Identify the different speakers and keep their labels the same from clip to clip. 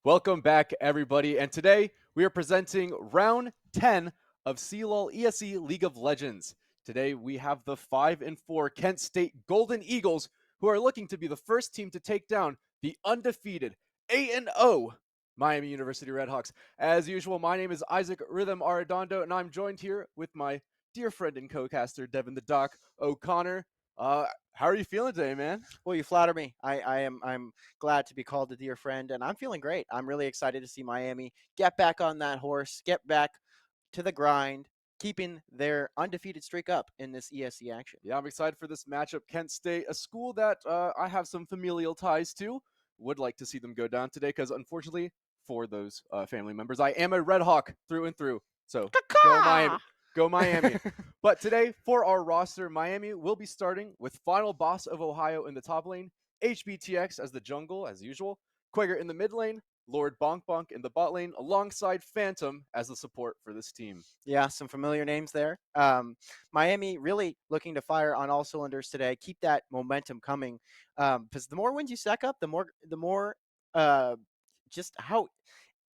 Speaker 1: Welcome back, everybody, and today we are presenting round 10 of CLOL ESC League of Legends. Today we have the 5-4 Kent State Golden Eagles, who are looking to be the first team to take down the undefeated 8-0 Miami University Redhawks. As usual, my name is Isaac Rhythm Arredondo, and I'm joined here with my dear friend and co-caster, Devin the Doc O'Connor. How are you feeling today, man?
Speaker 2: Well, you flatter me. I'm glad to be called a dear friend, and I'm feeling great. I'm really excited to see Miami get back on that horse, get back to the grind, keeping their undefeated streak up in this ESC action.
Speaker 1: Yeah, I'm excited for this matchup. Kent State, a school that I have some familial ties to, would like to see them go down today because, unfortunately, for those family members, I am a Red Hawk through and through. So go Miami. Go Miami. But today, for our roster, Miami will be starting with Final Boss of Ohio in the top lane, HBTX as the jungle, as usual, Quagger in the mid lane, Lord Bonk Bonk in the bot lane, alongside Phantom as the support for this team.
Speaker 2: Yeah, some familiar names there. Miami really looking to fire on all cylinders today. Keep that momentum coming, because the more wins you stack up, the more just how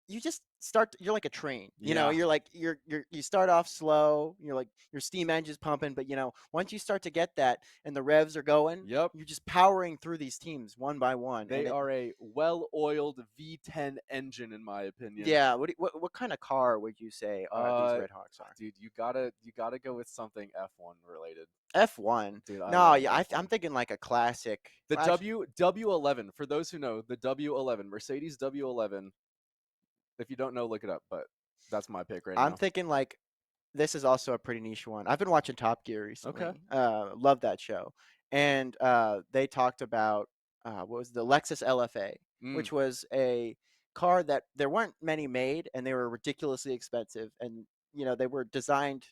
Speaker 2: you just start. You're like a train, you know. You're like you start off slow. You're like your steam engine's pumping, but once you start to get that and the revs are going,
Speaker 1: Yep,
Speaker 2: you're just powering through these teams one by one.
Speaker 1: They are a well-oiled V10 engine, in my opinion.
Speaker 2: Yeah. What kind of car would you say these Red Hawks are?
Speaker 1: Dude, you gotta go with something F1 related.
Speaker 2: F1.
Speaker 1: Dude,
Speaker 2: No, yeah, I'm thinking like a classic.
Speaker 1: The W11. For those who know, the W11, Mercedes W11. If you don't know, look it up. But that's my pick right now.
Speaker 2: I'm thinking like this is also a pretty niche one. I've been watching Top Gear recently.
Speaker 1: Okay.
Speaker 2: Love that show. And they talked about what was the Lexus LFA, which was a car that there weren't many made, and they were ridiculously expensive. And they were designed.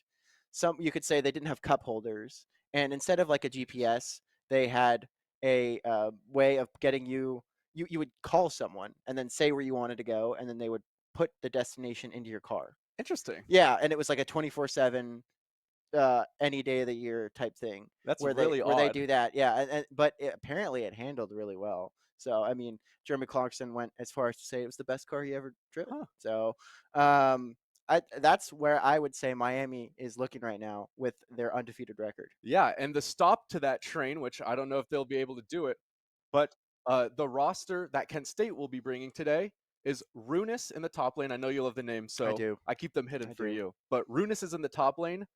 Speaker 2: You could say they didn't have cup holders, and instead of like a GPS, they had a way of getting you. You would call someone and then say where you wanted to go, and then they would put the destination into your car.
Speaker 1: Interesting.
Speaker 2: Yeah, and it was like a 24/7, any day of the year type thing.
Speaker 1: That's
Speaker 2: where
Speaker 1: really odd.
Speaker 2: Where they do that. Yeah, but apparently it handled really well. So I mean, Jeremy Clarkson went as far as to say it was the best car he ever driven.
Speaker 1: Huh.
Speaker 2: So that's where I would say Miami is looking right now with their undefeated record.
Speaker 1: Yeah, and the stop to that train, which I don't know if they'll be able to do it, but The roster that Kent State will be bringing today is Runis in the top lane. I know you love the name,
Speaker 2: I
Speaker 1: so
Speaker 2: do.
Speaker 1: I keep them hidden
Speaker 2: I
Speaker 1: for
Speaker 2: do.
Speaker 1: you. But Runis is in the top lane.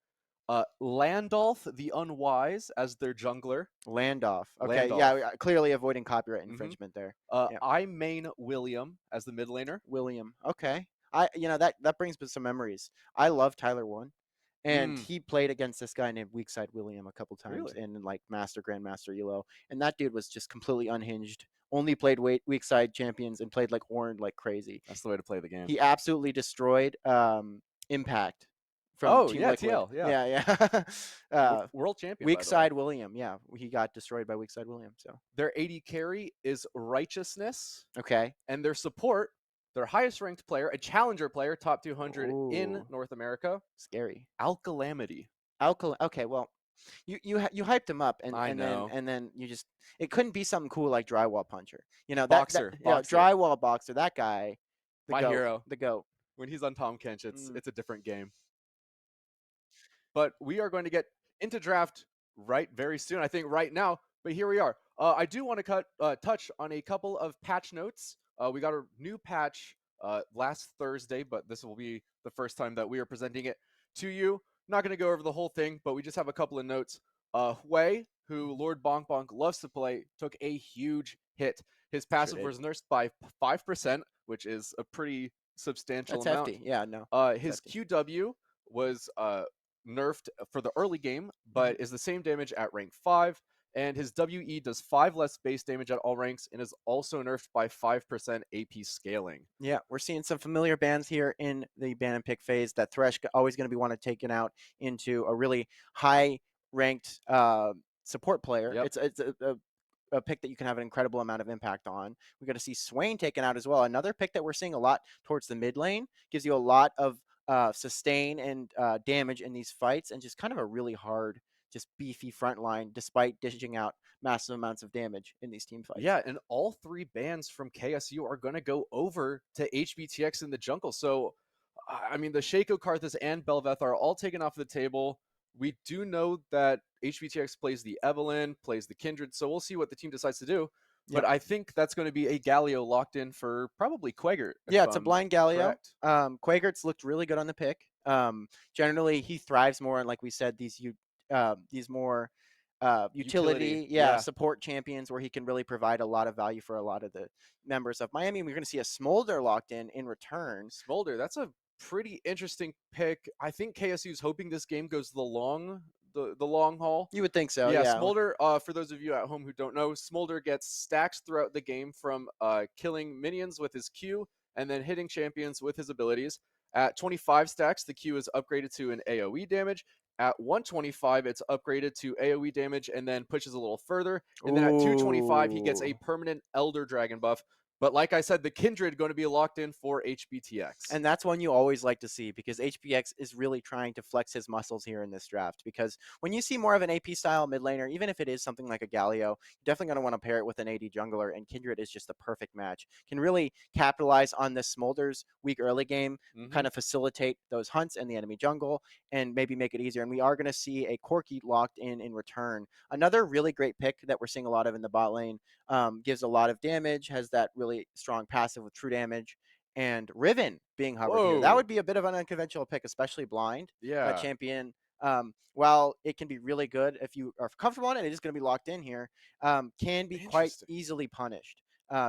Speaker 1: Landolf the Unwise as their jungler.
Speaker 2: Landoff. Okay, yeah,
Speaker 1: Landolf.
Speaker 2: clearly avoiding copyright
Speaker 1: hmm
Speaker 2: infringement there. Yeah.
Speaker 1: I main William as the mid laner.
Speaker 2: William. Okay. That brings me some memories. I love Tyler One, and
Speaker 1: Mm,
Speaker 2: he played against this guy named Weakside William a couple times
Speaker 1: really?
Speaker 2: in like Master Grandmaster Elo, and that dude was just completely unhinged. Only played Weakside champions and played like Horn like crazy.
Speaker 1: That's the way to play the game.
Speaker 2: He absolutely destroyed Impact from
Speaker 1: Oh
Speaker 2: Team
Speaker 1: yeah,
Speaker 2: Liquid.
Speaker 1: TL. Yeah,
Speaker 2: Yeah, yeah.
Speaker 1: world champion by the way.
Speaker 2: Weakside William. Yeah, he got destroyed by Weakside William. So
Speaker 1: Their AD carry is Righteousness,
Speaker 2: okay.
Speaker 1: and their support, their highest ranked player, a challenger player, top 200 in
Speaker 2: Ooh,
Speaker 1: North America,
Speaker 2: scary.
Speaker 1: Alcalamity.
Speaker 2: Alkali. Okay, well, you hyped him up, and
Speaker 1: I
Speaker 2: and then
Speaker 1: know.
Speaker 2: and then you just it couldn't be something cool like Drywall Puncher.
Speaker 1: Boxer, Boxer,
Speaker 2: Drywall Boxer. That guy,
Speaker 1: my hero.
Speaker 2: the goat.
Speaker 1: When he's on Tom Kench, it's
Speaker 2: Mm,
Speaker 1: it's a different game. But we are going to get into draft right very soon. I think right now. But here we are. I do want to touch on a couple of patch notes. We got a new patch last Thursday, but this will be the first time that we are presenting it to you. Not going to go over the whole thing, but we just have a couple of notes. Hui, who Lord Bonk Bonk loves to play, took a huge hit. His
Speaker 2: sure
Speaker 1: passive
Speaker 2: did.
Speaker 1: was nursed by 5%, which is a pretty substantial
Speaker 2: That's
Speaker 1: amount.
Speaker 2: hefty. Yeah, no, it's
Speaker 1: His
Speaker 2: hefty.
Speaker 1: QW was nerfed for the early game,
Speaker 2: Mhm.
Speaker 1: but is the same damage at rank 5. And his WE does 5 less base damage at all ranks and is also nerfed by 5% AP scaling.
Speaker 2: Yeah, we're seeing some familiar bands here in the ban and pick phase. That Thresh always going to be one to taken out into a really high ranked support player.
Speaker 1: Yep.
Speaker 2: It's a pick that you can have an incredible amount of impact on. We're going to see Swain taken out as well. Another pick that we're seeing a lot towards the mid lane, gives you a lot of sustain and damage in these fights, and just kind of a really hard, just beefy front line, despite dishing out massive amounts of damage in these team fights.
Speaker 1: Yeah, and all 3 bands from KSU are going to go over to HBTX in the jungle. So, I mean, the Shaco, Karthus, and Belveth are all taken off the table. We do know that HBTX plays the Evelyn, plays the Kindred, so we'll see what the team decides to do. But
Speaker 2: Yep.
Speaker 1: I think that's going to be a Galio locked in for probably Quagert, if
Speaker 2: Yeah, it's a
Speaker 1: I'm
Speaker 2: blind Galio.
Speaker 1: correct.
Speaker 2: Quagert's looked really good on the pick. Generally, he thrives more on, like we said, these more
Speaker 1: Utility,
Speaker 2: utility,
Speaker 1: yeah.
Speaker 2: support champions where he can really provide a lot of value for a lot of the members of Miami. We're going to see a Smolder locked in return.
Speaker 1: Smolder, that's a pretty interesting pick. I think KSU's hoping this game goes the long haul.
Speaker 2: You would think so,
Speaker 1: Yeah,
Speaker 2: yeah.
Speaker 1: Smolder, for those of you at home who don't know, Smolder gets stacks throughout the game from killing minions with his Q and then hitting champions with his abilities. At 25 stacks, the Q is upgraded to an AoE damage. At 125, it's upgraded to AoE damage and then pushes a little further. And then at 225, he gets a
Speaker 2: Ooh.
Speaker 1: permanent Elder Dragon buff. But like I said, the Kindred going to be locked in for HBTX.
Speaker 2: And that's one you always like to see, because HBX is really trying to flex his muscles here in this draft. Because when you see more of an AP style mid laner, even if it is something like a Galio, you're definitely going to want to pair it with an AD jungler. And Kindred is just the perfect match. Can really capitalize on this Smolder's weak early game,
Speaker 1: Mm-hmm.
Speaker 2: kind of facilitate those hunts in the enemy jungle, and maybe make it easier. And we are going to see a Corki locked in return. Another really great pick that we're seeing a lot of in the bot lane. Gives a lot of damage, has that really strong passive with true damage, and Riven being hovered here. That
Speaker 1: Whoa.
Speaker 2: would be a bit of an unconventional pick, especially blind. That
Speaker 1: Yeah.
Speaker 2: champion, while it can be really good if you are comfortable on it, it is going to be locked in here, can be quite
Speaker 1: Interesting.
Speaker 2: easily punished.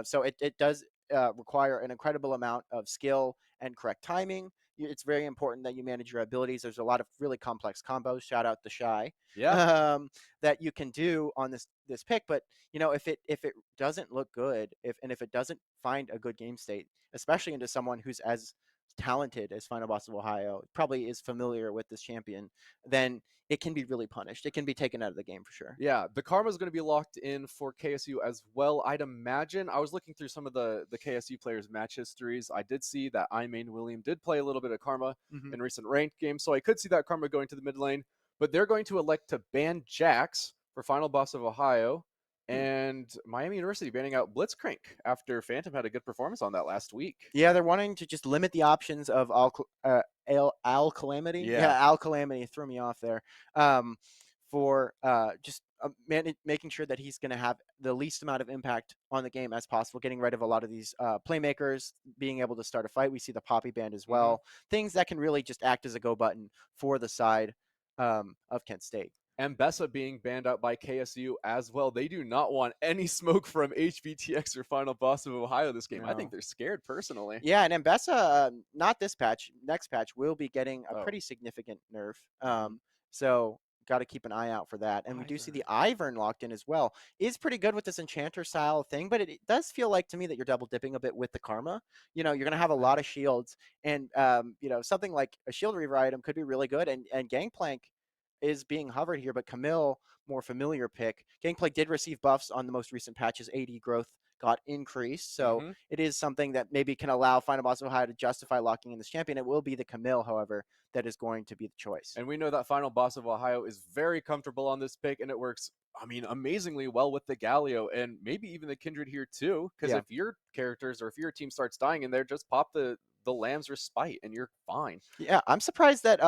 Speaker 2: So it does require an incredible amount of skill and correct timing. It's very important that you manage your abilities. There's a lot of really complex combos. Shout out the Shy.
Speaker 1: Yeah.
Speaker 2: That you can do on this pick. But if it doesn't look good, if it doesn't find a good game state, especially into someone who's as talented as Final Boss of Ohio, probably is familiar with this champion, then it can be really punished. It can be taken out of the game for sure.
Speaker 1: Yeah, the karma is going to be locked in for KSU as well. I'd imagine. I was looking through some of the KSU players' match histories. I did see that I main William did play a little bit of karma
Speaker 2: Mm-hmm.
Speaker 1: in recent ranked games, so I could see that karma going to the mid lane. But they're going to elect to ban Jax for Final Boss of Ohio, and Miami University banning out Blitzcrank after Phantom had a good performance on that last week.
Speaker 2: Yeah, they're wanting to just limit the options of Al Calamity.
Speaker 1: Yeah.
Speaker 2: Yeah, Al Calamity threw me off there. for just making sure that he's going to have the least amount of impact on the game as possible, getting rid of a lot of these playmakers, being able to start a fight. We see the Poppy Band as
Speaker 1: Hmm.
Speaker 2: well, things that can really just act as a go button for the side of Kent State.
Speaker 1: And Bessa being banned out by KSU as well. They do not want any smoke from HBTX or Final Boss of Ohio this game. I think
Speaker 2: No.
Speaker 1: they're scared personally.
Speaker 2: Yeah, and Mbessa, not this patch, next patch will be getting a
Speaker 1: Oh.
Speaker 2: pretty significant nerf.
Speaker 1: Hmm.
Speaker 2: So got to keep an eye out for that. And we do see the
Speaker 1: Ivern.
Speaker 2: Ivern locked in as well. Is pretty good with this enchanter style thing, but it does feel like to me that you're double dipping a bit with the karma. You're gonna have a lot of shields, and something like a shield reaver item could be really good. And Gangplank is being hovered here, but Camille, more familiar pick. Gangplank did receive buffs on the most recent patches. AD growth got increased, so
Speaker 1: Hmm.
Speaker 2: it is something that maybe can allow Final Boss of Ohio to justify locking in this champion. It will be the Camille, however, that is going to be the choice.
Speaker 1: And we know that Final Boss of Ohio is very comfortable on this pick, and it works, I mean, amazingly well with the Galio and maybe even the Kindred here too. Because
Speaker 2: Yeah.
Speaker 1: if your characters or if your team starts dying in there, just pop the Lamb's Respite and you're fine.
Speaker 2: Yeah, I'm surprised that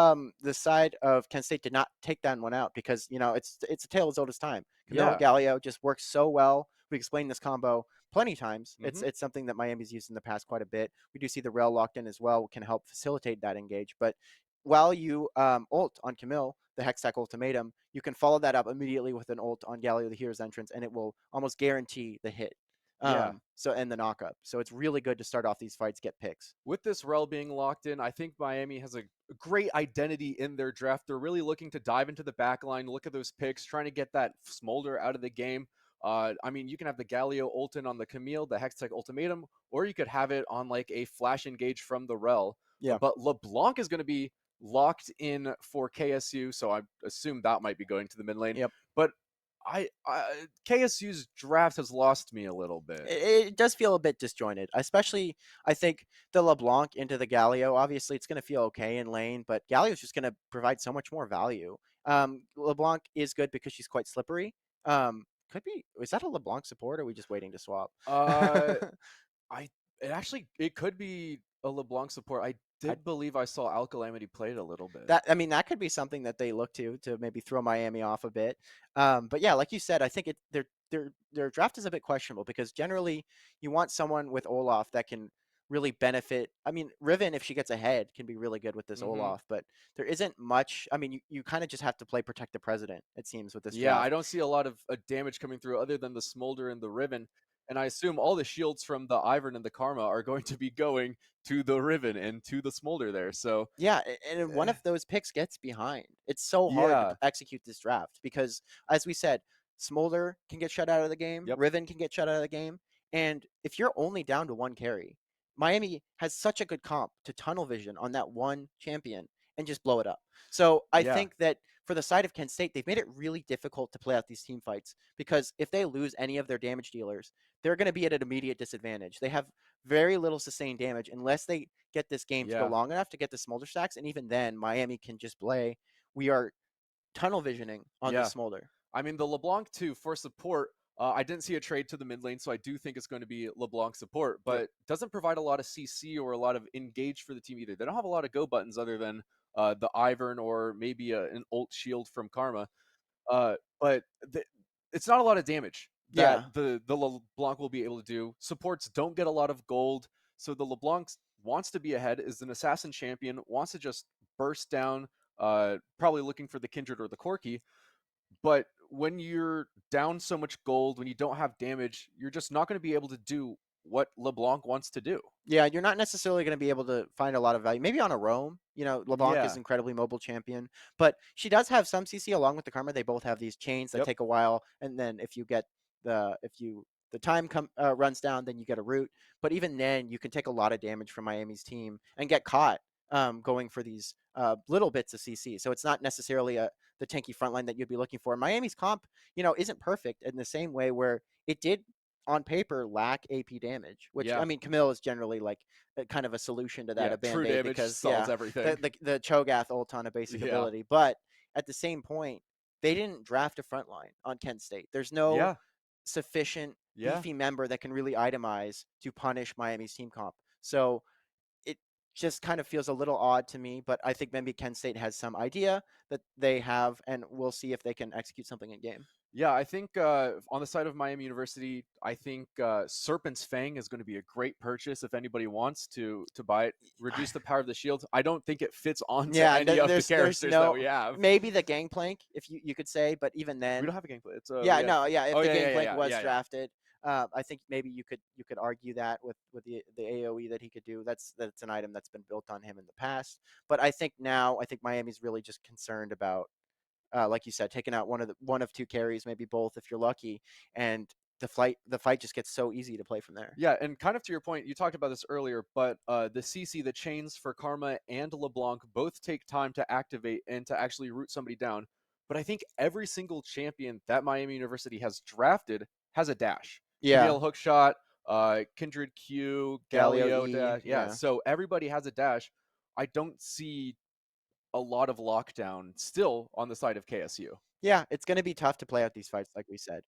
Speaker 2: the side of Kent State did not take that one out because it's a tale as old as time. Camille
Speaker 1: Yeah.
Speaker 2: Galio just works so well. We explained this combo plenty times. It's
Speaker 1: Hmm.
Speaker 2: it's something that Miami's used in the past quite a bit. We do see the rail locked in as well, can help facilitate that engage. But while you ult on Camille, the Hextech ultimatum, you can follow that up immediately with an ult on Galio, the hero's entrance, and it will almost guarantee the hit.
Speaker 1: Yeah.
Speaker 2: And the knockup. So it's really good to start off these fights, get picks.
Speaker 1: With this rel being locked in, I think Miami has a great identity in their draft. They're really looking to dive into the back line, look at those picks, trying to get that Smolder out of the game. I mean, you can have the Galio Ultin on the Camille, the Hextech Ultimatum, or you could have it on like a flash engage from the rel.
Speaker 2: Yeah.
Speaker 1: But LeBlanc is going to be locked in for KSU, so I assume that might be going to the mid lane.
Speaker 2: Yep.
Speaker 1: But KSU's draft has lost me a little bit.
Speaker 2: It does feel a bit disjointed, especially I think the LeBlanc into the Galio. Obviously, it's going to feel okay in lane, but Galio is just going to provide so much more value. LeBlanc is good because she's quite slippery. Could be. Is that a LeBlanc support? Or are we just waiting to swap?
Speaker 1: Uh, I it could be a LeBlanc support. I
Speaker 2: I
Speaker 1: did believe I saw Alcalamity play it a little bit.
Speaker 2: That I mean, that could be something that they look to maybe throw Miami off a bit. But yeah, like you said, I think their draft is a bit questionable because generally you want someone with Olaf that can really benefit. I mean, Riven, if she gets ahead, can be really good with this
Speaker 1: Hmm.
Speaker 2: Olaf, but there isn't much. I mean, you kind of just have to play protect the president, it seems, with this
Speaker 1: Yeah, I
Speaker 2: draft.
Speaker 1: don't see a lot of damage coming through other than the Smolder and the Riven. And I assume all the shields from the Ivern and the Karma are going to be going to the Riven and to the Smolder there. So,
Speaker 2: Yeah, and if one
Speaker 1: eh,
Speaker 2: of those picks gets behind, it's so hard to
Speaker 1: yeah.
Speaker 2: execute this draft because, as we said, Smolder can get shut out of the game,
Speaker 1: Yep.
Speaker 2: Riven can get shut out of the game, and if you're only down to one carry, Miami has such a good comp to tunnel vision on that one champion and just blow it up. So I
Speaker 1: Yeah.
Speaker 2: think that for the side of Kent State, they've made it really difficult to play out these team fights because if they lose any of their damage dealers, they're going to be at an immediate disadvantage. They have very little sustained damage unless they get this game to go
Speaker 1: Yeah.
Speaker 2: long enough to get the smolder stacks, and even then, Miami can just play. We are tunnel visioning on this
Speaker 1: Yeah.
Speaker 2: smolder.
Speaker 1: I mean, the LeBlanc too for support. I didn't see a trade to the mid lane, so I do think it's going to be LeBlanc support,
Speaker 2: Yep.
Speaker 1: but doesn't provide a lot of CC or a lot of engage for the team either. They don't have a lot of go buttons other than the Ivern or maybe an ult shield from Karma. But it's not a lot of damage that
Speaker 2: Yeah.
Speaker 1: the LeBlanc will be able to do. Supports don't get a lot of gold, so the LeBlanc wants to be ahead. Is an assassin champion, wants to just burst down. Probably looking for the Kindred or the Corki, but when you're down so much gold, when you don't have damage, you're just not going to be able to do what LeBlanc wants to do.
Speaker 2: Yeah, you're not necessarily going to be able to find a lot of value. Maybe on a roam, LeBlanc is
Speaker 1: Yeah.
Speaker 2: incredibly mobile champion, but she does have some CC along with the Karma. They both have these chains that
Speaker 1: Yep.
Speaker 2: take a while, and then if the time runs down, then you get a root. But even then, you can take a lot of damage from Miami's team and get caught going for these little bits of CC. So it's not necessarily the tanky frontline that you'd be looking for. Miami's comp, isn't perfect in the same way where it did on paper lack AP damage, which I
Speaker 1: Yeah.
Speaker 2: mean Camille is generally like kind of a solution to that,
Speaker 1: Yeah.
Speaker 2: a
Speaker 1: True
Speaker 2: band-aid
Speaker 1: damage
Speaker 2: because
Speaker 1: solves
Speaker 2: the
Speaker 1: everything.
Speaker 2: the, the Cho'Gath ult on a basic
Speaker 1: Yeah.
Speaker 2: ability. But at the same point, they didn't draft a frontline on Kent State. There's no
Speaker 1: Yeah.
Speaker 2: sufficient
Speaker 1: Yeah.
Speaker 2: beefy member that can really itemize to punish Miami's team comp. So just kind of feels a little odd to me, but I think maybe Kent State has some idea that they have, and we'll see if they can execute something in game.
Speaker 1: Yeah, I think on the side of Miami University, I think Serpent's Fang is going to be a great purchase if anybody wants to buy it. Reduce the power of the shield. I don't think it fits onto
Speaker 2: Yeah, and
Speaker 1: any of the
Speaker 2: there's
Speaker 1: characters that
Speaker 2: no
Speaker 1: we have.
Speaker 2: maybe the Gangplank, if you could say, but even
Speaker 1: We
Speaker 2: then,
Speaker 1: don't have a gameplay. It's
Speaker 2: yeah,
Speaker 1: we have.
Speaker 2: no, yeah, if
Speaker 1: Oh
Speaker 2: the
Speaker 1: yeah, yeah, yeah,
Speaker 2: Gangplank
Speaker 1: yeah,
Speaker 2: was
Speaker 1: yeah, yeah.
Speaker 2: drafted, I think maybe you could argue that with the AOE that he could do. That's an item that's been built on him in the past. But I think now, I think Miami's really just concerned about, like you said, taking out one of two carries, maybe both if you're lucky, and the fight just gets so easy to play from there.
Speaker 1: Yeah, and kind of to your point, you talked about this earlier, but the CC, the chains for Karma and LeBlanc both take time to activate and to actually root somebody down. But I think every single champion that Miami University has drafted has a dash.
Speaker 2: Yeah,
Speaker 1: Camille Hookshot, Kindred Q,
Speaker 2: Galio
Speaker 1: Galio
Speaker 2: E,
Speaker 1: dash. Yeah,
Speaker 2: yeah.
Speaker 1: so everybody has a dash. I don't see a lot of lockdown still on the side of KSU.
Speaker 2: Yeah, it's going to be tough to play out these fights, like we said.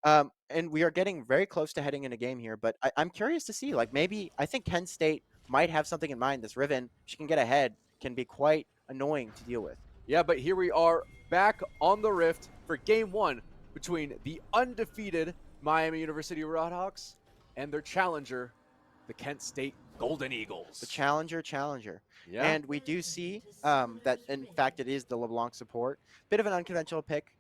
Speaker 2: And we are getting very close to heading in a game here, but I'm curious to see, like, maybe I think Kent State might have something in mind. This Riven, she can get ahead, can be quite annoying to deal with.
Speaker 1: Yeah, but here we are back on the Rift for game one between the undefeated Miami University Redhawks and their challenger, the Kent State Golden
Speaker 2: The
Speaker 1: Eagles.
Speaker 2: challenger.
Speaker 1: Yeah.
Speaker 2: And we do see that, in fact, it is the LeBlanc support. Bit of an unconventional pick.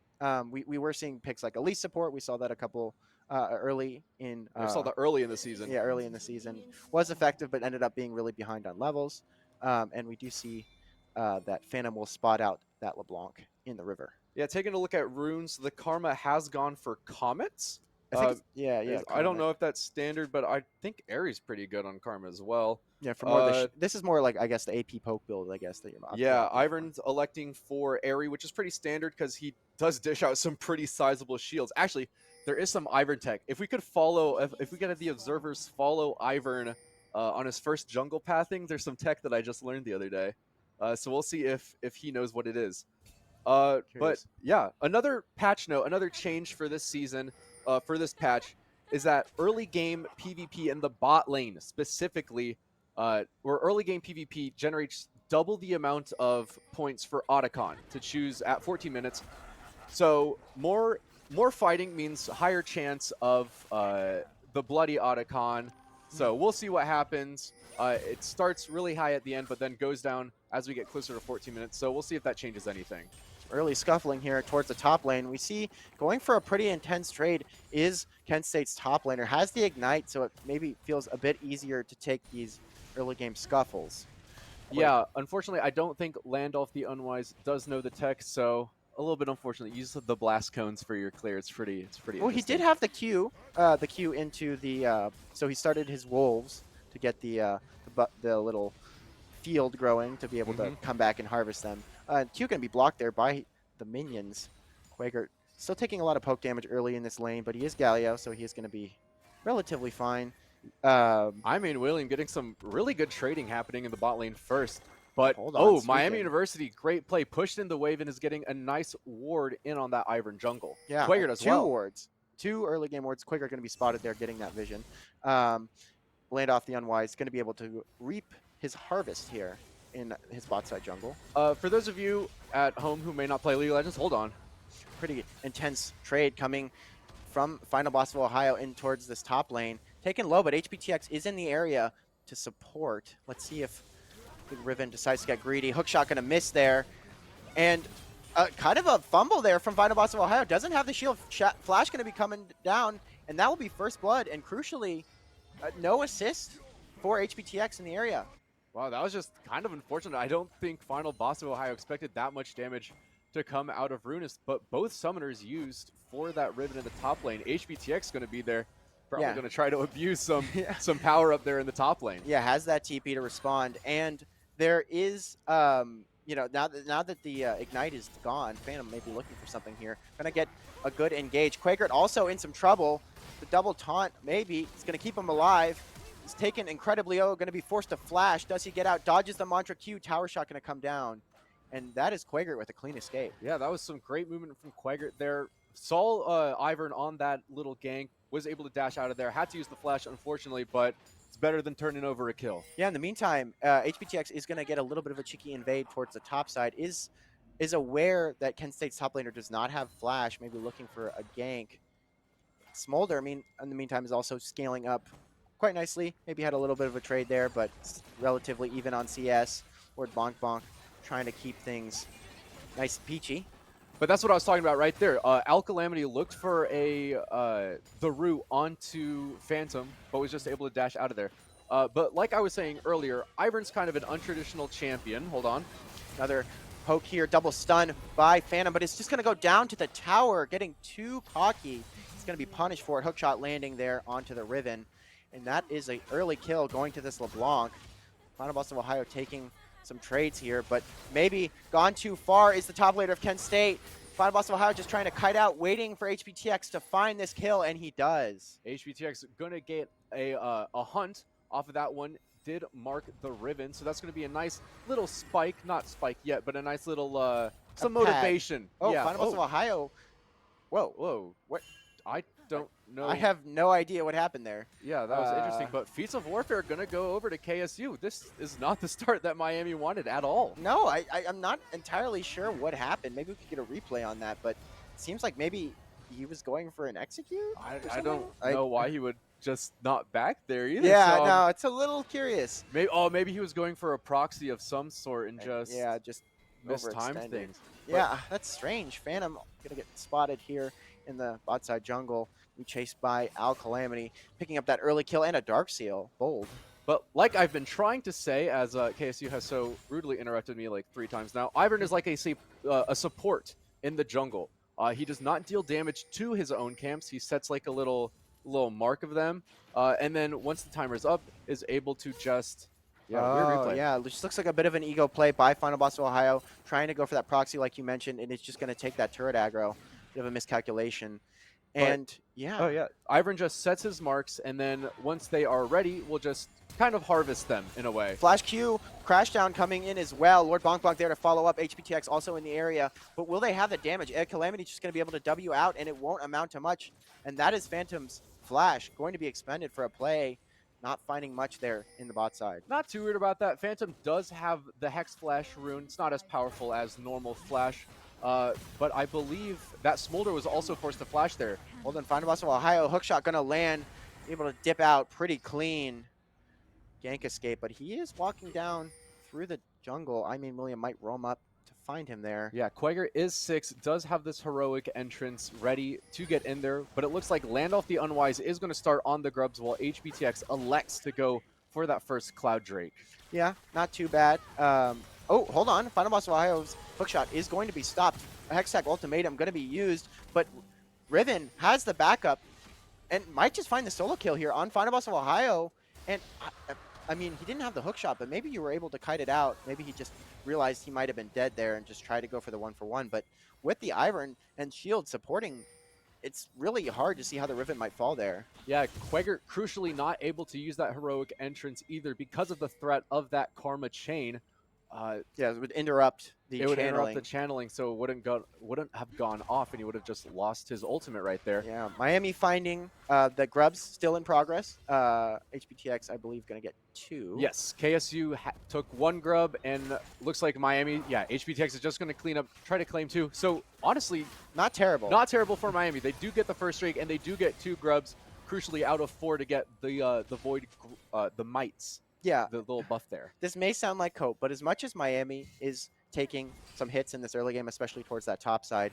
Speaker 2: We were seeing picks like Elise support. We saw that a couple early in
Speaker 1: I saw that early in the season.
Speaker 2: yeah, early in the season. Was effective, but ended up being really behind on levels. And we do see that Phantom will spot out that LeBlanc in the river.
Speaker 1: Yeah, taking a look at runes, the Karma has gone for Comets.
Speaker 2: I think it's yeah.
Speaker 1: I don't
Speaker 2: Comet.
Speaker 1: know if that's standard, but I think Aries pretty good on Karma as well.
Speaker 2: Yeah, for more this is more like, I guess, the AP poke build, I guess, that you're
Speaker 1: Yeah,
Speaker 2: opting for.
Speaker 1: Ivan's electing for Airy, which is pretty standard because he does dish out some pretty sizable shields. Actually, there is some Ivern tech. If we could follow, if we could have the observers follow Ivern on his first jungle pathing, there's some tech that I just learned the other day. So we'll see if he knows what it is. But
Speaker 2: Curious.
Speaker 1: yeah, another patch note, another change for this season, for this patch, is that early game PvP in the bot lane specifically, where early game PvP generates double the amount of points for Otacon to choose at 14 minutes. So more fighting means higher chance of the bloody Otacon. So we'll see what happens. It starts really high at the end, but then goes down as we get closer to 14 minutes. So we'll see if that changes anything.
Speaker 2: Early scuffling here towards the top lane. We see going for a pretty intense trade is Kent State's top laner. Has the Ignite, so it maybe feels a bit easier to take these early game scuffles.
Speaker 1: Yeah, unfortunately, I don't think Landolf the Unwise does know the tech, so a little bit unfortunate. Use the blast cones for your clear. It's pretty.
Speaker 2: Well, he did have the Q into the. So he started his wolves to get the little field growing to be able to come back and harvest them. Q can be blocked there by the minions. Quaker still taking a lot of poke damage early in this lane, but he is Galio, so he is going to be relatively fine.
Speaker 1: I mean, William getting some really good trading happening in the bot lane first. But, Miami University, great play. Pushed in the wave and is getting a nice ward in on that Ivern jungle.
Speaker 2: Yeah,
Speaker 1: Quaker as well.
Speaker 2: 2 wards. 2 early game wards. Quaker going to be spotted there getting that vision. Land off the Unwise, going to be able to reap his harvest here in his bot side jungle.
Speaker 1: For those of you at home who may not play League of Legends, hold on.
Speaker 2: Pretty intense trade coming from Final Boss of Ohio in towards this top lane. Taken low, but HPTX is in the area to support. Let's see if Riven decides to get greedy. Hookshot going to miss there. And kind of a fumble there from Final Boss of Ohio. Doesn't have the shield. Flash going to be coming down, and that will be first blood. And crucially, no assist for HPTX in the area.
Speaker 1: Wow, that was just kind of unfortunate. I don't think Final Boss of Ohio expected that much damage to come out of Runis, but both summoners used for that Riven in the top lane. HBTX going to be there. Probably going to try to abuse some power up there in the top lane.
Speaker 2: Yeah, has that TP to respond. And there is, you know, now that the Ignite is gone, Phantom may be looking for something here. Gonna get a good engage. Quaker also in some trouble. The double taunt, maybe. It's gonna keep him alive. He's taken incredibly low, gonna be forced to flash. Does he get out? Dodges the Mantra Q. Tower shot gonna come down. And that is Quaker with a clean escape.
Speaker 1: Yeah, that was some great movement from Quaker there. saw Ivern on that little gank, was able to dash out of there, had to use the flash, unfortunately, but it's better than turning over a kill.
Speaker 2: Yeah, in the meantime, HBTX is going to get a little bit of a cheeky invade towards the top side. Is aware that Kent State's top laner does not have flash, maybe looking for a gank. Smolder, I mean, in the meantime, is also scaling up quite nicely. Maybe had a little bit of a trade there, but relatively even on CS. Lord Bonk Bonk trying to keep things nice and peachy.
Speaker 1: But that's what I was talking about right there. Al Calamity looked for the root onto Phantom, but was just able to dash out of there. But like I was saying earlier, Ivern's kind of an untraditional champion. Hold on.
Speaker 2: Another poke here, double stun by Phantom, but it's just going to go down to the tower, getting too cocky. He's going to be punished for it. Hookshot landing there onto the Riven. And that is an early kill going to this LeBlanc. Final Boss of Ohio taking some trades here, but maybe gone too far is the top laner of Kent State. Final Boss of Ohio just trying to kite out, waiting for HBTX to find this kill, and he does.
Speaker 1: HBTX gonna get a hunt off of that one. Did mark the Riven, so that's gonna be a nice little spike. Not spike yet, but a nice little some motivation.
Speaker 2: Oh,
Speaker 1: yeah.
Speaker 2: Final Boss of Ohio. Whoa.
Speaker 1: Whoa.
Speaker 2: What?
Speaker 1: I don't know.
Speaker 2: I have no idea what happened there.
Speaker 1: Yeah, that was interesting. But Feats of Warfare gonna go over to KSU. This is not the start that Miami wanted at all.
Speaker 2: No, I'm not entirely sure what happened. Maybe we could get a replay on that, but it seems like maybe he was going for an execute.
Speaker 1: I don't know why he would just not back there either.
Speaker 2: Yeah,
Speaker 1: so,
Speaker 2: no, it's a little curious.
Speaker 1: Maybe he was going for a proxy of some sort and just mistimed things.
Speaker 2: Yeah, that's strange. Phantom gonna get spotted here in the bot side jungle. We chased by Al Calamity, picking up that early kill and a Dark Seal. Bold.
Speaker 1: But like I've been trying to say, as KSU has so rudely interrupted me like 3 times now, Ivern is like a support in the jungle. He does not deal damage to his own camps. He sets like a little mark of them, and then once the timer's up, is able to just
Speaker 2: yeah, just looks like a bit of an ego play by Final Boss of Ohio, trying to go for that proxy like you mentioned, and it's just going to take that turret aggro. Bit of a miscalculation. And yeah.
Speaker 1: Oh yeah. Ivern just sets his marks, and then once they are ready, we'll just kind of harvest them in a way.
Speaker 2: Flash Q, Crashdown coming in as well. Lord Bonk Bonk there to follow up. HPTX also in the area. But will they have the damage? Calamity's just going to be able to W out, and it won't amount to much. And that is Phantom's Flash going to be expended for a play. Not finding much there in the bot side.
Speaker 1: Not too weird about that. Phantom does have the Hex Flash rune. It's not as powerful as normal Flash. But I believe that Smolder was also forced to flash there.
Speaker 2: Hold on, Final Boss of Ohio. Hookshot gonna land. Able to dip out pretty clean. Gank escape, but he is walking down through the jungle. I mean, William might roam up to find him there.
Speaker 1: Yeah, Quagger is 6, does have this heroic entrance ready to get in there, but it looks like Landolph the Unwise is going to start on the Grubs while HBTX elects to go for that first Cloud Drake.
Speaker 2: Yeah, not too bad. Oh, hold on. Final Boss of Ohio's hookshot is going to be stopped. A Hextech Ultimatum going to be used, but Riven has the backup and might just find the solo kill here on Final Boss of Ohio. And I mean, he didn't have the hookshot, but maybe you were able to kite it out. Maybe he just realized he might have been dead there and just tried to go for the 1-for-1. But with the Ivern and Shield supporting, it's really hard to see how the Riven might fall there.
Speaker 1: Yeah, Quagger crucially not able to use that heroic entrance either because of the threat of that Karma chain.
Speaker 2: Yeah, it would interrupt the
Speaker 1: channeling. Would interrupt the channeling, so it wouldn't have gone off, and he would have just lost his ultimate right there.
Speaker 2: Yeah, Miami finding the Grubs still in progress. HBTX, I believe, going to get 2.
Speaker 1: Yes, KSU took 1 grub, and looks like Miami, yeah, HBTX is just going to try to claim 2. So, honestly,
Speaker 2: not terrible.
Speaker 1: Not terrible for Miami. They do get the first streak, and they do get 2 grubs, crucially out of 4 to get the Void, the Mites.
Speaker 2: Yeah.
Speaker 1: The little buff there.
Speaker 2: This may sound like hope, but as much as Miami is taking some hits in this early game, especially towards that top side,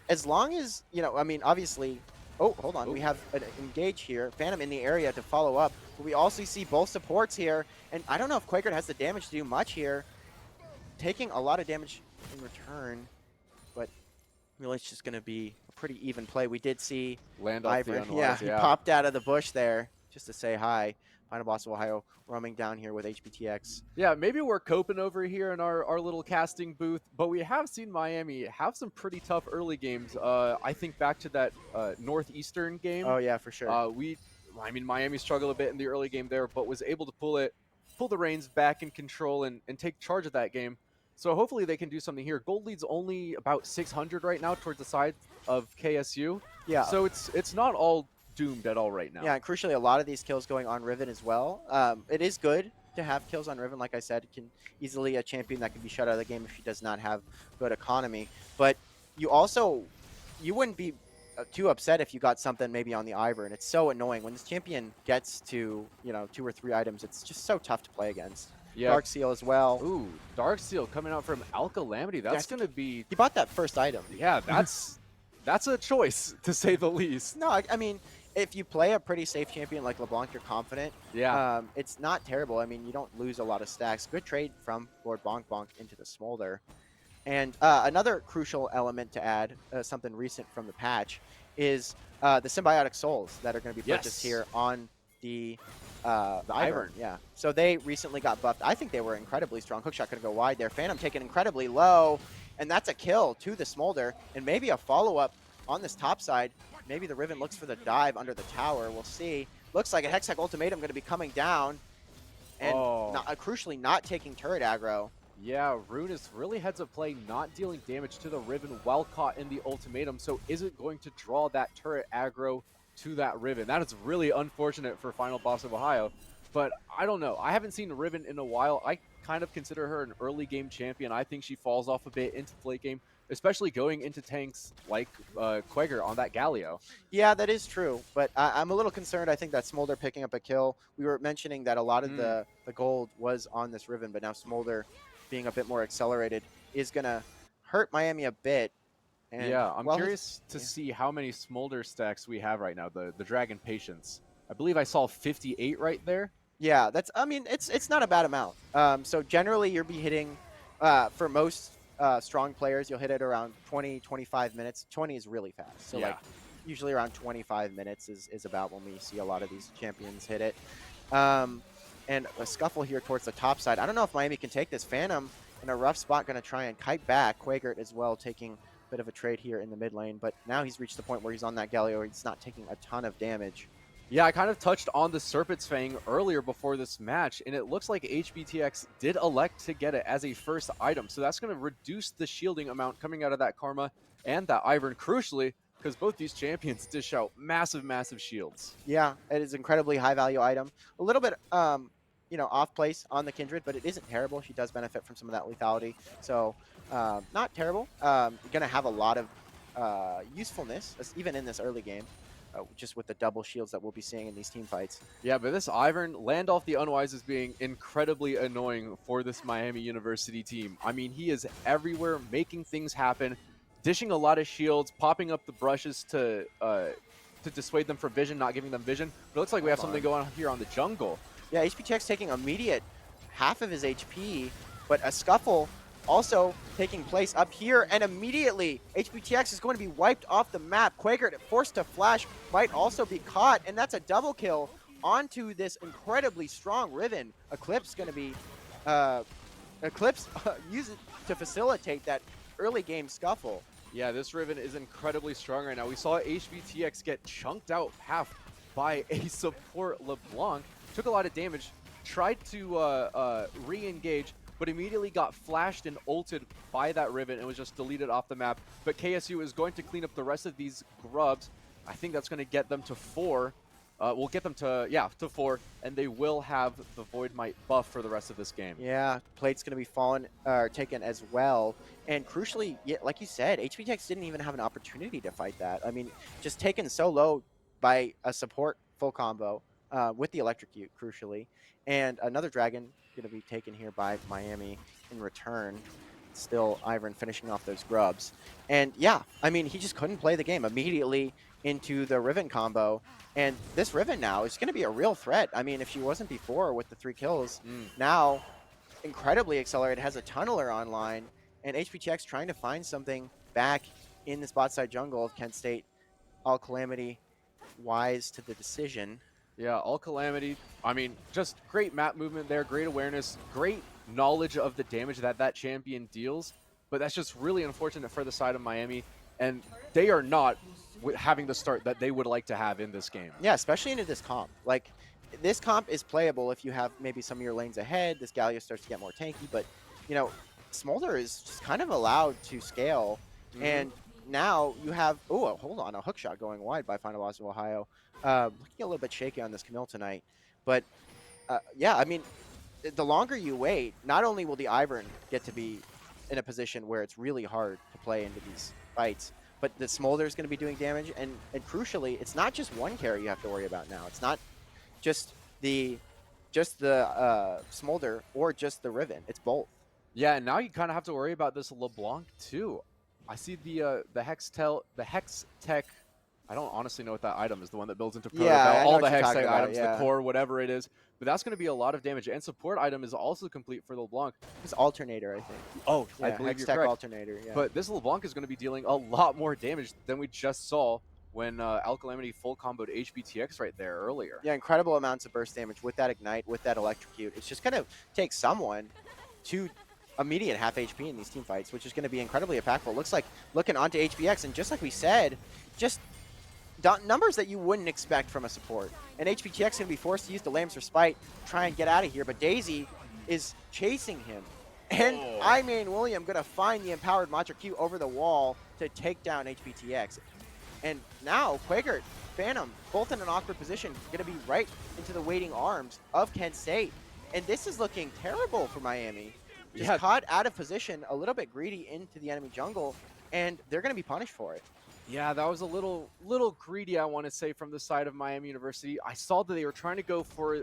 Speaker 2: as long as, you know, I mean, obviously, oh, hold on, we have an engage here, Phantom in the area to follow up, but we also see both supports here, and I don't know if Quaker has the damage to do much here, taking a lot of damage in return, but really it's just going to be a pretty even play. We did see
Speaker 1: Landolph,
Speaker 2: yeah, he popped out of the bush there just to say hi. Final Boss of Ohio roaming down here with HBTX.
Speaker 1: Yeah, maybe we're coping over here in our little casting booth, but we have seen Miami have some pretty tough early games. I think back to that Northeastern game.
Speaker 2: Oh, yeah, for sure.
Speaker 1: I mean, Miami struggled a bit in the early game there, but was able to pull the reins back in control and take charge of that game. So hopefully they can do something here. Gold lead's only about 600 right now towards the side of KSU.
Speaker 2: Yeah.
Speaker 1: So it's not all doomed at all right now.
Speaker 2: Yeah, and crucially, a lot of these kills going on Riven as well. It is good to have kills on Riven. Like I said, it can easily a champion that can be shut out of the game if he does not have good economy. But you wouldn't be too upset if you got something maybe on the Ivor. And it's so annoying when this champion gets to 2 or 3 items. It's just so tough to play against.
Speaker 1: Yeah.
Speaker 2: Dark Seal as well.
Speaker 1: Ooh, Dark Seal coming out from Alcalamity. That's going to be...
Speaker 2: He bought that first item.
Speaker 1: Yeah, that's a choice, to say the least.
Speaker 2: No, I mean, if you play a pretty safe champion like LeBlanc, you're confident.
Speaker 1: Yeah.
Speaker 2: It's not terrible. I mean, you don't lose a lot of stacks. Good trade from Lord Bonk Bonk into the Smolder. And another crucial element to add, something recent from the patch, is the Symbiotic Souls that are going to be purchased here on the Ivern. Yeah. So they recently got buffed. I think they were incredibly strong. Hookshot going to go wide there. Phantom taken incredibly low. And that's a kill to the Smolder. And maybe a follow-up on this top side. Maybe the Riven looks for the dive under the tower. We'll see. Looks like a Hextech Ultimatum going to be coming down. And crucially not taking turret aggro.
Speaker 1: Yeah, Rune is really heads up play, not dealing damage to the Riven while caught in the ultimatum, so isn't going to draw that turret aggro to that Riven. That is really unfortunate for Final Boss of Ohio, but I don't know. I haven't seen Riven in a while. I kind of consider her an early game champion. I think she falls off a bit into late game, especially going into tanks like Quagger on that Galio.
Speaker 2: Yeah, that is true, but I'm a little concerned. I think that Smolder picking up a kill. We were mentioning that a lot of the gold was on this Riven, but now Smolder being a bit more accelerated is going to hurt Miami a bit. And,
Speaker 1: yeah, I'm curious to see how many Smolder stacks we have right now, the Dragon Patience. I believe I saw 58 right there.
Speaker 2: Yeah, I mean, it's not a bad amount. So generally you'll be hitting, for most strong players, you'll hit it around 20, 25 minutes. 20 is really fast. So like usually around 25 minutes is about when we see a lot of these champions hit it. And a scuffle here towards the top side. I don't know if Miami can take this. Phantom in a rough spot, going to try and kite back. Quagert as well, taking a bit of a trade here in the mid lane. But now he's reached the point where he's on that Galio where he's not taking a ton of damage.
Speaker 1: Yeah, I kind of touched on the Serpent's Fang earlier before this match, and it looks like HBTX did elect to get it as a first item. So that's going to reduce the shielding amount coming out of that Karma and that Ivern, crucially, because both these champions dish out massive, massive shields.
Speaker 2: Yeah, it is an incredibly high-value item. A little bit, off place on the Kindred, but it isn't terrible. She does benefit from some of that lethality. So, not terrible. Going to have a lot of usefulness, even in this early game. Just with the double shields that we'll be seeing in these team fights.
Speaker 1: Yeah, but this Ivern, Landolph the Unwise, is being incredibly annoying for this Miami University team. I mean, he is everywhere, making things happen, dishing a lot of shields, popping up the brushes to dissuade them from vision, not giving them vision. But it looks like we have something going on here on the jungle.
Speaker 2: Yeah, HPTX taking immediate half of his HP, but a scuffle also taking place up here, and immediately HBTX is going to be wiped off the map. Quaker, forced to flash, might also be caught, and that's a double kill onto this incredibly strong Riven. Eclipse going to be use it to facilitate that early game scuffle.
Speaker 1: Yeah, this Riven is incredibly strong right now. We saw HBTX get chunked out half by a support LeBlanc. Took a lot of damage, tried to re-engage, but immediately got flashed and ulted by that Riven and was just deleted off the map. But KSU is going to clean up the rest of these grubs. I think that's going to get them to 4. We'll get them to, to 4, and they will have the Void Might buff for the rest of this game.
Speaker 2: Yeah, Plate's going to be taken as well. And crucially, like you said, HBTX didn't even have an opportunity to fight that. I mean, just taken so low by a support full combo with the Electrocute, crucially. And another Dragon going to be taken here by Miami in return. Still Ivern finishing off those grubs. And yeah, I mean, he just couldn't play the game immediately into the Riven combo. And this Riven now is going to be a real threat. I mean, if she wasn't before with the 3 kills, now incredibly accelerated, has a tunneler online, and HPTX trying to find something back in this bot side jungle of Kent State. All Calamity wise to the decision.
Speaker 1: Yeah, All Calamity, I mean, just great map movement there, great awareness, great knowledge of the damage that that champion deals, but that's just really unfortunate for the side of Miami, and they are not having the start that they would like to have in this game.
Speaker 2: Yeah, especially into this comp. Like, this comp is playable if you have maybe some of your lanes ahead, this Galio starts to get more tanky, but, you know, Smolder is just kind of allowed to scale,
Speaker 1: Hmm.
Speaker 2: and now you have hold on, a hook shot going wide by Final Boss of Ohio. Looking a little bit shaky on this Camille tonight, but yeah, I mean, the longer you wait, not only will the Ivern get to be in a position where it's really hard to play into these fights, but the Smolder is going to be doing damage, and crucially, it's not just one carry you have to worry about now. It's not just the Smolder or just the Riven. It's both.
Speaker 1: Yeah, and now you kind of have to worry about this LeBlanc too. I see the Hex Tech. I don't honestly know what that item is. The one that builds into Proto Bell,
Speaker 2: Yeah, I know
Speaker 1: all the
Speaker 2: what you're
Speaker 1: Hex
Speaker 2: talking
Speaker 1: Tech
Speaker 2: about.
Speaker 1: items, the
Speaker 2: Yeah,
Speaker 1: core, whatever it is. But that's going to be a lot of damage. And support item is also complete for LeBlanc.
Speaker 2: it's Alternator, I think.
Speaker 1: Oh, I
Speaker 2: Yeah,
Speaker 1: believe
Speaker 2: Hex
Speaker 1: you're
Speaker 2: Tech
Speaker 1: correct.
Speaker 2: Alternator. Yeah.
Speaker 1: But this LeBlanc is going to be dealing a lot more damage than we just saw when Alcalamity full comboed HBTX right there earlier.
Speaker 2: Yeah, incredible amounts of burst damage with that Ignite, with that Electrocute. It's just going to take someone to immediate half HP in these team fights, which is going to be incredibly impactful. Looks like looking onto HBX, and just like we said, just numbers that you wouldn't expect from a support. And HBTX going to be forced to use the Lamb's Respite, try and get out of here, but Daisy is chasing him. And
Speaker 1: Oh.
Speaker 2: I mean, William going to find the empowered Mantra Q over the wall to take down HBTX. And now Quaker, Phantom, both in an awkward position, going to be right into the waiting arms of Kent State. And this is looking terrible for Miami. Just caught out of position, a little bit greedy into the enemy jungle, and they're going to be punished for it.
Speaker 1: Yeah, that was a little greedy, I want to say, from the side of Miami University. I saw that they were trying to go for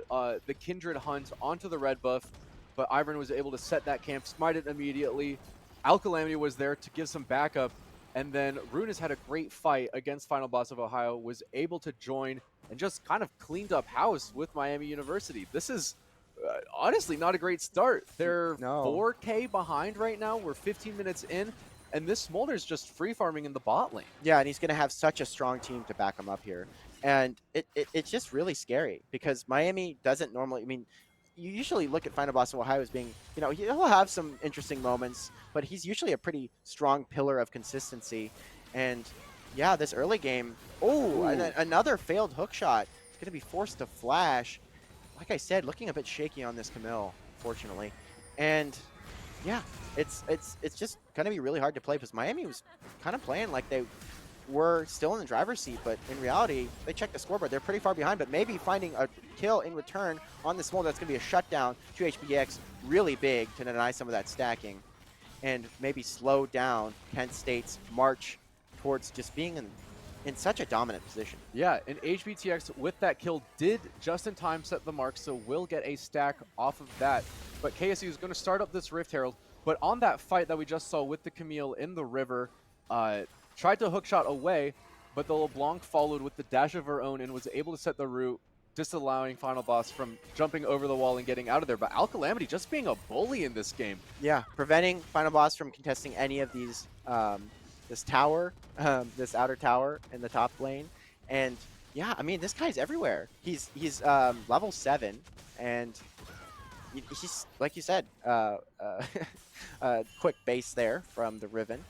Speaker 1: the Kindred Hunt onto the red buff, but Ivern was able to set that camp, smite it immediately. Alcalamity was there to give some backup, and then Rune has had a great fight against Final Boss of Ohio, was able to join and just kind of cleaned up house with Miami University. This is honestly not a great start. They're 4K behind right now. We're 15 minutes in. And this Smolder's just free farming in the bot lane.
Speaker 2: Yeah, and he's going to have such a strong team to back him up here. And it's just really scary because Miami doesn't normally, I mean, you usually look at Final Boss of Ohio as being, you know, he'll have some interesting moments, but he's usually a pretty strong pillar of consistency. And yeah, this early game, another failed hook shot. It's going to be forced to flash. Like I said, looking a bit shaky on this Camille, fortunately. And yeah, it's just going to be really hard to play because Miami was kind of playing like they were still in the driver's seat, but in reality, they check the scoreboard. They're pretty far behind, but maybe finding a kill in return on the Smolder, that's going to be a shutdown to HBX, really big to deny some of that stacking and maybe slow down Kent State's march towards just being in such a dominant position.
Speaker 1: Yeah, and HBTX with that kill did just in time set the mark, so will get a stack off of that. But KSU is going to start up this Rift Herald. But on that fight that we just saw with the Camille in the river, tried to hookshot away, but the LeBlanc followed with the dash of her own and was able to set the route, disallowing Final Boss from jumping over the wall and getting out of there. But Alcalamity just being a bully in this game.
Speaker 2: Yeah, preventing Final Boss from contesting any of these, this tower, this outer tower in the top lane. And yeah, I mean, this guy's everywhere. He's level 7, and he's, like you said, quick base there from the Riven.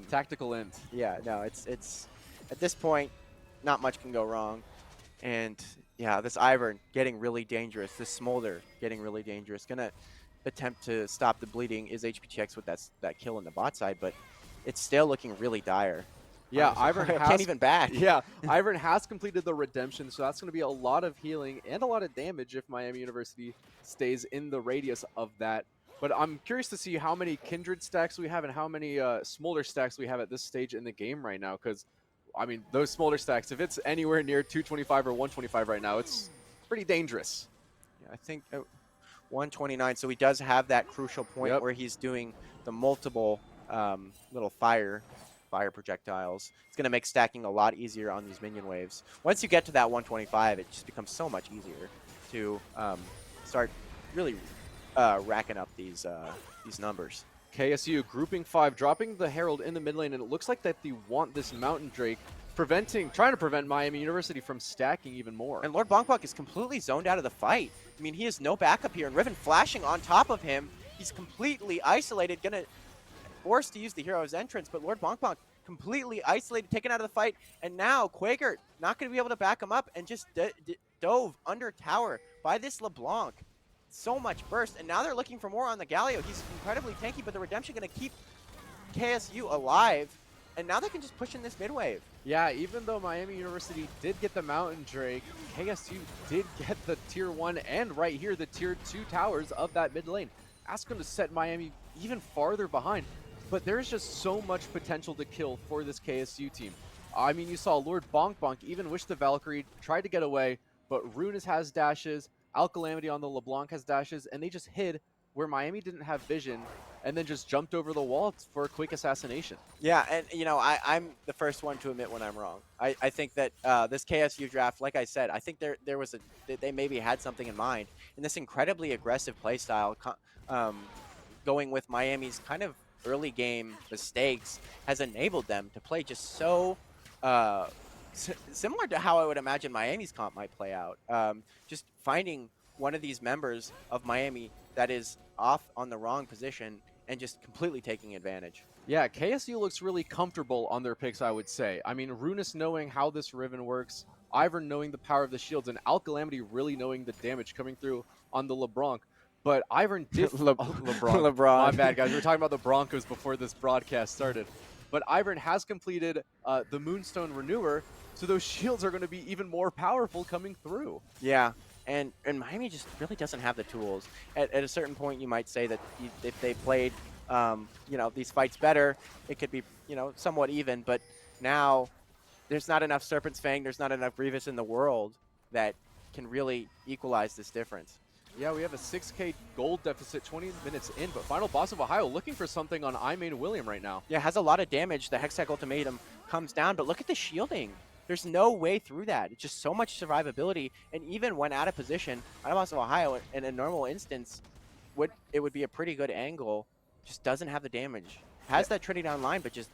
Speaker 1: Tactical end.
Speaker 2: Yeah, no, it's at this point, not much can go wrong. And yeah, this Ivern getting really dangerous. This Smolder getting really dangerous. Gonna attempt to stop the bleeding is HPTX with that kill in the bot side, but it's still looking really dire.
Speaker 1: Yeah, Ivern
Speaker 2: can't even back.
Speaker 1: Yeah, Ivern has completed the redemption, so that's going to be a lot of healing and a lot of damage if Miami University stays in the radius of that. But I'm curious to see how many Kindred stacks we have and how many Smolder stacks we have at this stage in the game right now, because, I mean, those Smolder stacks, if it's anywhere near 225 or 125 right now, it's pretty dangerous.
Speaker 2: Yeah, I think 129, so he does have that crucial point where he's doing the multiple little fire projectiles. It's going to make stacking a lot easier on these minion waves. Once you get to that 125, it just becomes so much easier to start really racking up these numbers.
Speaker 1: KSU grouping 5, dropping the Herald in the mid lane, and it looks like that they want this Mountain Drake, trying to prevent Miami University from stacking even more.
Speaker 2: And Lord Bongbok is completely zoned out of the fight. I mean, he has no backup here, and Riven flashing on top of him. He's completely isolated, gonna forced to use the hero's entrance, but Lord Bongbok completely isolated, taken out of the fight, and now Quaker not going to be able to back him up and just dove under tower by this LeBlanc. so much burst, and now they're looking for more on the Galio. He's incredibly tanky, but the Redemption going to keep KSU alive, and now they can just push in this mid wave.
Speaker 1: Yeah, even though Miami University did get the Mountain Drake, KSU did get the Tier 1 and right here the Tier 2 towers of that mid lane. That's going to set Miami even farther behind, but there's just so much potential to kill for this KSU team. I mean, you saw Lord Bonk Bonk even wish the Valkyrie, tried to get away, but Runas has dashes, Alcalamity on the LeBlanc has dashes, and they just hid where Miami didn't have vision and then just jumped over the wall for a quick assassination.
Speaker 2: Yeah, and I'm the first one to admit when I'm wrong. I think that this KSU draft, like I said, I think there was they maybe had something in mind, and this incredibly aggressive playstyle, going with Miami's kind of early game mistakes, has enabled them to play just so similar to how I would imagine Miami's comp might play out. Just finding one of these members of Miami that is off on the wrong position and just completely taking advantage.
Speaker 1: Yeah, KSU looks really comfortable on their picks, I would say. I mean, Runas knowing how this Riven works, Ivern knowing the power of the shields, and Alcalamity really knowing the damage coming through on the LeBlanc. But Ivern did... LeBron.
Speaker 2: LeBron.
Speaker 1: My bad, guys. We were talking about the Broncos before this broadcast started. But Ivern has completed the Moonstone Renewer, so those shields are going to be even more powerful coming through.
Speaker 2: Yeah, and Miami just really doesn't have the tools. At a certain point, you might say that if they played, these fights better, it could be, somewhat even. But now there's not enough Serpent's Fang, there's not enough Grievous in the world that can really equalize this difference.
Speaker 1: Yeah, we have a 6k gold deficit 20 minutes in, but Final Boss of Ohio looking for something on iMain William right now.
Speaker 2: Yeah, has a lot of damage. The Hextech Ultimatum comes down, but look at the shielding. There's no way through that. It's just so much survivability, and even when out of position, Final Boss of Ohio, in a normal instance, would be a pretty good angle. Just doesn't have the damage. Has that Trinity online, but just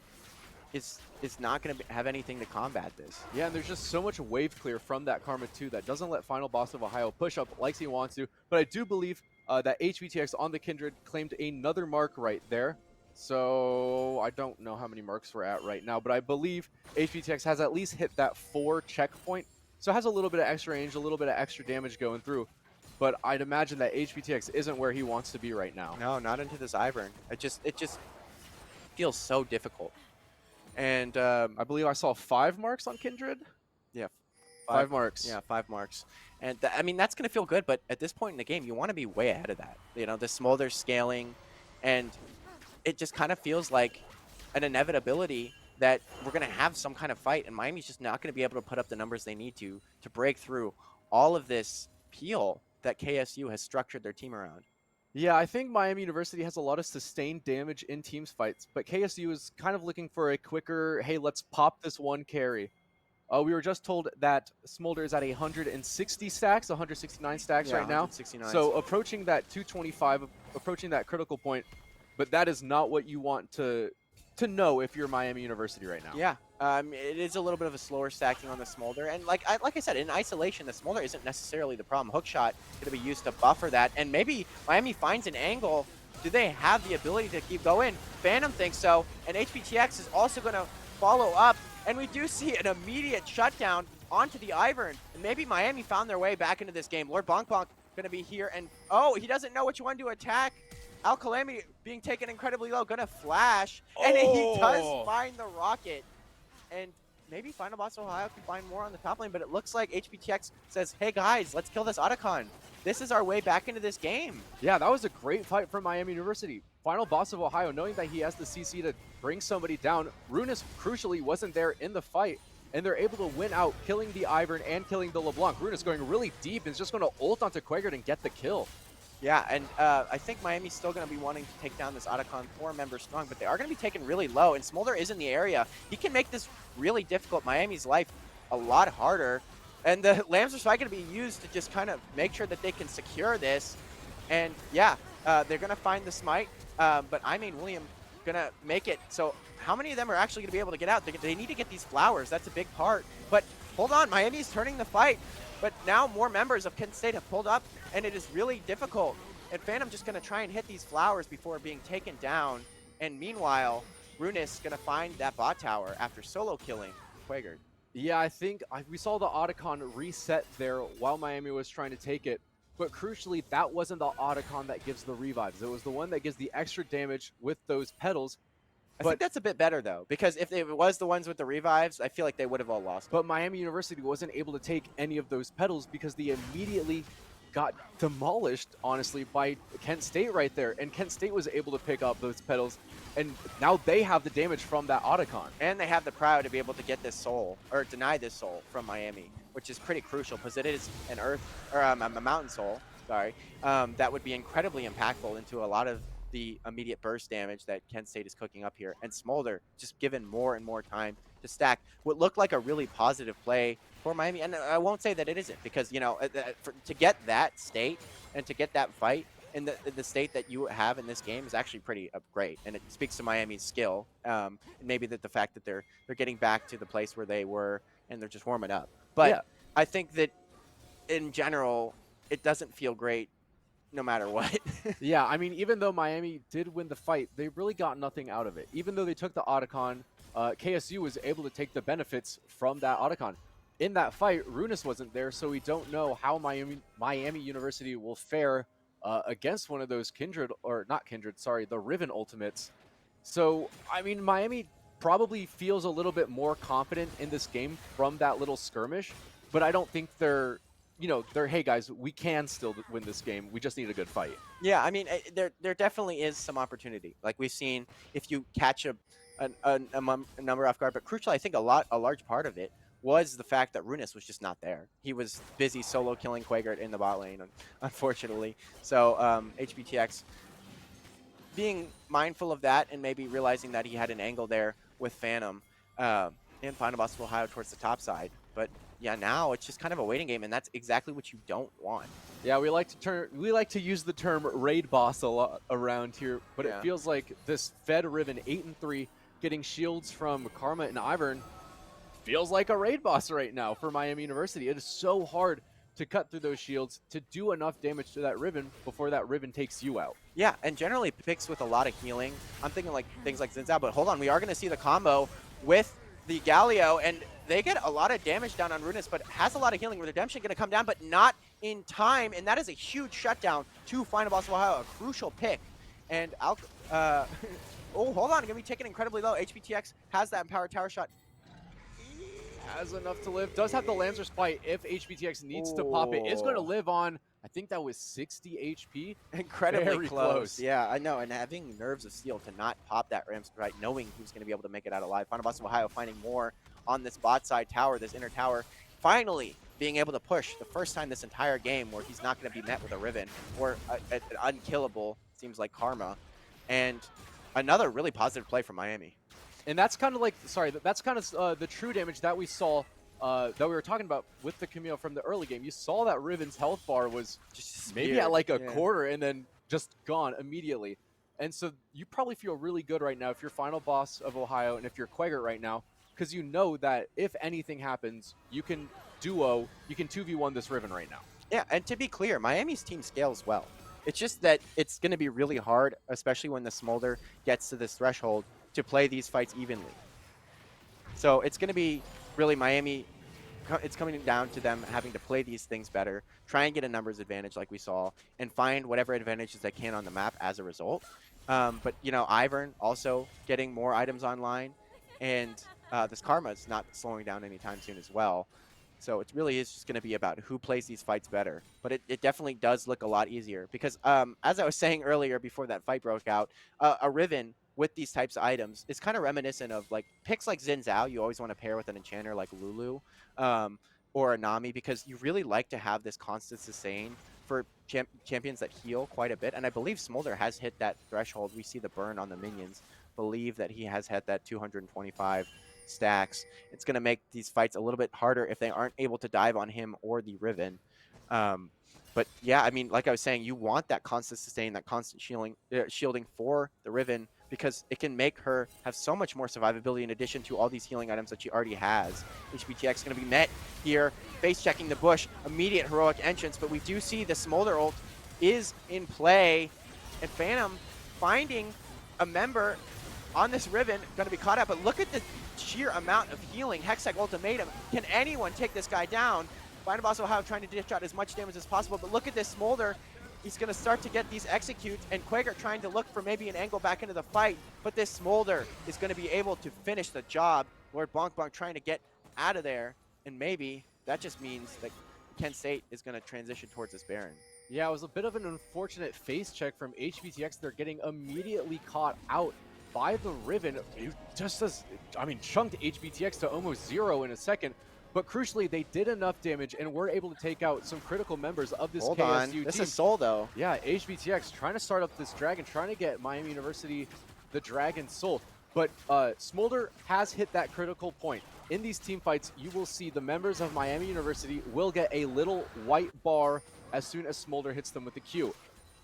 Speaker 2: is not going to have anything to combat this.
Speaker 1: Yeah, and there's just so much wave clear from that Karma 2 that doesn't let Final Boss of Ohio push up like he wants to. But I do believe that HBTX on the Kindred claimed another mark right there. So I don't know how many marks we're at right now, but I believe HBTX has at least hit that 4 checkpoint. So it has a little bit of extra range, a little bit of extra damage going through. But I'd imagine that HBTX isn't where he wants to be right now.
Speaker 2: No, not into this Ivern. It just feels so difficult. And
Speaker 1: I believe I saw 5 marks on Kindred.
Speaker 2: Yeah,
Speaker 1: 5 marks.
Speaker 2: Yeah, 5 marks. And I mean, that's going to feel good, but at this point in the game, you want to be way ahead of that. The Smolder scaling, and it just kind of feels like an inevitability that we're going to have some kind of fight, and Miami's just not going to be able to put up the numbers they need to break through all of this peel that KSU has structured their team around.
Speaker 1: Yeah, I think Miami University has a lot of sustained damage in teams fights, but KSU is kind of looking for a quicker, hey, let's pop this one carry. We were just told that Smolder is at 160 stacks, 169 stacks right now. So approaching that 225, approaching that critical point, but that is not what you want to know if you're Miami University right now.
Speaker 2: Yeah, it is a little bit of a slower stacking on the Smolder, and like I said, in isolation, the Smolder isn't necessarily the problem. Hookshot going to be used to buffer that, and maybe Miami finds an angle. Do they have the ability to keep going? Phantom thinks so, and HBTX is also going to follow up, and we do see an immediate shutdown onto the Ivern, and maybe Miami found their way back into this game. Lord Bonk Bonk going to be here, and oh, he doesn't know which one to attack. Alcalamity being taken incredibly low, gonna flash, and he does find the rocket. And maybe Final Boss Ohio can find more on the top lane, but it looks like HBTX says, hey guys, let's kill this Otacon. This is our way back into this game.
Speaker 1: Yeah, that was a great fight from Miami University. Final Boss of Ohio, knowing that he has the CC to bring somebody down. Runas, crucially, wasn't there in the fight, and they're able to win out, killing the Ivern and killing the LeBlanc. Runas going really deep and is just going to ult onto Quaggard and get the kill.
Speaker 2: Yeah, and I think Miami's still going to be wanting to take down this Otacon 4-member strong, but they are going to be taken really low, and Smolder is in the area. He can make this really difficult, Miami's life, a lot harder, and the Lambs are probably going to be used to just kind of make sure that they can secure this, and yeah, they're going to find the smite, but iMain William going to make it. So how many of them are actually going to be able to get out? They need to get these flowers. That's a big part, but hold on, Miami's turning the fight. But now more members of Kent State have pulled up, and it is really difficult. And Phantom just going to try and hit these flowers before being taken down. And meanwhile, Runas going to find that bot tower after solo killing Quaggard.
Speaker 1: Yeah, I think we saw the Otacon reset there while Miami was trying to take it. but crucially, that wasn't the Otacon that gives the revives. It was the one that gives the extra damage with those petals.
Speaker 2: I think
Speaker 1: But
Speaker 2: that's a bit better though, because if it was the ones with the revives, I feel like they would have all lost them.
Speaker 1: but Miami University wasn't able to take any of those petals because they immediately got demolished, honestly, by Kent State right there. And Kent State was able to pick up those petals, and now they have the damage from that Otacon.
Speaker 2: And they have the proud to be able to get this soul, or deny this soul from Miami, which is pretty crucial because it is an earth, or a mountain soul, sorry, that would be incredibly impactful into a lot of the immediate burst damage that Kent State is cooking up here. And Smolder just given more and more time to stack what looked like a really positive play for Miami. And I won't say that it isn't, because, you know, to get that state and to get that fight in the state that you have in this game is actually pretty great, and it speaks to Miami's skill, and maybe that the fact that they're getting back to the place where they were and they're just warming up. But
Speaker 1: Yeah.
Speaker 2: I think that in general, it doesn't feel great no matter what.
Speaker 1: Yeah, I mean, even though Miami did win the fight, they really got nothing out of it. Even though they took the Otacon, KSU was able to take the benefits from that Otacon. In that fight, Runus wasn't there, so we don't know how Miami University will fare against one of those Kindred, or not Kindred, sorry, the Riven Ultimates. So, I mean, Miami probably feels a little bit more confident in this game from that little skirmish, but I don't think they're, hey guys, we can still win this game. We just need a good fight.
Speaker 2: Yeah, I mean, there definitely is some opportunity. Like we've seen, if you catch a number off guard, but crucially, I think a large part of it was the fact that Runus was just not there. He was busy solo killing Quagert in the bot lane, unfortunately. So HBTX being mindful of that and maybe realizing that he had an angle there with Phantom and Final Boss of Ohio towards the top side. But yeah, now it's just kind of a waiting game, and that's exactly what you don't want.
Speaker 1: Yeah, we like to use the term raid boss a lot around here, but
Speaker 2: Yeah.
Speaker 1: it feels like this Fed Riven 8-3 getting shields from Karma and Ivern feels like a raid boss right now for Miami University. It is so hard to cut through those shields to do enough damage to that Riven before that Riven takes you out.
Speaker 2: Yeah, and generally picks with a lot of healing. I'm thinking like things like Xin Zhao, but hold on, we are going to see the combo with the Galio, and they get a lot of damage down on Runus, but has a lot of healing. Redemption going to come down, but not in time, and that is a huge shutdown to Final Boss of Ohio, a crucial pick. And oh, hold on, going to be taken incredibly low. HBTX has that Empowered Tower shot.
Speaker 1: Has enough to live. Does have the Lancer Spite if HBTX needs to pop it. Is going to live on, I think that was 60 HP.
Speaker 2: Incredibly
Speaker 1: Very
Speaker 2: close. Yeah, I know. And having Nerves of Steel to not pop that Ram Sprite, knowing who's going to be able to make it out alive. Final Boss of Ohio finding more on this bot side tower, this inner tower. Finally being able to push the first time this entire game where he's not going to be met with a Riven or an unkillable, seems like Karma. And another really positive play from Miami.
Speaker 1: And that's kind of like, that's kind of the true damage that we saw, that we were talking about with the Camille from the early game. You saw that Riven's health bar was just maybe at like a quarter and then just gone immediately. And so you probably feel really good right now if you're Final Boss of Ohio and if you're Quagert right now, because you know that if anything happens, you can 2v1 this Riven right now.
Speaker 2: Yeah, and to be clear, Miami's team scales well. It's just that it's going to be really hard, especially when the Smolder gets to this threshold, to play these fights evenly. So it's going to be really Miami, it's coming down to them having to play these things better, try and get a numbers advantage like we saw, and find whatever advantages they can on the map as a result. But, you know, Ivern also getting more items online, and this Karma's not slowing down anytime soon as well. So it really is just going to be about who plays these fights better. But it definitely does look a lot easier because, as I was saying earlier before that fight broke out, a Riven with these types of items is kind of reminiscent of like picks like Xin Zhao. You always want to pair with an enchanter like Lulu or a Nami because you really like to have this constant sustain for champions that heal quite a bit. And I believe Smolder has hit that threshold. We see the burn on the minions. Believe that he has had that 225 stacks. It's going to make these fights a little bit harder if they aren't able to dive on him or the Riven. But yeah, I mean, like I was saying, you want that constant sustain, that constant shielding for the Riven because it can make her have so much more survivability in addition to all these healing items that she already has. HBTX is going to be met here, face checking the bush, immediate heroic entrance, but we do see the Smolder ult is in play, and Phantom finding a member on this Riven, going to be caught up, but look at the sheer amount of healing. Hextech Ultimatum, can anyone take this guy down? Final Boss Ohio trying to dish out as much damage as possible, but look at this Smolder. He's going to start to get these executes, and Quaker trying to look for maybe an angle back into the fight, but this Smolder is going to be able to finish the job. Lord Bonk Bonk trying to get out of there, and maybe that just means that Kent State is going to transition towards this Baron.
Speaker 1: Yeah, it was a bit of an unfortunate face check from HBTX. They're getting immediately caught out by the Riven. It just chunked HBTX to almost 0 in a second. But crucially, they did enough damage and were able to take out some critical members of this
Speaker 2: Hold
Speaker 1: KSU
Speaker 2: on.
Speaker 1: team.
Speaker 2: This is Soul, though.
Speaker 1: Yeah, HBTX trying to start up this Dragon, trying to get Miami University the Dragon Soul. But Smolder has hit that critical point. In these team fights, you will see the members of Miami University will get a little white bar as soon as Smolder hits them with the Q.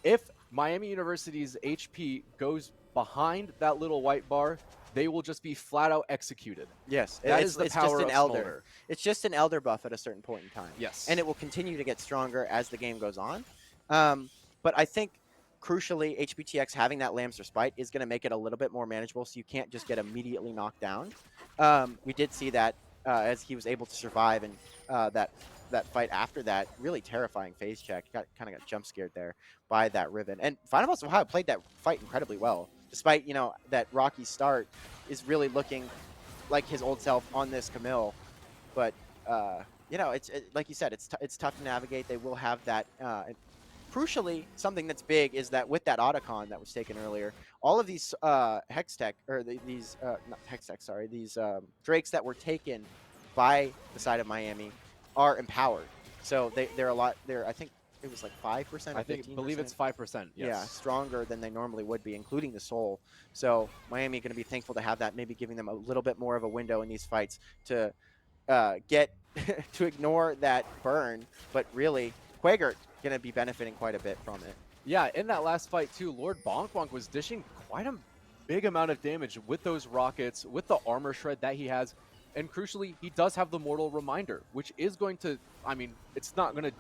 Speaker 1: If Miami University's HP goes behind that little white bar, they will just be flat out executed.
Speaker 2: Yes,
Speaker 1: that is the
Speaker 2: it's
Speaker 1: power
Speaker 2: just an
Speaker 1: of
Speaker 2: Elder.
Speaker 1: Smolder.
Speaker 2: It's just an Elder buff at a certain point in time.
Speaker 1: Yes.
Speaker 2: And it will continue to get stronger as the game goes on. But I think, crucially, HBTX having that Lamb's Respite is going to make it a little bit more manageable, so you can't just get immediately knocked down. We did see that as he was able to survive, and that fight after that, really terrifying phase check. Kind of got jump scared there by that Riven. And Final Boss Ohio played that fight incredibly well, despite, that rocky start is really looking like his old self on this Camille. But, it's like you said, it's tough to navigate. They will have that. Crucially, something that's big is that with that Otacon that was taken earlier, all of these Hextech, or these, not Hextech, sorry, these Drakes that were taken by the side of Miami are empowered. So they're a lot, I think it was like 5%.
Speaker 1: I believe it's 5%. Yes.
Speaker 2: Yeah, stronger than they normally would be, including the Soul. So Miami going to be thankful to have that, maybe giving them a little bit more of a window in these fights to get to ignore that burn. But really, Quagert going to be benefiting quite a bit from it.
Speaker 1: Yeah, in that last fight too, Lord Bonk Bonk was dishing quite a big amount of damage with those rockets, with the armor shred that he has. And crucially, he does have the Mortal Reminder, which is going to, it's not going to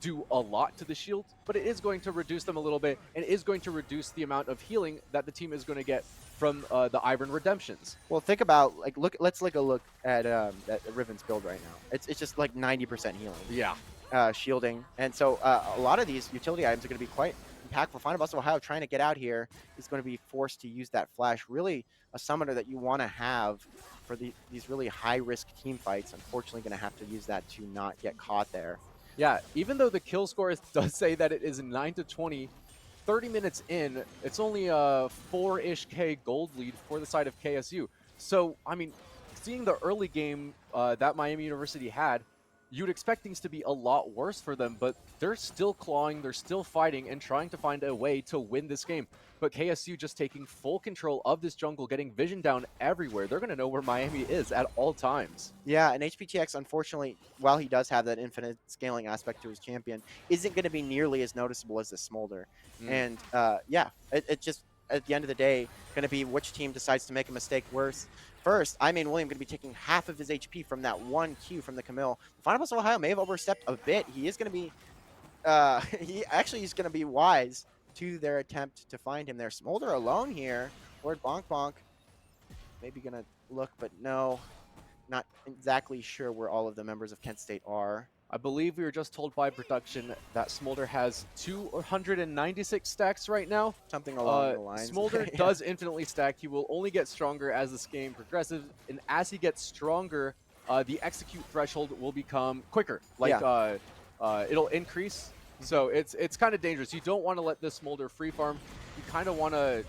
Speaker 1: do a lot to the shield, but it is going to reduce them a little bit, and is going to reduce the amount of healing that the team is going to get from the Iron Redemptions.
Speaker 2: Well, think about, let's take a look at Riven's build right now. It's just like 90% healing.
Speaker 1: Yeah.
Speaker 2: Shielding. And so a lot of these utility items are going to be quite impactful. Final Boss Ohio trying to get out here is going to be forced to use that flash. Really a summoner that you want to have for these really high-risk team fights. Unfortunately, going to have to use that to not get caught there.
Speaker 1: Yeah, even though the kill score does say that it is 9-20, 30 minutes in, it's only a 4-ish K gold lead for the side of KSU. So, seeing the early game that Miami University had, you'd expect things to be a lot worse for them, but they're still clawing, they're still fighting, and trying to find a way to win this game. But KSU just taking full control of this jungle, getting vision down everywhere. They're going to know where Miami is at all times.
Speaker 2: Yeah, and HPTX, unfortunately, while he does have that infinite scaling aspect to his champion, isn't going to be nearly as noticeable as the Smolder. And, it just, at the end of the day, going to be which team decides to make a mistake worse. First, William going to be taking half of his HP from that one Q from the Camille. Final Boss Ohio may have overstepped a bit. He is going to be, he's going to be wise to their attempt to find him there. Smolder alone here. Lord Bonk Bonk maybe going to look, but no, not exactly sure where all of the members of Kent State are.
Speaker 1: I believe we were just told by production that Smolder has 296 stacks right now.
Speaker 2: Something along the lines.
Speaker 1: Smolder does infinitely stack. He will only get stronger as this game progresses, and as he gets stronger, the execute threshold will become quicker. It'll increase. So it's kind of dangerous. You don't want to let this Smolder free farm. You kind of want to,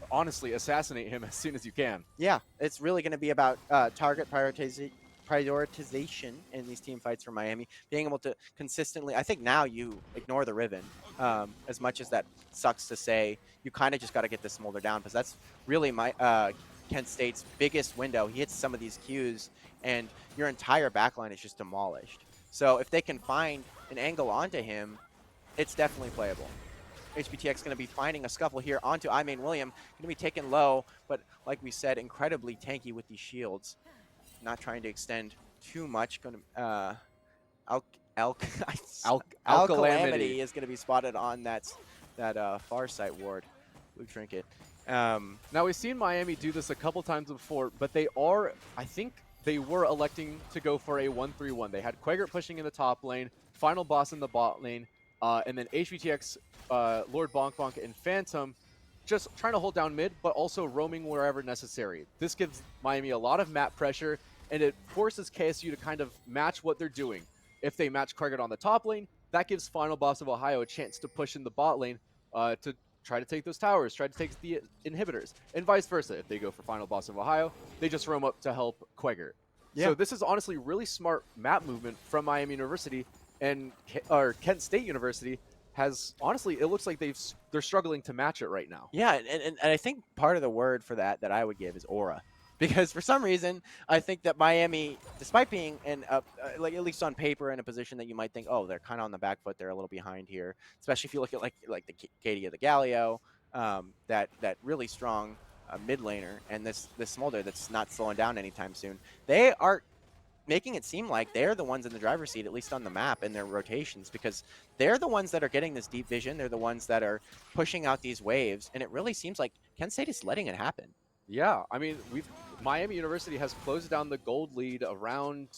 Speaker 1: honestly, assassinate him as soon as you can.
Speaker 2: Yeah, it's really going to be about target prioritization in these team fights for Miami, being able to consistently, I think now you ignore the Riven, as much as that sucks to say. You kind of just got to get the Smolder down, because that's really Kent State's biggest window. He hits some of these Qs, and your entire backline is just demolished. So if they can find an angle onto him, it's definitely playable. HBTX going to be finding a scuffle here onto William, going to be taken low, but like we said, incredibly tanky with these shields. Not trying to extend too much. Going to Calamity is going to be spotted on that far side ward. Blue Trinket.
Speaker 1: Now we've seen Miami do this a couple times before, but they they were electing to go for a 1-3-1. They had Quaggart pushing in the top lane, Final Boss in the bot lane, and then HBTX, Lord Bonk Bonk, and Phantom just trying to hold down mid, but also roaming wherever necessary. This gives Miami a lot of map pressure, and it forces KSU to kind of match what they're doing. If they match Quaggart on the top lane, that gives Final Boss of Ohio a chance to push in the bot lane to try to take those towers, try to take the inhibitors, and vice versa. If they go for Final Boss of Ohio, they just roam up to help Quaggart.
Speaker 2: Yeah.
Speaker 1: So this is honestly really smart map movement from Miami University, and Kent State University has honestly, it looks like they're struggling to match it right now.
Speaker 2: Yeah, and I think part of the word for that I would give is aura. Because for some reason, I think that Miami, despite being in like at least on paper in a position that you might think, oh, they're kind of on the back foot, they're a little behind here. Especially if you look at like the Katie of the Galio, that really strong mid laner, and this Smolder that's not slowing down anytime soon. They are making it seem like they're the ones in the driver's seat, at least on the map in their rotations, because they're the ones that are getting this deep vision. They're the ones that are pushing out these waves, and it really seems like Kent State is letting it happen.
Speaker 1: Yeah, I mean, Miami University has closed down the gold lead around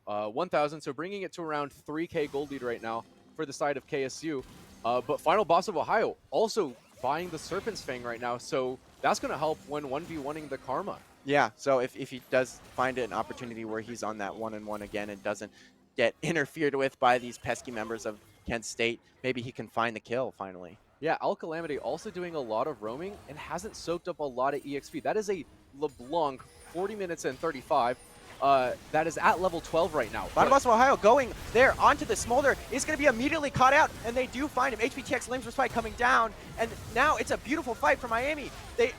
Speaker 1: 1,000, so bringing it to around 3K gold lead right now for the side of KSU. But Final Boss of Ohio also buying the Serpent's Fang right now, so that's going to help when 1v1ing the Karma.
Speaker 2: Yeah, so if he does find an opportunity where he's on that 1-on-1 again and doesn't get interfered with by these pesky members of Kent State, maybe he can find the kill finally.
Speaker 1: Yeah, Calamity also doing a lot of roaming and hasn't soaked up a lot of EXP. That is a LeBlanc, 40 minutes and 35. That is at level 12 right now.
Speaker 2: Final Boss of Ohio going there onto the Smolder is going to be immediately caught out, and they do find him. HBTX Limbs Respite coming down, and now it's a beautiful fight for Miami.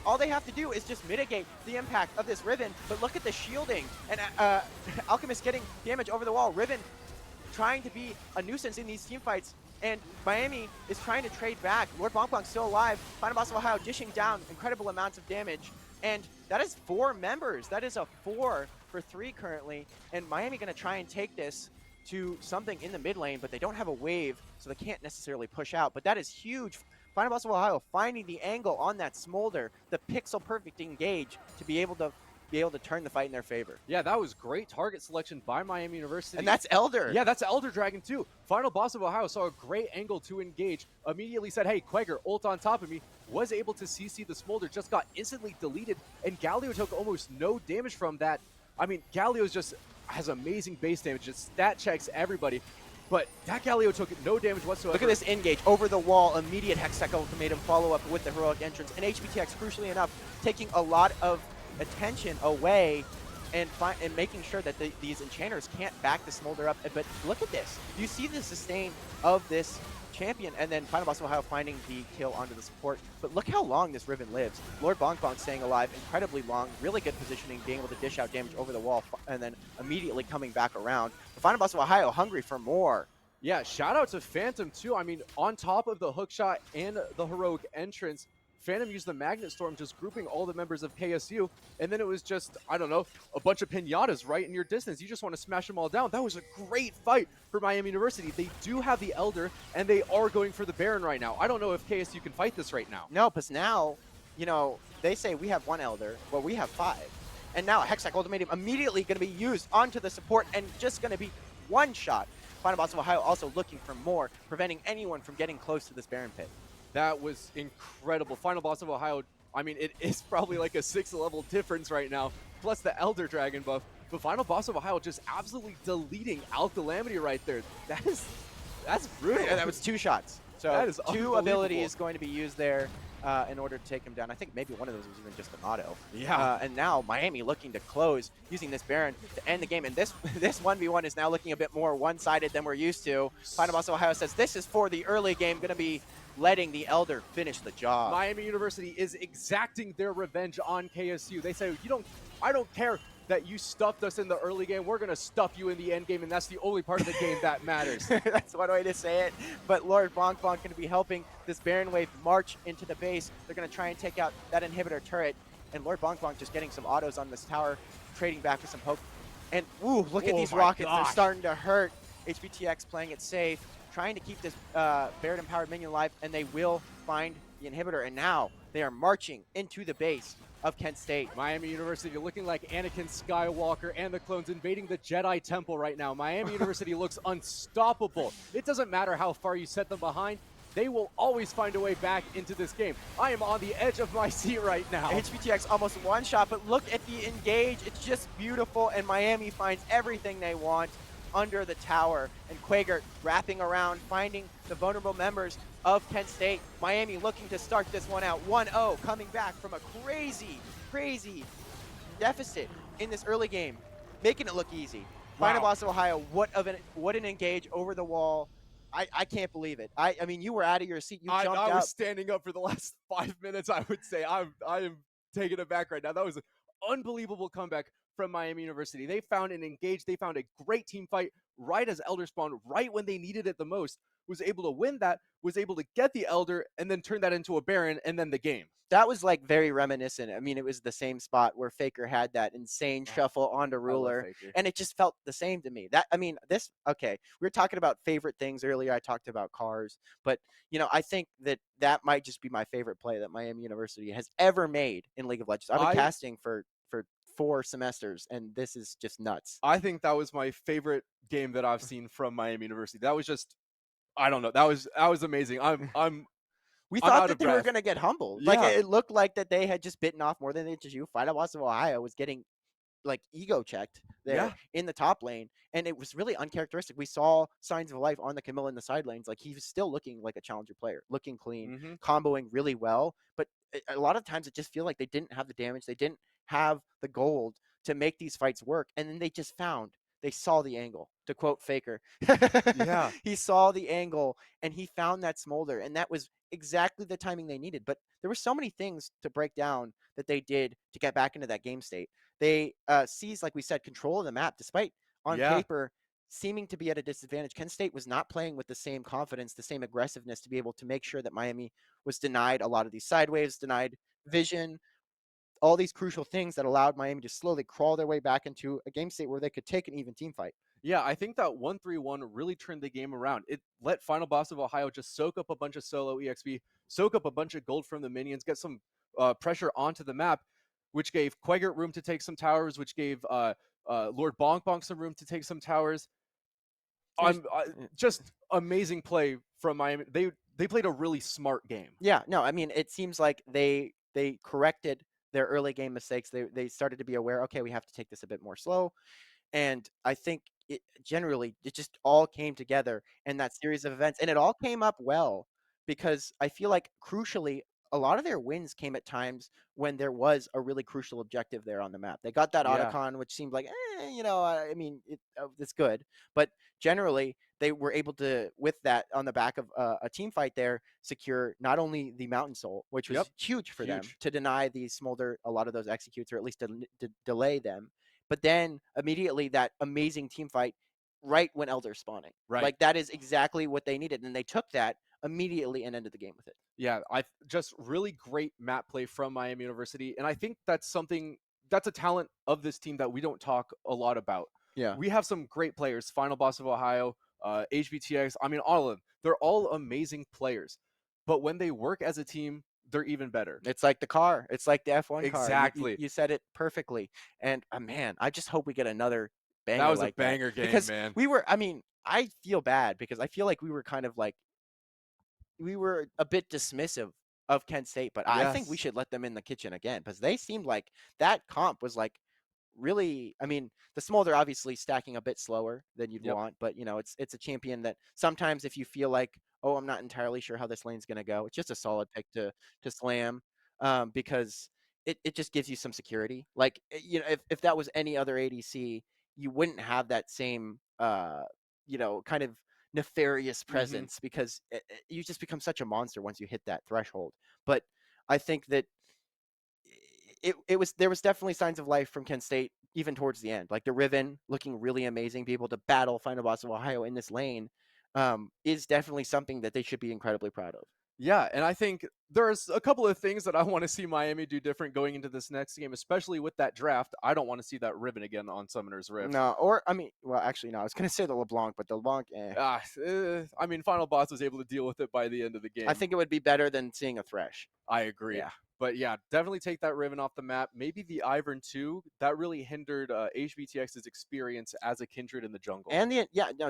Speaker 2: All they have to do is just mitigate the impact of this Riven, but look at the shielding, and Alchemist getting damage over the wall. Riven trying to be a nuisance in these team fights, and Miami is trying to trade back. Lord Bonk Bonk still alive. Final Boss of Ohio dishing down incredible amounts of damage, and that is 4 members. That is a 4 for 3 currently, and Miami going to try and take this to something in the mid lane, but they don't have a wave, so they can't necessarily push out. But that is huge. Final Boss of Ohio finding the angle on that Smolder, the pixel perfect engage to be able to turn the fight in their favor.
Speaker 1: Yeah, that was great target selection by Miami University.
Speaker 2: And that's Elder.
Speaker 1: Yeah, that's Elder Dragon too. Final Boss of Ohio saw a great angle to engage, immediately said, hey, Quaggart, ult on top of me, was able to CC the Smolder, just got instantly deleted, and Galio took almost no damage from that. I mean, Galio just has amazing base damage, just stat checks everybody, but that Galio took no damage whatsoever.
Speaker 2: Look at this engage, over the wall, immediate Hextech ultimatum follow-up with the heroic entrance, and HBTX, crucially enough, taking a lot of attention away and making sure that these enchanters can't back the Smolder up. But look at this. You see the sustain of this champion, and then Final Boss of Ohio finding the kill onto the support. But look how long this Riven lives. Lord Bonk Bonk staying alive incredibly long, really good positioning, being able to dish out damage over the wall, and then immediately coming back around. The Final Boss of Ohio hungry for more.
Speaker 1: Yeah, shout out to Phantom too. I mean, on top of the hookshot and the heroic entrance, Phantom used the Magnet Storm, just grouping all the members of KSU, and then it was just, I don't know, a bunch of pinatas right in your distance. You just want to smash them all down. That was a great fight for Miami University. They do have the Elder, and they are going for the Baron right now. I don't know if KSU can fight this right now.
Speaker 2: No, because now, you know, they say we have 1 Elder, well, we have 5. And now Hextech Ultimatum immediately going to be used onto the support and just going to be one shot. Final Boss of Ohio also looking for more, preventing anyone from getting close to this Baron pit.
Speaker 1: That was incredible. Final Boss of Ohio, I mean, it is probably like a 6-level difference right now, plus the Elder Dragon buff. But Final Boss of Ohio just absolutely deleting Calamity right there. That's brutal.
Speaker 2: Yeah, that was 2 shots. So
Speaker 1: that is
Speaker 2: 2 abilities going to be used there in order to take him down. I think maybe one of those was even just an auto.
Speaker 1: Yeah.
Speaker 2: And now Miami looking to close, using this Baron to end the game. And this 1v1 is now looking a bit more one-sided than we're used to. Final Boss of Ohio says this is for the early game, going to be letting the Elder finish the job.
Speaker 1: Miami University is exacting their revenge on KSU. They say, I don't care that you stuffed us in the early game. We're going to stuff you in the end game, and that's the only part of the game that matters.
Speaker 2: That's one way to say it. But Lord Bonk Bonk going to be helping this Baron wave march into the base. They're going to try and take out that inhibitor turret. And Lord Bonk Bonk just getting some autos on this tower, trading back with some poke. And ooh, look at these rockets.
Speaker 1: Gosh.
Speaker 2: They're starting to hurt. HBTX playing it safe, trying to keep this Baron-empowered minion alive, and they will find the inhibitor. And now they are marching into the base of Kent State.
Speaker 1: Miami University looking like Anakin Skywalker and the clones invading the Jedi Temple right now. Miami University looks unstoppable. It doesn't matter how far you set them behind. They will always find a way back into this game. I am on the edge of my seat right now.
Speaker 2: HBTX almost one shot, but look at the engage. It's just beautiful, and Miami finds everything they want under the tower. And Quager wrapping around, finding the vulnerable members of Kent State. Miami looking to start this one out 1-0, coming back from a crazy, crazy deficit in this early game, making it look easy.
Speaker 1: Wow.
Speaker 2: Final Boss of Ohio, what an engage over the wall. I can't believe it. I mean, you were out of your seat. You jumped
Speaker 1: I
Speaker 2: up.
Speaker 1: was standing up for the last 5 minutes, I would say. I am taken aback right now. That was an unbelievable comeback from Miami University. They found an engage. They found a great team fight right as Elder spawned, right when they needed it the most. Was able to win that, was able to get the Elder, and then turn that into a Baron, and then the game.
Speaker 2: That was like very reminiscent. I mean, it was the same spot where Faker had that insane shuffle onto Ruler, and it just felt the same to me. Okay, we were talking about favorite things earlier. I talked about cars, but I think that might just be my favorite play that Miami University has ever made in League of Legends. I've been casting for 4 semesters, and this is just nuts.
Speaker 1: I think that was my favorite game that I've seen from Miami University. That was just, I don't know. That was amazing.
Speaker 2: We
Speaker 1: I'm
Speaker 2: thought
Speaker 1: out
Speaker 2: that
Speaker 1: of
Speaker 2: they were
Speaker 1: breath.
Speaker 2: going to get humbled.
Speaker 1: Yeah.
Speaker 2: Like it looked like that they had just bitten off more than they could chew. Final Boss of Ohio was getting like ego checked there in the top lane, and it was really uncharacteristic. We saw signs of life on the Camilla in the side lanes. Like he was still looking like a challenger player, looking clean, comboing really well. But a lot of times it just feel like they didn't have the damage, they didn't have the gold to make these fights work, and then they saw the angle, to quote Faker.
Speaker 1: Yeah.
Speaker 2: He saw the angle and he found that smolder, and that was exactly the timing they needed. But there were so many things to break down that they did to get back into that game state. They seized, like we said, control of the map, despite on paper seeming to be at a disadvantage. Kent State was not playing with the same confidence, the same aggressiveness to be able to make sure that Miami was denied a lot of these side waves, denied vision, all these crucial things that allowed Miami to slowly crawl their way back into a game state where they could take an even team fight.
Speaker 1: Yeah, I think that 1-3-1 really turned the game around. It let Final Boss of Ohio just soak up a bunch of solo EXP, soak up a bunch of gold from the minions, get some pressure onto the map, which gave Quaggart room to take some towers, which gave Lord Bonk Bonk some room to take some towers. Just amazing play from Miami. They played a really smart game.
Speaker 2: Yeah, no, I mean, it seems like they corrected their early game mistakes. They started to be aware, okay, we have to take this a bit more slow. And I think it just all came together in that series of events, and it all came up well because I feel like crucially a lot of their wins came at times when there was a really crucial objective there on the map. They got that Otacon, which seemed like, I mean, it's good, but generally they were able to, with that on the back of a team fight there, secure not only the Mountain Soul, which was huge for them to deny the Smolder a lot of those executes, or at least to delay them. But then immediately that amazing team fight right when Elder's spawning.
Speaker 1: Right.
Speaker 2: Like that is exactly what they needed. And they took that immediately and ended the game with it.
Speaker 1: Yeah, just really great map play from Miami University. And I think that's a talent of this team that we don't talk a lot about.
Speaker 2: Yeah.
Speaker 1: We have some great players, Final Boss of Ohio, HBTX. I mean, all of them. They're all amazing players. But when they work as a team, they're even better.
Speaker 2: It's like the car. It's like the F1 car.
Speaker 1: Exactly.
Speaker 2: You said it perfectly. And man, I just hope we get another banger.
Speaker 1: That was
Speaker 2: like
Speaker 1: a banger
Speaker 2: that.
Speaker 1: game,
Speaker 2: because
Speaker 1: man.
Speaker 2: I feel bad because I feel like we were kind of like, we were a bit dismissive of Kent State, but I think we should let them in the kitchen again because they seemed like that comp was like really, I mean, the Smolder obviously stacking a bit slower than you'd want, but it's a champion that sometimes if you feel like, oh, I'm not entirely sure how this lane's going to go, it's just a solid pick to slam because it just gives you some security. Like, if that was any other ADC, you wouldn't have that same, kind of nefarious presence because you just become such a monster once you hit that threshold. But I think that there was definitely signs of life from Kent State even towards the end. Like the Riven looking really amazing, be able to battle Final Boss of Ohio in this lane is definitely something that they should be incredibly proud of.
Speaker 1: Yeah, and I think there's a couple of things that I want to see Miami do different going into this next game, especially with that draft. I don't want to see that Riven again on Summoner's Rift.
Speaker 2: No, or I mean, well, actually, no. I was going to say the LeBlanc, but the LeBlanc,
Speaker 1: I mean, Final Boss was able to deal with it by the end of the game.
Speaker 2: I think it would be better than seeing a Thresh.
Speaker 1: I agree.
Speaker 2: Yeah.
Speaker 1: But yeah, definitely take that Riven off the map. Maybe the Ivern too. That really hindered HBTX's experience as a Kindred in the jungle.
Speaker 2: And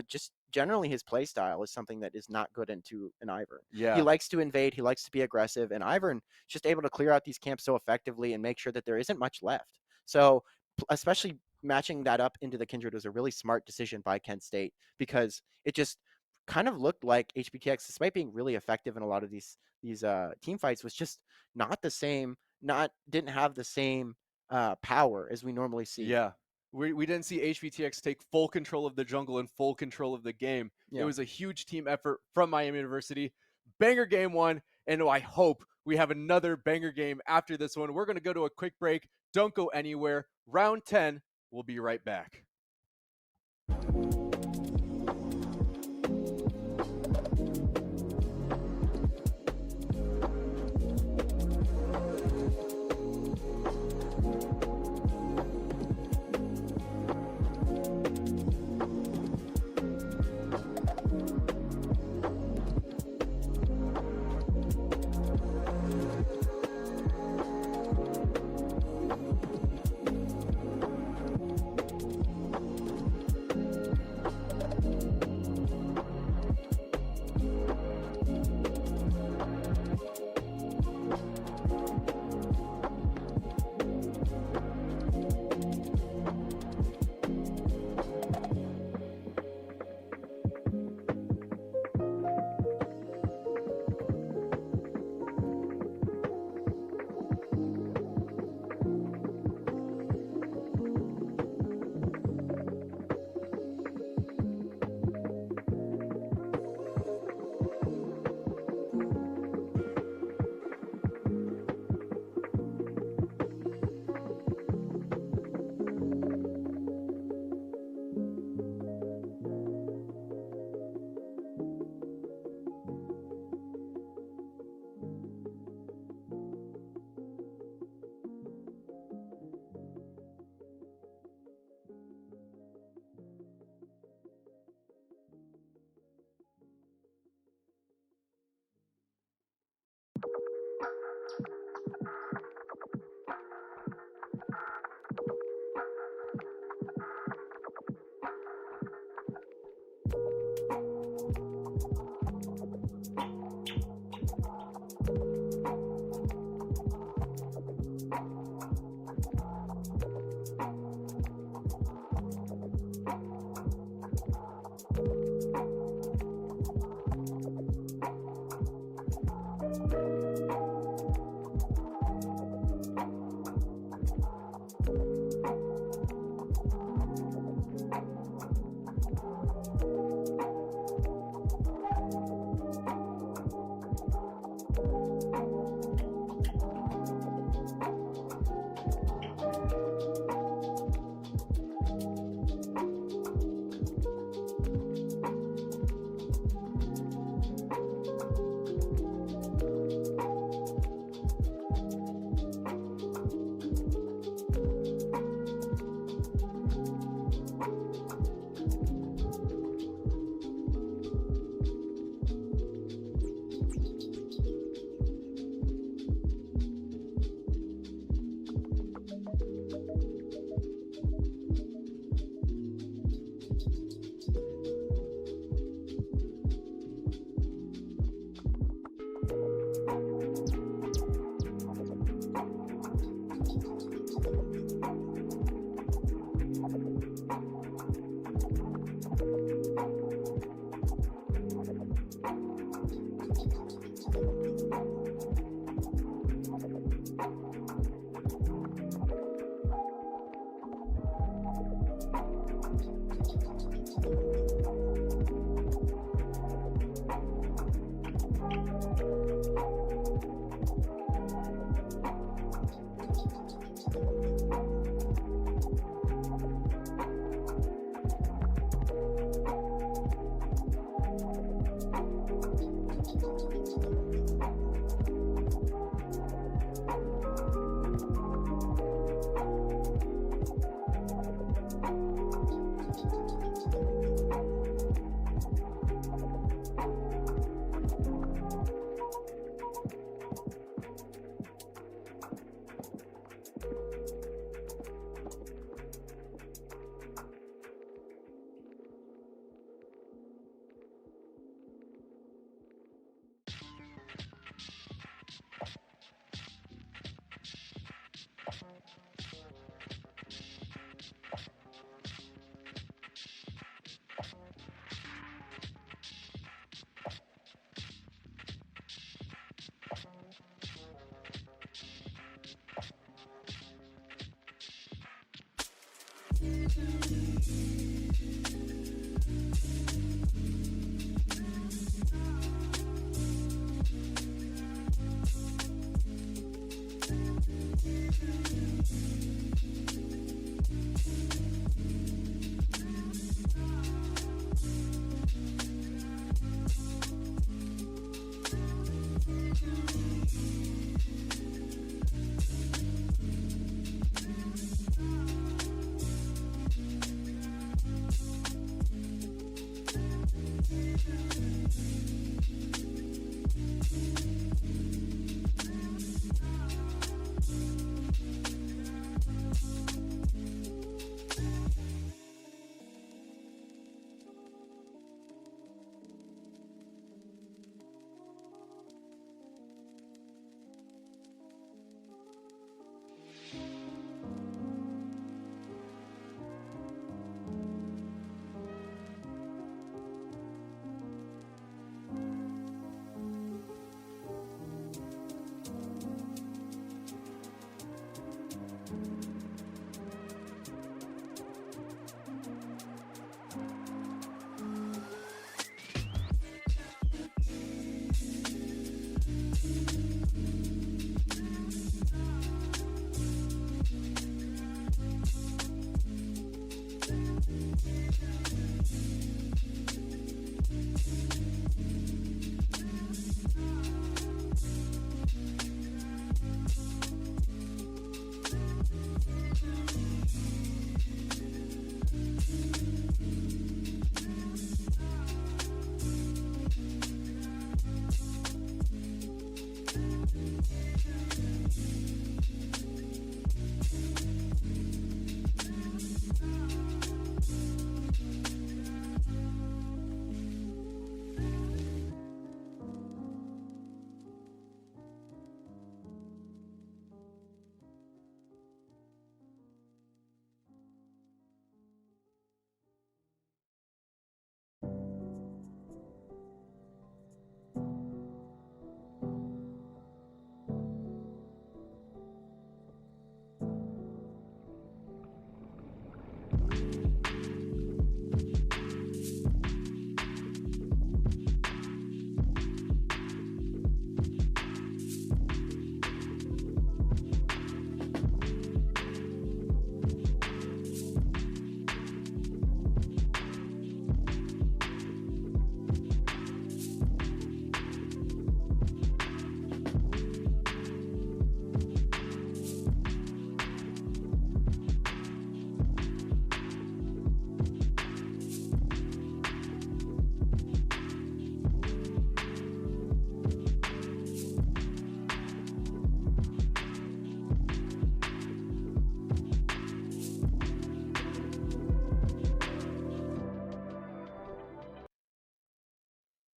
Speaker 2: just generally his play style is something that is not good into an Ivern. He
Speaker 1: Yeah.
Speaker 2: likes to invade, he likes to be aggressive, and Ivern just able to clear out these camps so effectively and make sure that there isn't much left. So especially matching that up into the Kindred was a really smart decision by Kent State, because it just kind of looked like HBTX, despite being really effective in a lot of these team fights, was just not the same, didn't have the same power as we normally see.
Speaker 1: Yeah. We didn't see HBTX take full control of the jungle and full control of the game. It
Speaker 2: Yeah.
Speaker 1: was a huge team effort from Miami University. Banger game one, and I hope we have another banger game after this one. We're going to go to a quick break. Don't go anywhere. Round 10. We'll be right back.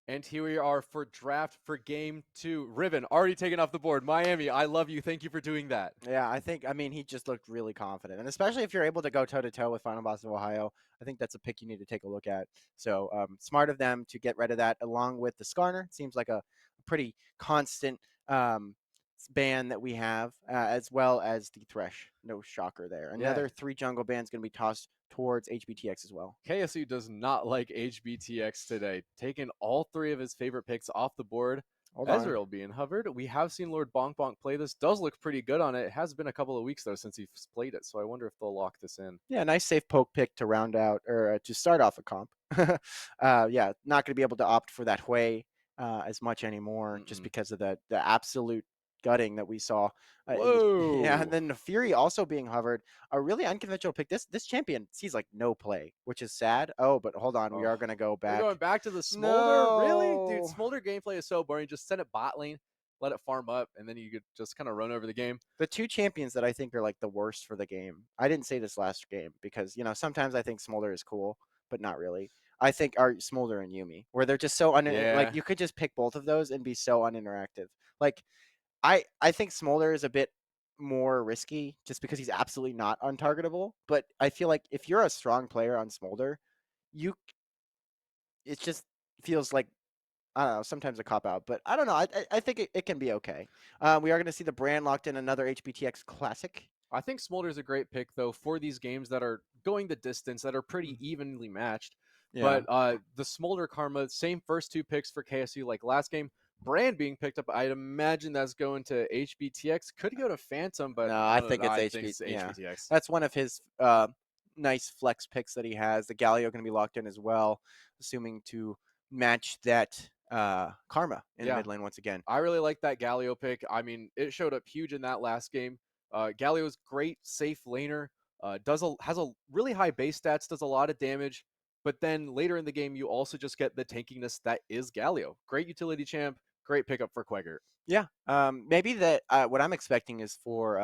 Speaker 1: And here we are for draft for game 2. Riven already taken off the board. Miami, I love you. Thank you for doing that.
Speaker 2: Yeah, I mean, he just looked really confident. And especially if you're able to go toe to toe with Final Boss of Ohio, I think that's a pick you need to take a look at. So smart of them to get rid of that along with the Skarner. Seems like a pretty constant ban that we have, as well as the Thresh. No shocker there.
Speaker 1: Yeah.
Speaker 2: Another 3 jungle bans going to be tossed towards HBTX as well.
Speaker 1: KSU does not like HBTX today. Taking all 3 of his favorite picks off the board.
Speaker 2: Hold on.
Speaker 1: Ezreal being hovered. We have seen Lord Bonk Bonk play this. Does look pretty good on it. It has been a couple of weeks, though, since he's played it. So I wonder if they'll lock this in.
Speaker 2: Yeah, nice safe poke pick to round out or to start off a comp. Yeah, not going to be able to opt for that Hui as much anymore just because of the absolute gutting that we saw. Yeah, and
Speaker 1: Whoa.
Speaker 2: then the Fury also being hovered. A really unconventional pick. This champion sees like no play, which is sad. Oh, but hold on, we
Speaker 1: Oh,
Speaker 2: are going to go
Speaker 1: we're
Speaker 2: back.
Speaker 1: going back to the Smolder? Really? Dude,
Speaker 2: No.
Speaker 1: Smolder gameplay is so boring. Just send it bot lane, let it farm up, and then you could just kind of run over the game.
Speaker 2: The 2 champions that I think are like the worst for the game. I didn't say this last game because, sometimes I think Smolder is cool, but not really. I think are Smolder and Yumi, where they're just so like
Speaker 1: Yeah.
Speaker 2: you could just pick both of those and be so uninteractive. Like I think Smolder is a bit more risky just because he's absolutely not untargetable, but I feel like if you're a strong player on Smolder, you it just feels like I don't know, sometimes a cop out, but I don't know. I think it can be okay. We are going to see the brand locked in another HBTX Classic.
Speaker 1: I think Smolder's a great pick though for these games that are going the distance that are pretty
Speaker 2: Mm.
Speaker 1: evenly matched.
Speaker 2: Yeah.
Speaker 1: But the Smolder Karma, same first two picks for KSU like last game. Brand being picked up, I'd imagine that's going to HBTX. Could go to Phantom, but
Speaker 2: No, I
Speaker 1: I don't
Speaker 2: think
Speaker 1: know.
Speaker 2: it's
Speaker 1: I think
Speaker 2: HB.
Speaker 1: it's
Speaker 2: Yeah,
Speaker 1: HBTX.
Speaker 2: that's one of his nice flex picks that he has. The Galio going to be locked in as well, assuming to match that karma in the
Speaker 1: Yeah,
Speaker 2: mid lane once again.
Speaker 1: I really like that Galio pick. I mean, it showed up huge in that last game. Galio's great, safe laner. Has a really high base stats, does a lot of damage. But then later in the game, you also just get the tankiness that is Galio. Great utility champ, great pickup for Quegger.
Speaker 2: Yeah, maybe that what I'm expecting is for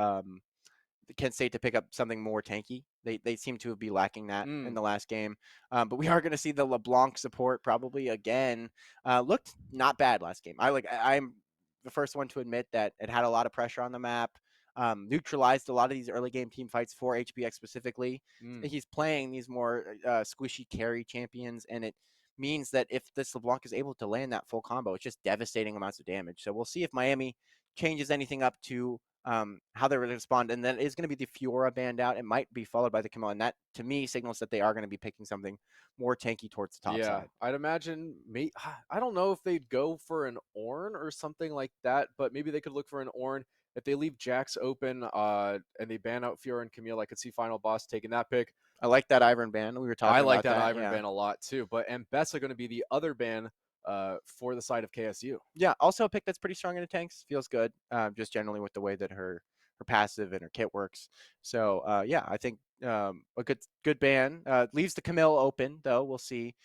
Speaker 2: Kent State to pick up something more tanky. They seem to be lacking that in
Speaker 1: Mm,
Speaker 2: the last game. But we are going to see the LeBlanc support probably again. Looked not bad last game. I'm the first one to admit that it had a lot of pressure on the map. Neutralized a lot of these early game team fights for HBX specifically.
Speaker 1: mm.
Speaker 2: He's playing these more squishy carry champions, and it means that if this LeBlanc is able to land that full combo, it's just devastating amounts of damage. So we'll see if Miami changes anything up to how they're going to respond. And then is going to be the Fiora band out. It might be followed by the Camille. And that, to me, signals that they are going to be picking something more tanky towards the top
Speaker 1: Yeah,
Speaker 2: side.
Speaker 1: I'd imagine. I don't know if they'd go for an Ornn or something like that, but maybe they could look for an Ornn. If they leave Jax open, and they ban out Fiora and Camille, I could see Final Boss taking that pick.
Speaker 2: I like that Ivern band. We were
Speaker 1: I
Speaker 2: talking
Speaker 1: like
Speaker 2: about
Speaker 1: that
Speaker 2: that.
Speaker 1: Ivern
Speaker 2: Yeah.
Speaker 1: ban a lot too, but and Bessa going to be the other ban for the side of KSU.
Speaker 2: Yeah. Also a pick that's pretty strong into tanks. Feels good. Just generally with the way that her passive and her kit works. So yeah, I think a good ban. Leaves the Camille open though. We'll see.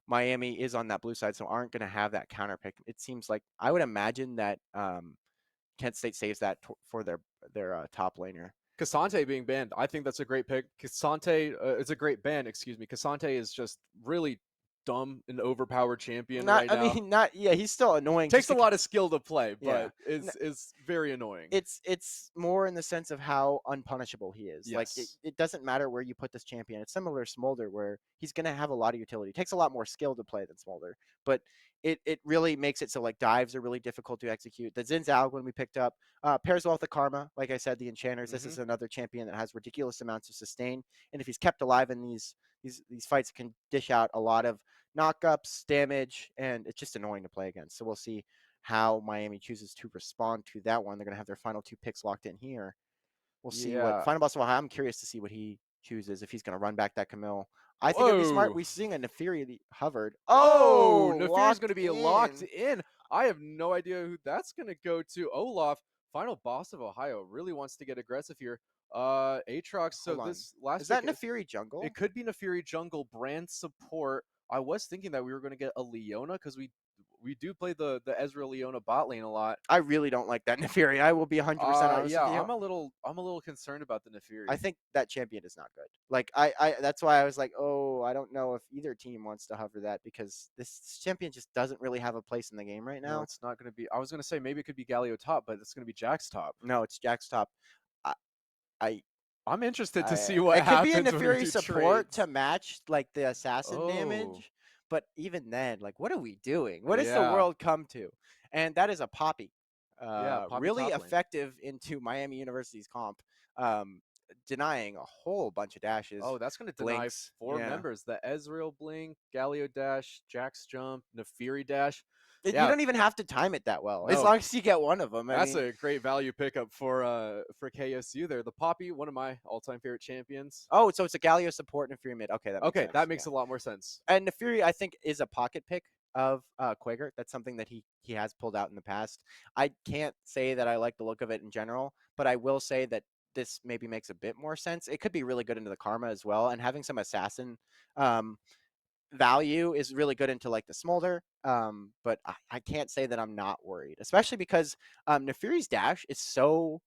Speaker 2: Miami is on that blue side, so aren't going to have that counter pick. It seems like I would imagine that Kent State saves that for their top laner.
Speaker 1: Cassante being banned, I think that's a great pick. Cassante is a great ban, excuse me. Cassante is just really dumb and overpowered champion
Speaker 2: Not,
Speaker 1: right
Speaker 2: I
Speaker 1: now.
Speaker 2: mean, not. Yeah, he's still annoying.
Speaker 1: Takes
Speaker 2: Just
Speaker 1: a
Speaker 2: because,
Speaker 1: lot of skill to play,
Speaker 2: yeah,
Speaker 1: but is very annoying.
Speaker 2: it's more in the sense of how unpunishable he is. Like
Speaker 1: Yes.
Speaker 2: it doesn't matter where you put this champion. It's similar to Smolder, where he's gonna have a lot of utility. It takes a lot more skill to play than Smolder, but it really makes it so like dives are really difficult to execute. The Xin Zhao when we picked up pairs well with the Karma. Like I said, the Enchanters. This
Speaker 1: Hmm.
Speaker 2: is another champion that has ridiculous amounts of sustain, and if he's kept alive in these fights, can dish out a lot of knockups, damage, and it's just annoying to play against. So we'll see how Miami chooses to respond to that one. They're going to have their final two picks locked in here. We'll see what
Speaker 1: Yeah.
Speaker 2: final boss. I'm curious to see what he chooses if he's going to run back that Camille. I think it'd be smart.
Speaker 1: Whoa.
Speaker 2: We seeing a Nefiri hovered.
Speaker 1: Oh,
Speaker 2: Oh,
Speaker 1: Nafir's going
Speaker 2: locked
Speaker 1: to be locked
Speaker 2: in.
Speaker 1: in. I have no idea who that's going to go to. Olaf, final boss of Ohio, really wants to get aggressive here. Aatrox. So
Speaker 2: Hold on.
Speaker 1: this last
Speaker 2: Is that
Speaker 1: pick,
Speaker 2: Nefiri
Speaker 1: it
Speaker 2: jungle?
Speaker 1: could be Nafiri jungle brand support. I was thinking that we were going to get a Leona because we do play the Ezra Leona bot lane a lot.
Speaker 2: I really don't like that Nefiri. I will be 100% honest
Speaker 1: Yeah,
Speaker 2: with you.
Speaker 1: I'm a little concerned about the
Speaker 2: I
Speaker 1: Nafiri.
Speaker 2: think that champion is not good. Like I that's why I was like, oh, I don't know if either team wants to hover that because this champion just doesn't really have a place in the game right
Speaker 1: No,
Speaker 2: now.
Speaker 1: it's not going to be. I was going to say maybe it could be Galio top, but it's going to be Jack's top.
Speaker 2: No, it's Jack's top. I I
Speaker 1: I'm interested to see what
Speaker 2: it could be a
Speaker 1: happens when we
Speaker 2: Nefiri
Speaker 1: do
Speaker 2: support to
Speaker 1: trades.
Speaker 2: match like the assassin
Speaker 1: Oh,
Speaker 2: damage, but even then, like, what are we doing? What has the
Speaker 1: yeah.
Speaker 2: world come to? And that is a Poppy,
Speaker 1: Yeah, Poppy
Speaker 2: really
Speaker 1: top lane.
Speaker 2: effective into Miami University's comp, um, denying a whole bunch of dashes,
Speaker 1: Oh, that's going to deny
Speaker 2: blinks.
Speaker 1: four
Speaker 2: Yeah,
Speaker 1: members: the Ezreal blink, Galio dash, Jax jump, Nefiri dash.
Speaker 2: you
Speaker 1: Yeah,
Speaker 2: don't even have to time it that well, as
Speaker 1: no,
Speaker 2: long as you get one of them. I
Speaker 1: that's
Speaker 2: mean,
Speaker 1: a great value pickup for KSU there. The Poppy, one of my all-time favorite champions.
Speaker 2: oh, so it's a Galio support and Nefiri mid. Okay, that makes
Speaker 1: Okay,
Speaker 2: sense.
Speaker 1: that
Speaker 2: Yeah.
Speaker 1: makes a lot more sense.
Speaker 2: And Nefiri, I think, is a pocket pick of Quaker. That's something that he has pulled out in the past. I can't say that I like the look of it in general, but I will say that this maybe makes a bit more sense. It could be really good into the Karma as well, and having some assassin um, value is really good into like the Smolder. But I can't say that I'm not worried, especially because Nefiri's dash is so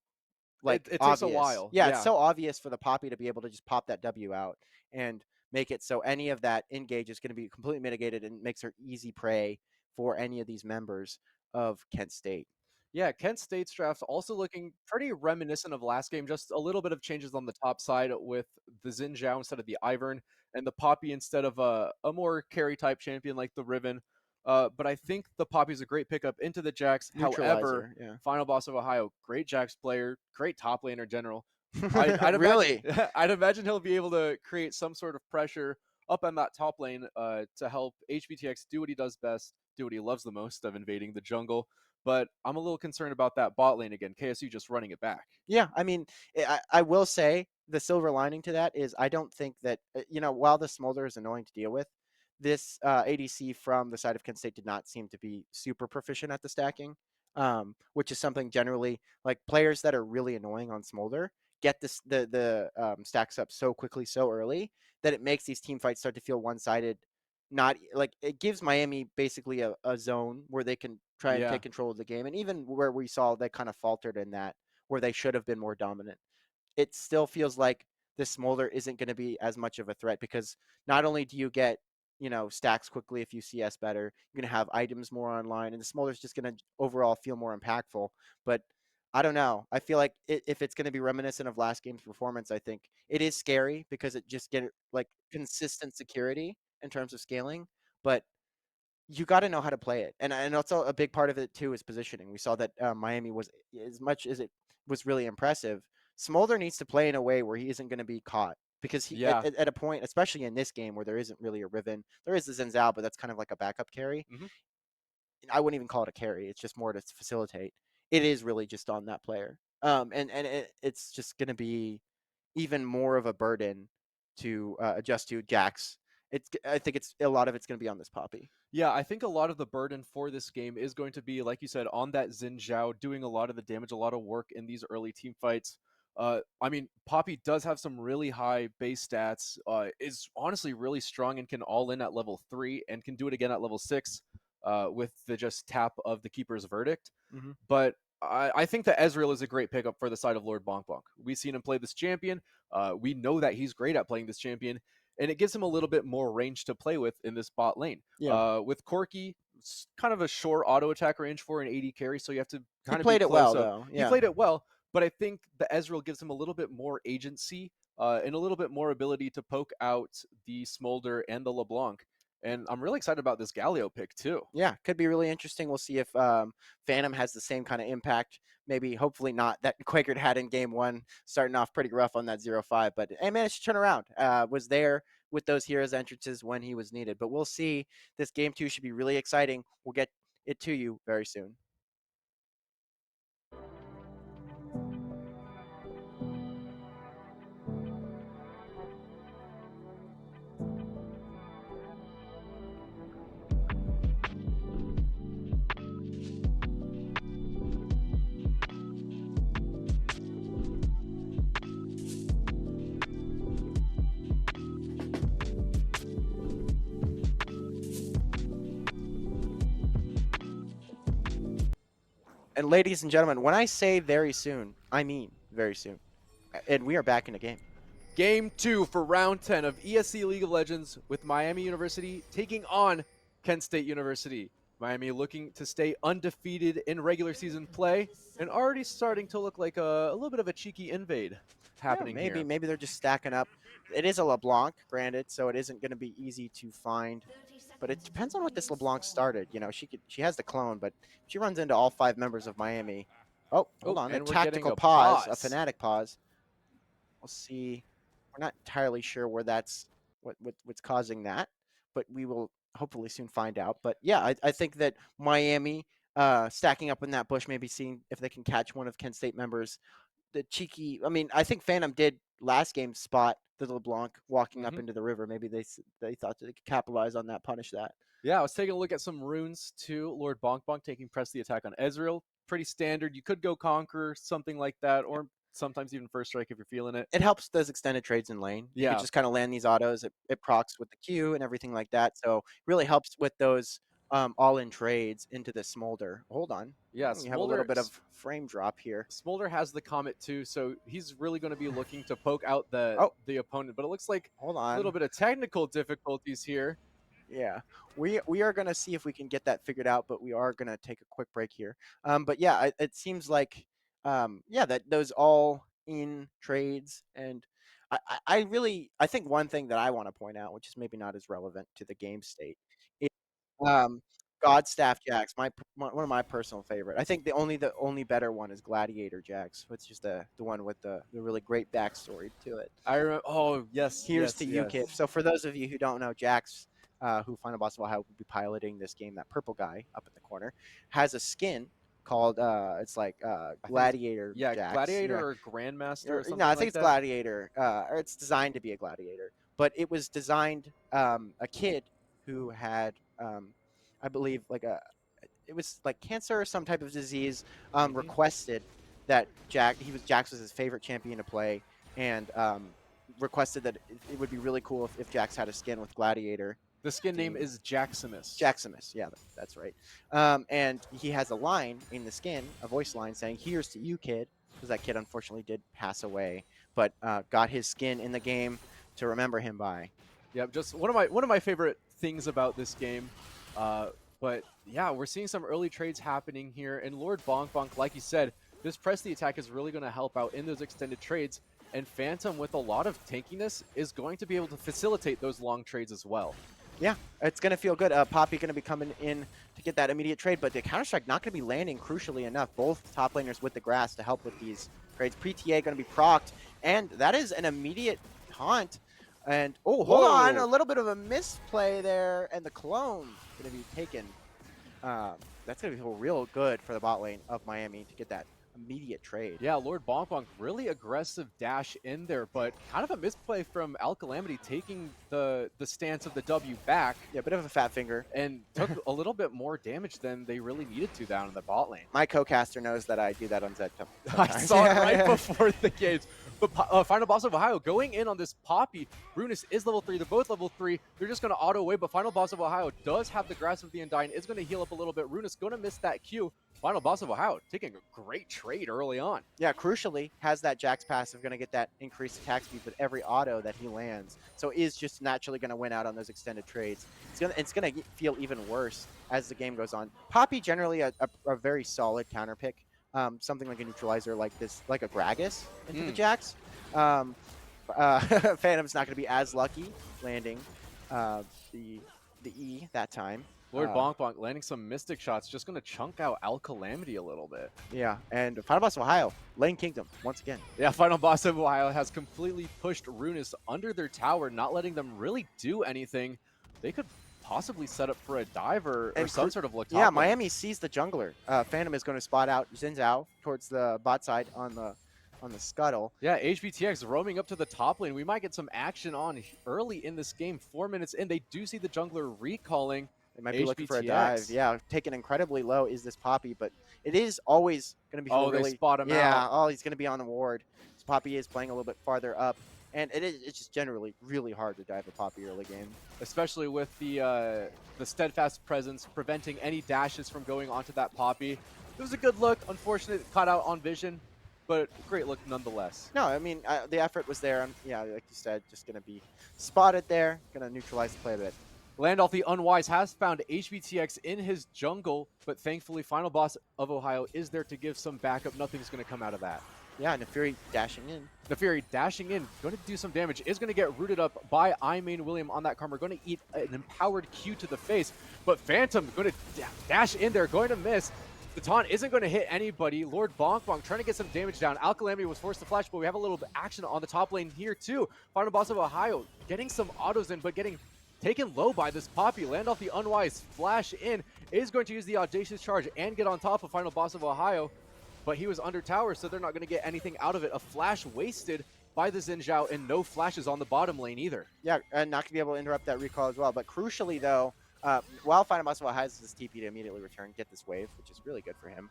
Speaker 2: like
Speaker 1: It takes a
Speaker 2: obvious.
Speaker 1: while.
Speaker 2: Yeah, it's
Speaker 1: Yeah.
Speaker 2: so obvious for the Poppy to be able to just pop that W out and make it so any of that engage is going to be completely mitigated and makes her easy prey for any of these members of Kent State.
Speaker 1: Yeah, Kent State's draft also looking pretty reminiscent of last game, just a little bit of changes on the top side with the Xin Zhao instead of the Ivern and the Poppy instead of a more carry type champion like the Riven. But I think the Poppy's a great pickup into the Jax. However,
Speaker 2: Neutralizer, yeah.
Speaker 1: Final Boss of Ohio, great Jax player, great top laner general. I'd imagine
Speaker 2: Really?
Speaker 1: I'd imagine he'll be able to create some sort of pressure up on that top lane to help HBTX do what he does best, do what he loves the most of invading the jungle. But I'm a little concerned about that bot lane again. KSU just running it back.
Speaker 2: Yeah, I mean, I will say the silver lining to that is I don't think that while the smolder is annoying to deal with, this ADC from the side of Kent State did not seem to be super proficient at the stacking, which is something generally like players that are really annoying on smolder get the stacks up so quickly so early that it makes these team fights start to feel one sided. Not like it gives Miami basically a zone where they can try and
Speaker 1: Yeah,
Speaker 2: take control of the game, and even where we saw they kind of faltered in that where they should have been more dominant. It still feels like this smolder isn't going to be as much of a threat because not only do you get, stacks quickly if you CS better, you're going to have items more online, and the smolder is just going to overall feel more impactful. But I don't know. I feel like if it's going to be reminiscent of last game's performance, I think it is scary because it just get like consistent security in terms of scaling. But you got to know how to play it, and also a big part of it too is positioning. We saw that Miami was as much as it was really impressive. Smolder needs to play in a way where he isn't going to be caught because he
Speaker 1: yeah.
Speaker 2: at a point, especially in this game where there isn't really a Riven, there is the Zenzao, but that's kind of like a backup carry.
Speaker 1: Hmm.
Speaker 2: I wouldn't even call it a carry; it's just more to facilitate. It is really just on that player, and it's just going to be even more of a burden to adjust to Jax. I think it's a lot of it's going to be on this Poppy.
Speaker 1: Yeah, I think a lot of the burden for this game is going to be, like you said, on that Xin Zhao doing a lot of the damage, a lot of work in these early team fights. I mean, Poppy does have some really high base stats, is honestly really strong and can all in at level 3 and can do it again at level 6 with the just tap of the Keeper's Verdict.
Speaker 2: Mm-hmm.
Speaker 1: But I think that Ezreal is a great pickup for the side of Lord Bonk Bonk. We've seen him play this champion. We know that he's great at playing this champion, and it gives him a little bit more range to play with in this bot lane.
Speaker 2: Yeah.
Speaker 1: With Corki, it's kind of a short auto attack range for an AD carry, so you have to
Speaker 2: He
Speaker 1: kind of be
Speaker 2: played it
Speaker 1: close
Speaker 2: well,
Speaker 1: up.
Speaker 2: though.
Speaker 1: He
Speaker 2: Yeah.
Speaker 1: played it well, but I think the Ezreal gives him a little bit more agency and a little bit more ability to poke out the Smolder and the LeBlanc. And I'm really excited about this Galio pick too.
Speaker 2: Yeah, could be really interesting. We'll see if Phantom has the same kind of impact. Maybe, hopefully not that Quaker had in game one, starting off pretty rough on that 0-5, but he managed to turn around. Was there with those heroes entrances when he was needed. But we'll see. This game two should be really exciting. We'll get it to you very soon. And ladies and gentlemen, when I say very soon, I mean very soon. And we are back in the game.
Speaker 1: Game 2 for round 10 of ESC League of Legends with Miami University taking on Kent State University. Miami looking to stay undefeated in regular season play and already starting to look like a little bit of a cheeky invade
Speaker 2: Yeah,
Speaker 1: happening
Speaker 2: maybe
Speaker 1: here.
Speaker 2: maybe they're just stacking up. It is a LeBlanc, granted, so it isn't going to be easy to find. But it depends on what this LeBlanc started. She has the clone, but she runs into all five members of Miami. Oh, hold
Speaker 1: Oh,
Speaker 2: on, a
Speaker 1: and we're getting
Speaker 2: tactical
Speaker 1: a
Speaker 2: pause, a
Speaker 1: pause.
Speaker 2: fanatic pause. We'll see. We're not entirely sure where that's what's causing that, but we will hopefully soon find out. But yeah, I think that Miami stacking up in that bush, maybe seeing if they can catch one of Kent State members the cheeky. I mean, I think Phantom did last game spot the LeBlanc walking up
Speaker 1: Hmm.
Speaker 2: into the river. Maybe they thought they could capitalize on that, punish that.
Speaker 1: Yeah, I was taking a look at some runes too. Lord Bonk Bonk taking press the attack on Ezreal. Pretty standard. You could go Conquer, something like that, or sometimes even First Strike if you're feeling it.
Speaker 2: It helps those extended trades in lane. You could
Speaker 1: Yeah,
Speaker 2: just kind of land these autos. It procs with the Q and everything like that. So really helps with those all-in trades into the smolder. Hold on,
Speaker 1: yeah.
Speaker 2: you have a little
Speaker 1: Smolder
Speaker 2: bit of frame drop here.
Speaker 1: Smolder has the Comet too, so he's really going to be looking to poke out the
Speaker 2: Oh,
Speaker 1: the opponent. But it looks like
Speaker 2: hold
Speaker 1: a little
Speaker 2: on.
Speaker 1: bit of technical difficulties here.
Speaker 2: Yeah, we are gonna see if we can get that figured out, but we are gonna take a quick break here. But yeah, it seems like yeah that those all in trades, and I really I think one thing that I want to point out, which is maybe not as relevant to the game state, is um Godstaff Jax, one of my personal favorite. I think the only better one is Gladiator Jax, which is the one with the really great backstory to it.
Speaker 1: I remember. Oh yes,
Speaker 2: Here's
Speaker 1: yes,
Speaker 2: to you,
Speaker 1: yes.
Speaker 2: kid. So for those of you who don't know, Jax, who Final Boss of Ohio will be piloting this game, that purple guy up in the corner, has a skin called it's like
Speaker 1: I think it's
Speaker 2: Gladiator
Speaker 1: yeah,
Speaker 2: Jax.
Speaker 1: Gladiator
Speaker 2: Yeah.
Speaker 1: or Grandmaster or
Speaker 2: No,
Speaker 1: something
Speaker 2: I think
Speaker 1: like
Speaker 2: it's
Speaker 1: that.
Speaker 2: Gladiator, or it's designed to be a Gladiator. But it was designed a kid who had, I believe, it was like cancer or some type of disease.
Speaker 1: Hmm.
Speaker 2: Requested that Jax was his favorite champion to play, and requested that it would be really cool if Jax had a skin with Gladiator
Speaker 1: The skin name
Speaker 2: theme.
Speaker 1: is Jaximus.
Speaker 2: Jaximus, yeah, that's right. And he has a line in the skin, a voice line saying, "Here's to you, kid," because that kid unfortunately did pass away, but got his skin in the game to remember him by.
Speaker 1: Yep, just one of my favorite things about this game. But yeah, we're seeing some early trades happening here, and Lord Bonk Bonk, like you said, this press the attack is really going to help out in those extended trades. And Phantom, with a lot of tankiness, is going to be able to facilitate those long trades as well.
Speaker 2: Yeah, it's going to feel good. Poppy going to be coming in to get that immediate trade, but the Counter-Strike not going to be landing crucially enough. Both top laners with the grass to help with these trades. Pre-TA going to be procced, and that is an immediate taunt. And, oh, hold on, a
Speaker 1: Whoa!
Speaker 2: little bit of a misplay there, and the clone going to be taken. That's going to be real good for the bot lane of Miami to get that immediate trade.
Speaker 1: Yeah, Lord Bonk Bonk, really aggressive dash in there, but kind of a misplay from Al Calamity taking the stance of the W back.
Speaker 2: Yeah, a bit of a fat finger.
Speaker 1: And took a little bit more damage than they really needed to down in the bot lane.
Speaker 2: My co-caster knows that I do that on Zed
Speaker 1: I
Speaker 2: sometimes.
Speaker 1: saw it right before the games. But Final Boss of Ohio going in on this Poppy. Runus is level 3. They're both level 3. They're just going to auto away, but Final Boss of Ohio does have the Grasp of the Undying. Is going to heal up a little bit. Runus going to miss that Q. Final Boss of Ohio taking a great trade early on.
Speaker 2: Yeah, crucially, has that Jax passive going to get that increased attack speed with every auto that he lands. So is just naturally going to win out on those extended trades. It's gonna feel even worse as the game goes on. Poppy generally a very solid counter pick. Something like a neutralizer like this, like a Gragas into the Jax. Phantom's not going to be as lucky landing the E that time.
Speaker 1: Lord Bonk Bonk landing some Mystic shots, just going to chunk out Al Calamity a little bit.
Speaker 2: Yeah, and Final Boss of Ohio, Lane Kingdom, once again.
Speaker 1: Yeah, Final Boss of Ohio has completely pushed Runus under their tower, not letting them really do anything. They could possibly set up for a diver or some sort of look top.
Speaker 2: Yeah,
Speaker 1: lane.
Speaker 2: Miami sees the jungler. Phantom is going to spot out Xin Zhao towards the bot side on the scuttle.
Speaker 1: Yeah, HBTX roaming up to the top lane. We might get some action on early in this game. 4 minutes in, they do see the jungler recalling.
Speaker 2: They might be looking for a dive. Yeah, taken incredibly low is this Poppy, but it is always going to be really...
Speaker 1: they spot him out.
Speaker 2: Yeah, oh, he's going to be on the ward. This Poppy is playing a little bit farther up, and it's just generally really hard to dive a Poppy early game.
Speaker 1: Especially with the steadfast presence, preventing any dashes from going onto that Poppy. It was a good look. Unfortunately, it caught out on vision, but great look nonetheless.
Speaker 2: No, I mean, the effort was there. Yeah, like you said, just going to be spotted there, going to neutralize the play a bit.
Speaker 1: Landolph the Unwise has found HBTX in his jungle, but thankfully Final Boss of Ohio is there to give some backup. Nothing's going to come out of that.
Speaker 2: Yeah, Nefiri dashing in.
Speaker 1: Nefiri dashing in, going to do some damage, is going to get rooted up by iMain William on that Karma, going to eat an empowered Q to the face, but Phantom going to dash in there, going to miss. The taunt isn't going to hit anybody. Lord Bonk Bonk trying to get some damage down. Al Calamity was forced to flash, but we have a little bit action on the top lane here too. Final Boss of Ohio getting some autos in, but getting taken low by this Poppy. Landolph the Unwise flash in, is going to use the Audacious Charge and get on top of Final Boss of Ohio, but he was under tower, so they're not going to get anything out of it. A flash wasted by the Xin Zhao, and no flashes on the bottom lane either.
Speaker 2: Yeah, and not going to be able to interrupt that recall as well. But crucially, though, while Final Boss of Ohio has this TP to immediately return, get this wave, which is really good for him.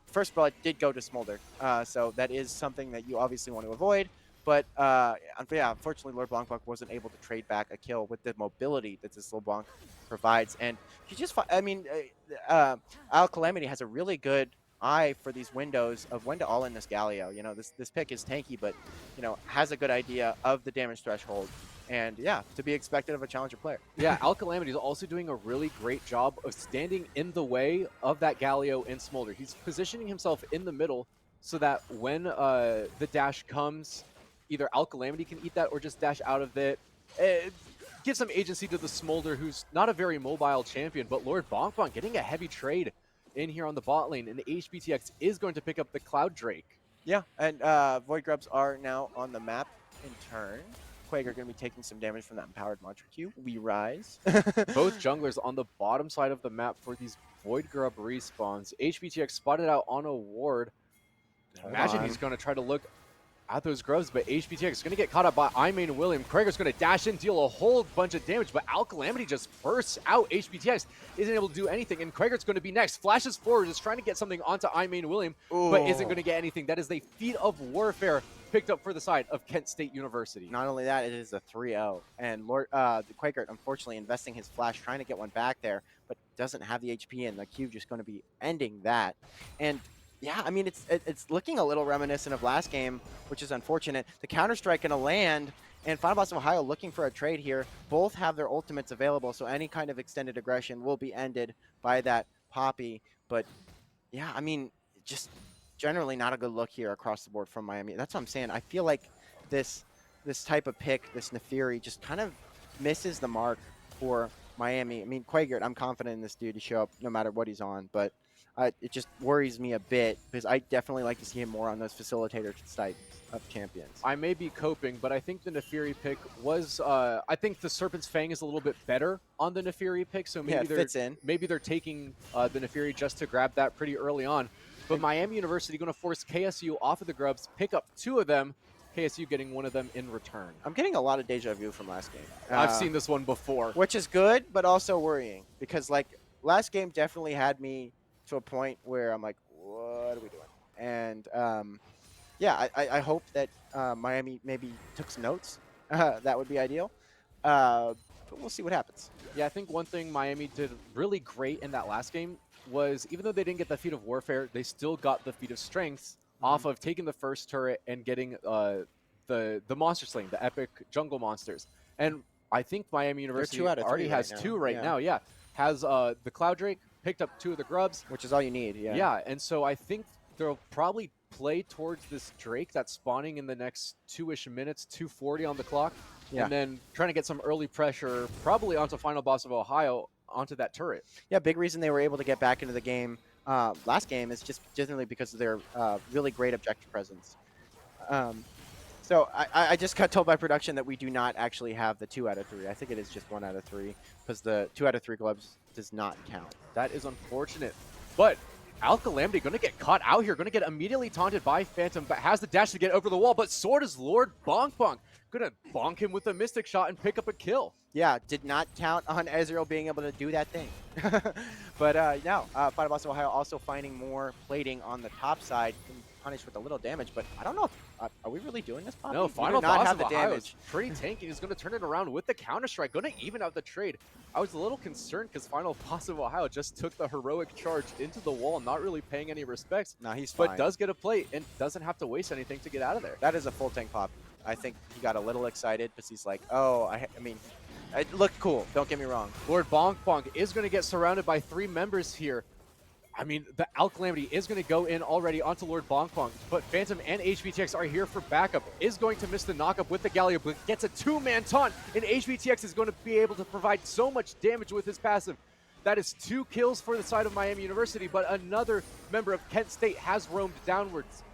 Speaker 2: First Blood did go to Smolder, so that is something that you obviously want to avoid. But yeah, unfortunately, Lord Blanc wasn't able to trade back a kill with the mobility that this LeBlanc provides. And he just, I mean, Al Calamity has a really good eye for these windows of when to all in this Galio. You know, this pick is tanky, but, you know, has a good idea of the damage threshold. And yeah, to be expected of a challenger player.
Speaker 1: Yeah, Al Calamity is also doing a really great job of standing in the way of that Galio and Smolder. He's positioning himself in the middle so that when the dash comes, either Al Calamity can eat that or just dash out of it. give some agency to the Smolder, who's not a very mobile champion, but Lord Bonk Bonk getting a heavy trade in here on the bot lane, and HBTX is going to pick up the Cloud Drake.
Speaker 2: Yeah, and Void Grubs are now on the map in turn. Quake are going to be taking some damage from that empowered Mantra Q. We rise.
Speaker 1: Both junglers on the bottom side of the map for these Void Grub respawns. HBTX spotted out on a ward. Imagine he's going to try to look at those grubs, but HBTX is going to get caught up by iMain William. Krager's going to dash in, deal a whole bunch of damage, but Alcalamity just bursts out. HBTX isn't able to do anything, and Krager's going to be next. Flashes forward, is trying to get something onto iMain William, but isn't going to get anything. That is a feat of warfare picked up for the side of Kent State University.
Speaker 2: Not only that, it is a 3-0, and the Quaker, unfortunately, investing his flash, trying to get one back there, but doesn't have the HP, and the Cube just going to be ending that. And yeah, I mean, it's looking a little reminiscent of last game, which is unfortunate. The Counter-Strike going to land, and Final Boss of Ohio looking for a trade here. Both have their ultimates available, so any kind of extended aggression will be ended by that Poppy. But yeah, I mean, just generally not a good look here across the board from Miami. That's what I'm saying. I feel like this type of pick, this Neferi, just kind of misses the mark for Miami. I mean, Quagert, I'm confident in this dude to show up no matter what he's on, but it just worries me a bit because I definitely like to see him more on those facilitator types of champions.
Speaker 1: I may be coping, but I think the Neferi pick was, I think the Serpent's Fang is a little bit better on the Neferi pick, so maybe,
Speaker 2: it fits in.
Speaker 1: Maybe they're taking the Neferi just to grab that pretty early on. But Miami University going to force KSU off of the grubs, pick up 2 of them, KSU getting 1 of them in return.
Speaker 2: I'm getting a lot of deja vu from last game.
Speaker 1: I've seen this one before.
Speaker 2: Which is good, but also worrying because, like, last game definitely had me to a point where I'm like, what are we doing? And yeah, I hope that Miami maybe took some notes. That would be ideal. But we'll see what happens.
Speaker 1: Yeah, I think one thing Miami did really great in that last game was, even though they didn't get the feat of warfare, they still got the feat of strength off of taking the first turret and getting the monster slaying, the epic jungle monsters. And I think Miami University already has 2 right now. Yeah, has the Cloud Drake, picked up 2 of the grubs,
Speaker 2: which is all you need.
Speaker 1: Yeah, and so I think they'll probably play towards this Drake that's spawning in the next 2-ish minutes, 2:40 on the clock, and then trying to get some early pressure, probably onto Final Boss of Ohio, onto that turret.
Speaker 2: Yeah, big reason they were able to get back into the game last game is just generally because of their really great objective presence. So I just got told by production that we do not actually have the 2 out of 3. I think it is just 1 out of 3 because the 2 out of 3 gloves does not count.
Speaker 1: That is unfortunate. But Alcalamity going to get caught out here, going to get immediately taunted by Phantom, but has the dash to get over the wall. But Sword is Lord Bonk Bonk. Going to bonk him with a Mystic Shot and pick up a kill.
Speaker 2: Yeah, did not count on Ezreal being able to do that thing. But no, Final Boss of Ohio also finding more plating on the top side. Punished with a little damage, but I don't know if, are we really doing this, Poppy?
Speaker 1: No, Final Boss of Ohio is pretty tanky. He's going to turn it around with the Counter-Strike, going to even out the trade. I was a little concerned because Final Boss of Ohio just took the heroic charge into the wall, not really paying any respects.
Speaker 2: No, he's fine.
Speaker 1: But does get a plate and doesn't have to waste anything to get out of there.
Speaker 2: That is a full tank Poppy. I think he got a little excited because he's like, oh, I mean, it looked cool. Don't get me wrong.
Speaker 1: Lord Bonk Bonk is going to get surrounded by 3 members here. I mean, the Alcalamity is going to go in already onto Lord Bonk Bonk, but Phantom and HBTX are here for backup. Is going to miss the knockup with the Galio, but gets a 2-man taunt, and HBTX is going to be able to provide so much damage with his passive. That is 2 kills for the side of Miami University, but another member of Kent State has roamed downwards.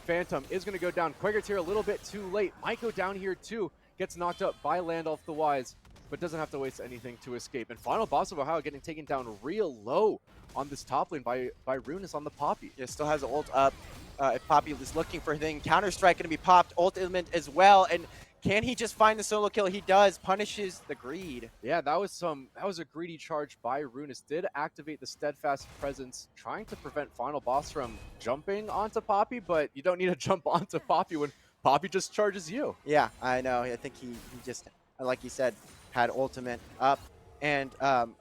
Speaker 1: Phantom is going to go down. Quager's here a little bit too late. Might go down here too. Gets knocked up by Landolph the Wise, but doesn't have to waste anything to escape. And Final Boss of Ohio getting taken down real low on this top lane by Runas on the Poppy.
Speaker 2: Yeah, still has ult up. If Poppy is looking for a thing, Counter-Strike going to be popped, ultimate as well. And can he just find the solo kill? He does. Punishes the greed.
Speaker 1: Yeah, that was a greedy charge by Runas. Did activate the Steadfast Presence, trying to prevent Final Boss from jumping onto Poppy, but you don't need to jump onto Poppy when Poppy just charges you.
Speaker 2: Yeah, I know. I think he just, like you said, had ultimate up. And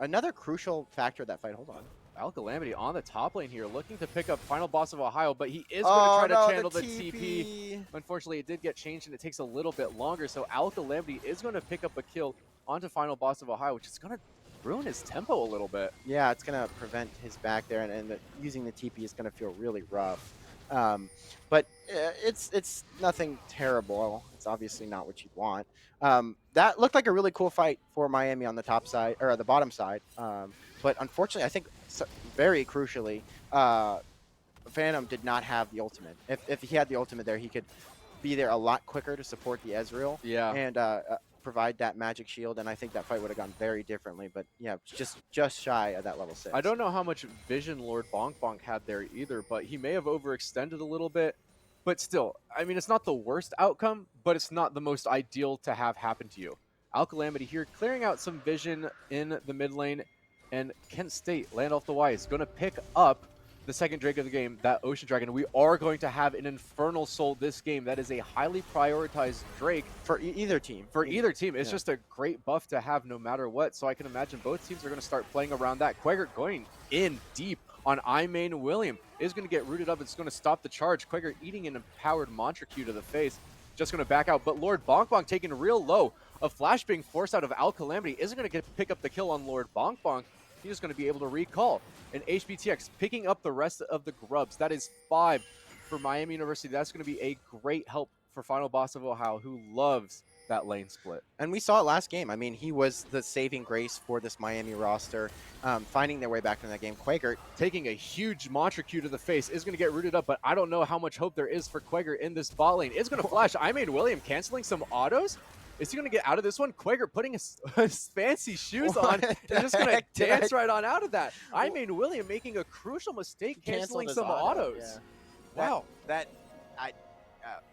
Speaker 2: another crucial factor of that fight, hold on.
Speaker 1: Alcalamity on the top lane here, looking to pick up Final Boss of Ohio, but he is going to try to channel the TP. Unfortunately, it did get changed, and it takes a little bit longer, so Alcalamity is going to pick up a kill onto Final Boss of Ohio, which is going to ruin his tempo a little bit.
Speaker 2: Yeah, it's going to prevent his back there, and using the TP is going to feel really rough. Um, but it's nothing terrible. It's obviously not what you'd want. That looked like a really cool fight for Miami on the top side or the bottom side. But unfortunately, I think very crucially, Phantom did not have the ultimate. If he had the ultimate there, he could be there a lot quicker to support the Ezreal
Speaker 1: Yeah.
Speaker 2: and provide that magic shield. And I think that fight would have gone very differently. But yeah, just shy of that level
Speaker 1: I
Speaker 2: 6.
Speaker 1: don't know how much vision Lord Bonk Bonk had there either, but he may have overextended a little bit. But still, I mean, it's not the worst outcome, but it's not the most ideal to have happen to you. Alcalamity here clearing out some vision in the mid lane, and Kent State, land off the Y, is going to pick up the second Drake of the game, that Ocean Dragon. We are going to have an Infernal Soul this game. That is a highly prioritized Drake
Speaker 2: For either team.
Speaker 1: for either team. It's just a great buff to have no matter what. So I can imagine both teams are going to start playing around that. Quaker going in deep on iMain William is going to get rooted up. It's going to stop the charge. Quaker eating an empowered Mantra Q to the face. Just going to back out. But Lord Bonk Bonk taking real low. A flash being forced out of Al Calamity isn't going to pick up the kill on Lord Bonk Bonk. He's just going to be able to recall. And HBTX picking up the rest of the grubs. That is 5 for Miami University. That's going to be a great help for Final Boss of Ohio, who loves that lane split.
Speaker 2: And we saw it last game. I mean, he was the saving grace for this Miami roster, finding their way back in that game. Quaker
Speaker 1: taking a huge Mantra Q to the face is going to get rooted up, but I don't know how much hope there is for Quaker in this bot lane. It's going to flash. I made William canceling some autos. Is he going to get out of this one? Quaker putting his fancy shoes on and just going to dance right on out of that. I made William making a crucial mistake, canceling some autos.
Speaker 2: Yeah.
Speaker 1: Wow.
Speaker 2: That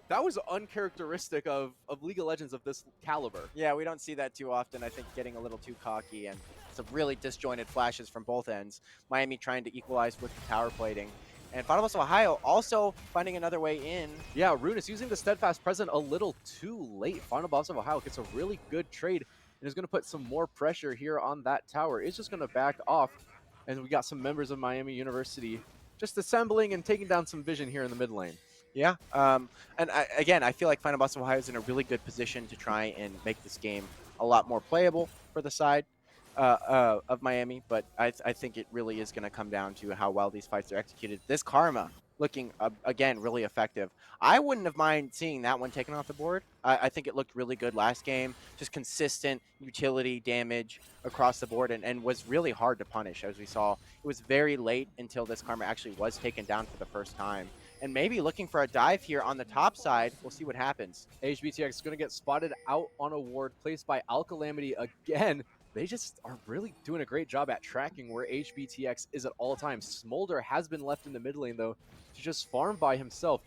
Speaker 1: That was uncharacteristic of League of Legends of this caliber.
Speaker 2: Yeah, we don't see that too often. I think getting a little too cocky and some really disjointed flashes from both ends. Miami trying to equalize with the tower plating. And Final Boss of Ohio also finding another way in.
Speaker 1: Yeah, Runas using the Steadfast Present a little too late. Final Boss of Ohio gets a really good trade and is going to put some more pressure here on that tower. It's just going to back off. And we got some members of Miami University just assembling and taking down some vision here in the mid lane.
Speaker 2: Yeah, and again, I feel like Final Boss of Ohio is in a really good position to try and make this game a lot more playable for the side of Miami, but I think it really is going to come down to how well these fights are executed. This Karma looking, again, really effective. I wouldn't have mind seeing that one taken off the board. I think it looked really good last game, just consistent utility damage across the board, and was really hard to punish, as we saw. It was very late until this Karma actually was taken down for the first time. And maybe looking for a dive here on the top side. We'll see what happens.
Speaker 1: HBTX is going to get spotted out on a ward placed by Alcalamity again. They just are really doing a great job at tracking where HBTX is at all times. Smolder has been left in the mid lane, though, to just farm by himself.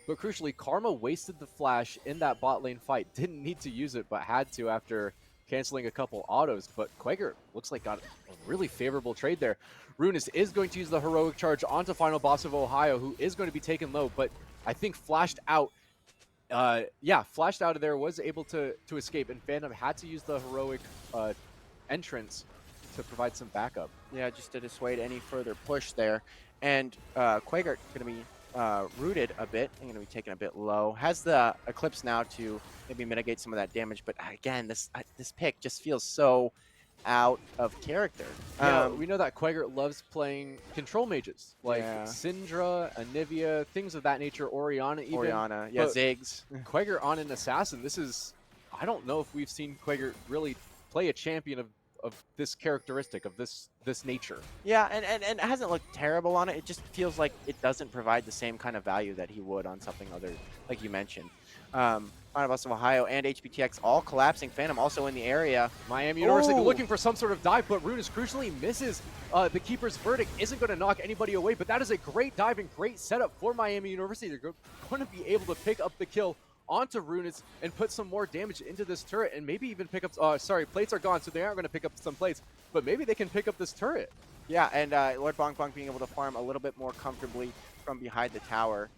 Speaker 1: But crucially, Karma wasted the flash in that bot lane fight. Didn't need to use it, but had to after canceling a couple autos. But Quaker looks like got a really favorable trade there. Runas is going to use the heroic charge onto Final Boss of Ohio, who is going to be taken low, but I think flashed out. Flashed out of there, was able to escape, and Phantom had to use the heroic entrance to provide some backup.
Speaker 2: Yeah, just to dissuade any further push there. And Quaker going to be rooted a bit. I'm going to be taken a bit low. Has the Eclipse now to maybe mitigate some of that damage, but again, this pick just feels so out of character.
Speaker 1: Yeah, we know that Quaker loves playing control mages like Syndra, Anivia, things of that nature, Orianna even.
Speaker 2: Orianna, yeah, Ziggs.
Speaker 1: Quaker on an assassin. This is, I don't know if we've seen Quaker really play a champion of this characteristic, of this nature.
Speaker 2: Yeah, and it hasn't looked terrible on it. It just feels like it doesn't provide the same kind of value that he would on something other, like you mentioned. Final Boss of Ohio and HBTX all collapsing. Phantom also in the area.
Speaker 1: Miami University looking for some sort of dive, but Runas crucially misses the Keeper's Verdict. Isn't going to knock anybody away, but that is a great dive and great setup for Miami University. They're going to be able to pick up the kill onto Runas and put some more damage into this turret, and maybe even pick up, plates are gone, so they aren't going to pick up some plates, but maybe they can pick up this turret.
Speaker 2: Yeah, and Lord Bonk Bonk being able to farm a little bit more comfortably from behind the tower.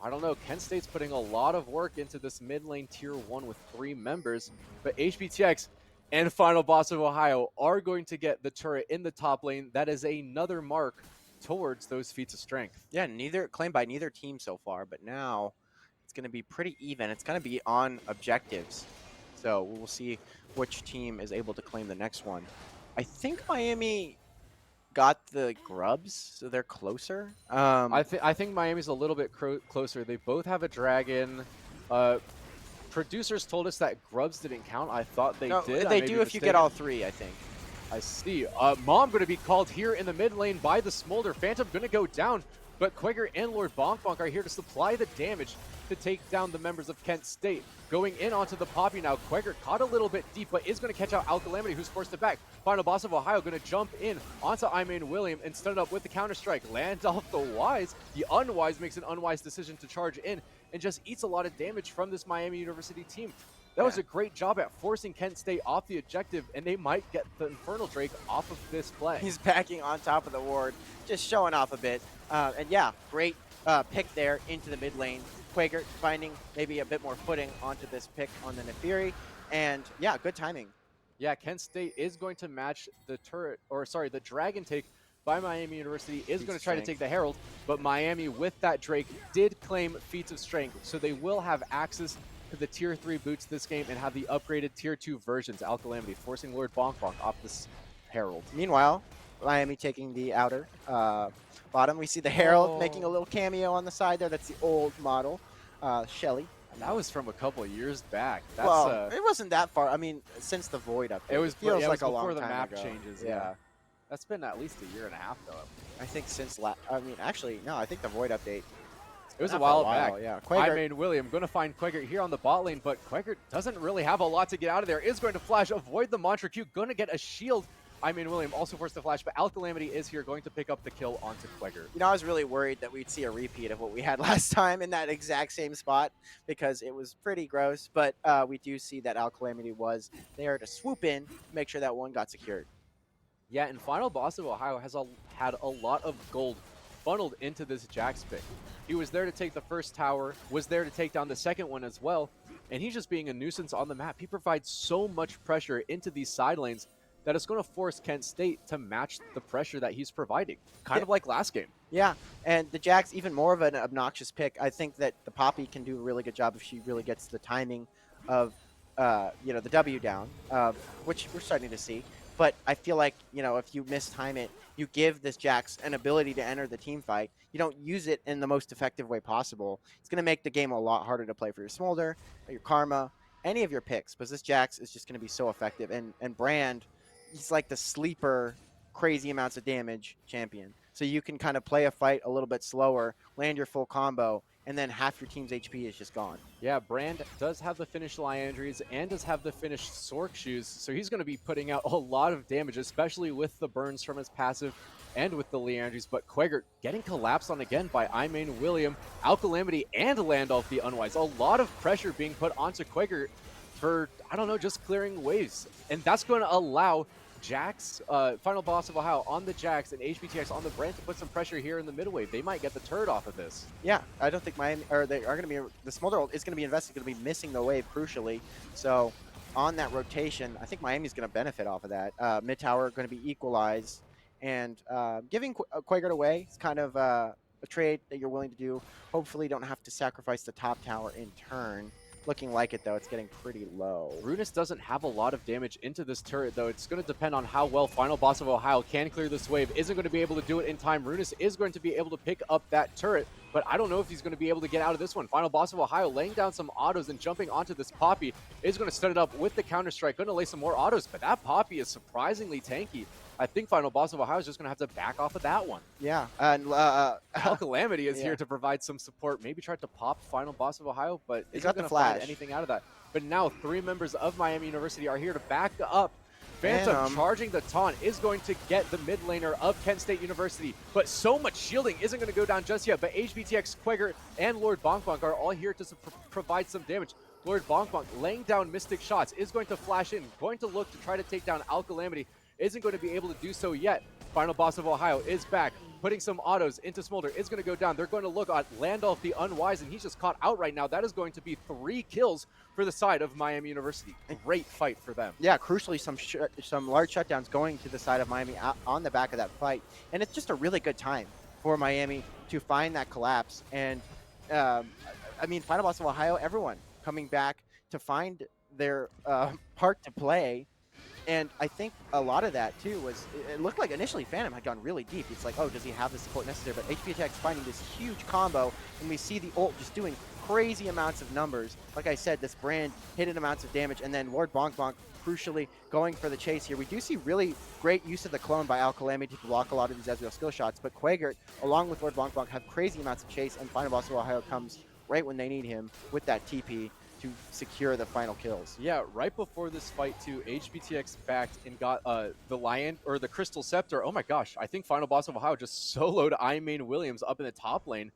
Speaker 1: I don't know, Kent State's putting a lot of work into this mid lane tier 1 with 3 members, but HBTX and Final Boss of Ohio are going to get the turret in the top lane. That is another mark towards those feats of strength.
Speaker 2: Yeah, claimed by neither team so far, but now it's going to be pretty even. It's going to be on objectives. So we'll see which team is able to claim the next one. I think Miami got the grubs, so they're closer.
Speaker 1: I think Miami's a little bit closer. They both have a dragon. Uh, Producers told us that grubs didn't count. I thought they
Speaker 2: No,
Speaker 1: did. I
Speaker 2: they
Speaker 1: may be
Speaker 2: do if you get all
Speaker 1: mistaken.
Speaker 2: 3, I think.
Speaker 1: I see. Mom going to be called here in the mid lane by the Smolder. Phantom going to go down, but Quaker and Lord Bonk Bonk are here to supply the damage to take down the members of Kent State. Going in onto the Poppy now. Quaker caught a little bit deep, but is going to catch out Alcalamity, who's forced it back. Final boss of Ohio going to jump in onto William and stun it up with the counter-strike. Lands off the wise. The unwise makes an unwise decision to charge in and just eats a lot of damage from this Miami University team. That was a great job at forcing Kent State off the objective, and they might get the Infernal Drake off of this play.
Speaker 2: He's backing on top of the ward, just showing off a bit. And yeah, great pick there into the mid lane. Quaker finding maybe a bit more footing onto this pick on the Nefiri. And yeah, good timing.
Speaker 1: Yeah, Kent State is going to match the the Dragon take by Miami University is going to try to take the Herald, but Miami with that Drake did claim Feats of Strength, so they will have access to the Tier 3 boots this game and have the upgraded Tier 2 versions, Alcalamity, forcing Lord Bonk Bonk off this Herald.
Speaker 2: Meanwhile, Miami taking the outer bottom. We see the Herald making a little cameo on the side there. That's the old model, Shelly.
Speaker 1: That was from a couple of years back. That's,
Speaker 2: well, it wasn't that far. I mean, since the Void update.
Speaker 1: It
Speaker 2: feels like a
Speaker 1: before
Speaker 2: long
Speaker 1: the
Speaker 2: time
Speaker 1: map
Speaker 2: ago.
Speaker 1: changes, yeah. That's been at least a year and a half, though.
Speaker 2: I think since I mean, actually, no, I think the Void update.
Speaker 1: It was a while back.
Speaker 2: Yeah.
Speaker 1: William going to find Quaker here on the bot lane, but Quaker doesn't really have a lot to get out of there. Is going to flash, avoid the Mantra Q, going to get a shield. William also forced to flash, but Alcalamity is here going to pick up the kill onto Quaker.
Speaker 2: You know, I was really worried that we'd see a repeat of what we had last time in that exact same spot because it was pretty gross, but we do see that Alcalamity was there to swoop in, make sure that one got secured.
Speaker 1: Yeah, and Final Boss of Ohio has had a lot of gold funneled into this Jax pick. He was there to take the first tower, was there to take down the second one as well, and he's just being a nuisance on the map. He provides so much pressure into these side lanes that it's going to force Kent State to match the pressure that he's providing, kind of like last game.
Speaker 2: Yeah, and the Jax, even more of an obnoxious pick. I think that the Poppy can do a really good job if she really gets the timing of, the W down, which we're starting to see. But I feel like, if you mistime it, you give this Jax an ability to enter the team fight. You don't use it in the most effective way possible. It's going to make the game a lot harder to play for your Smolder, your Karma, any of your picks. Because this Jax is just going to be so effective. And Brand, he's like the sleeper, crazy amounts of damage champion. So you can kind of play a fight a little bit slower, land your full combo, and then half your team's HP is just gone. Yeah,
Speaker 1: Brand does have the finished Liandry's and does have the finished Sork shoes, so he's going to be putting out a lot of damage, especially with the burns from his passive and with the Liandry's. But Quaker getting collapsed on again by William, Alcalamity, and Landolf the Unwise. A lot of pressure being put onto Quaker for, just clearing waves. And that's going to allow Jax, Final Boss of Ohio on the Jax and HBTX on the Brand to put some pressure here in the mid wave. They might get the turret off of this.
Speaker 2: Yeah, I don't think Miami, or they are going to be, the Smolder ult is going to be invested, going to be missing the wave crucially. So on that rotation, I think Miami's going to benefit off of that. Mid tower going to be equalized, and giving Quaker away is kind of a trade that you're willing to do. Hopefully don't have to sacrifice the top tower in turn. Looking like it, though. It's getting pretty low.
Speaker 1: Runas doesn't have a lot of damage into this turret, though. It's going to depend on how well Final Boss of Ohio can clear this wave. Isn't going to be able to do it in time. Runas is going to be able to pick up that turret, but I don't know if he's going to be able to get out of this one. Final Boss of Ohio laying down some autos and jumping onto this Poppy is going to stun it up with the counter-strike. Going to lay some more autos, but that Poppy is surprisingly tanky. I think Final Boss of Ohio is just going to have to back off of that one.
Speaker 2: Yeah. And
Speaker 1: Alcalamity is here to provide some support. Maybe try to pop Final Boss of Ohio, but
Speaker 2: he's
Speaker 1: isn't
Speaker 2: got
Speaker 1: going
Speaker 2: the
Speaker 1: to find
Speaker 2: flash.
Speaker 1: anything out of that. But now 3 members of Miami University are here to back up. Phantom charging the taunt is going to get the mid laner of Kent State University, but so much shielding isn't going to go down just yet. But HBTX, Quaker, and Lord Bonk Bonk are all here to provide some damage. Lord Bonk Bonk laying down Mystic shots is going to flash in, going to look to try to take down Alcalamity. Isn't going to be able to do so yet. Final Boss of Ohio is back, putting some autos into Smolder. Is going to go down. They're going to look at Landolf the Unwise, and he's just caught out right now. That is going to be 3 kills for the side of Miami University. Great fight for them.
Speaker 2: Yeah, crucially, some large shutdowns going to the side of Miami on the back of that fight. And it's just a really good time for Miami to find that collapse. And, Final Boss of Ohio, everyone coming back to find their part to play. And I think a lot of that too was it looked like initially Phantom had gone really deep. It's like, oh, does he have the support necessary? But HPTX finding this huge combo, and we see the ult just doing crazy amounts of numbers. Like I said, this brand hidden amounts of damage, and then Lord Bonk Bonk crucially going for the chase here. We do see really great use of the clone by Al Calamity to block a lot of these Ezreal skill shots, but Quagert, along with Lord Bonk Bonk, have crazy amounts of chase, and Final Boss of Ohio comes right when they need him with that TP to secure the final kills.
Speaker 1: Yeah, right before this fight too, HBTX backed and got the Lion or the Crystal Scepter. Oh my gosh, I think Final Boss of Ohio just soloed Imain Williams up in the top lane.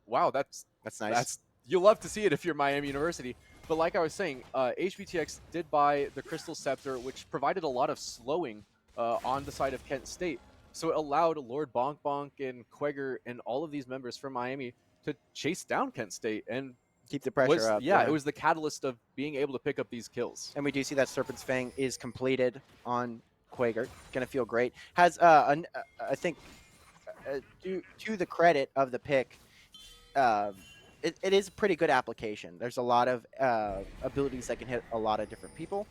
Speaker 1: Wow,
Speaker 2: That's nice.
Speaker 1: that's you love to see it if you're Miami University. But like I was saying, HBTX did buy the Crystal Scepter, which provided a lot of slowing on the side of Kent State. So it allowed Lord Bonk Bonk and Quegger and all of these members from Miami to chase down Kent State, and
Speaker 2: Keep the pressure up.
Speaker 1: it was the catalyst of being able to pick up these kills.
Speaker 2: And we do see that Serpent's Fang is completed on Quagert. Gonna feel great. Has I think to the credit of the pick, uh, it is a pretty good application. There's a lot of abilities that can hit a lot of different people.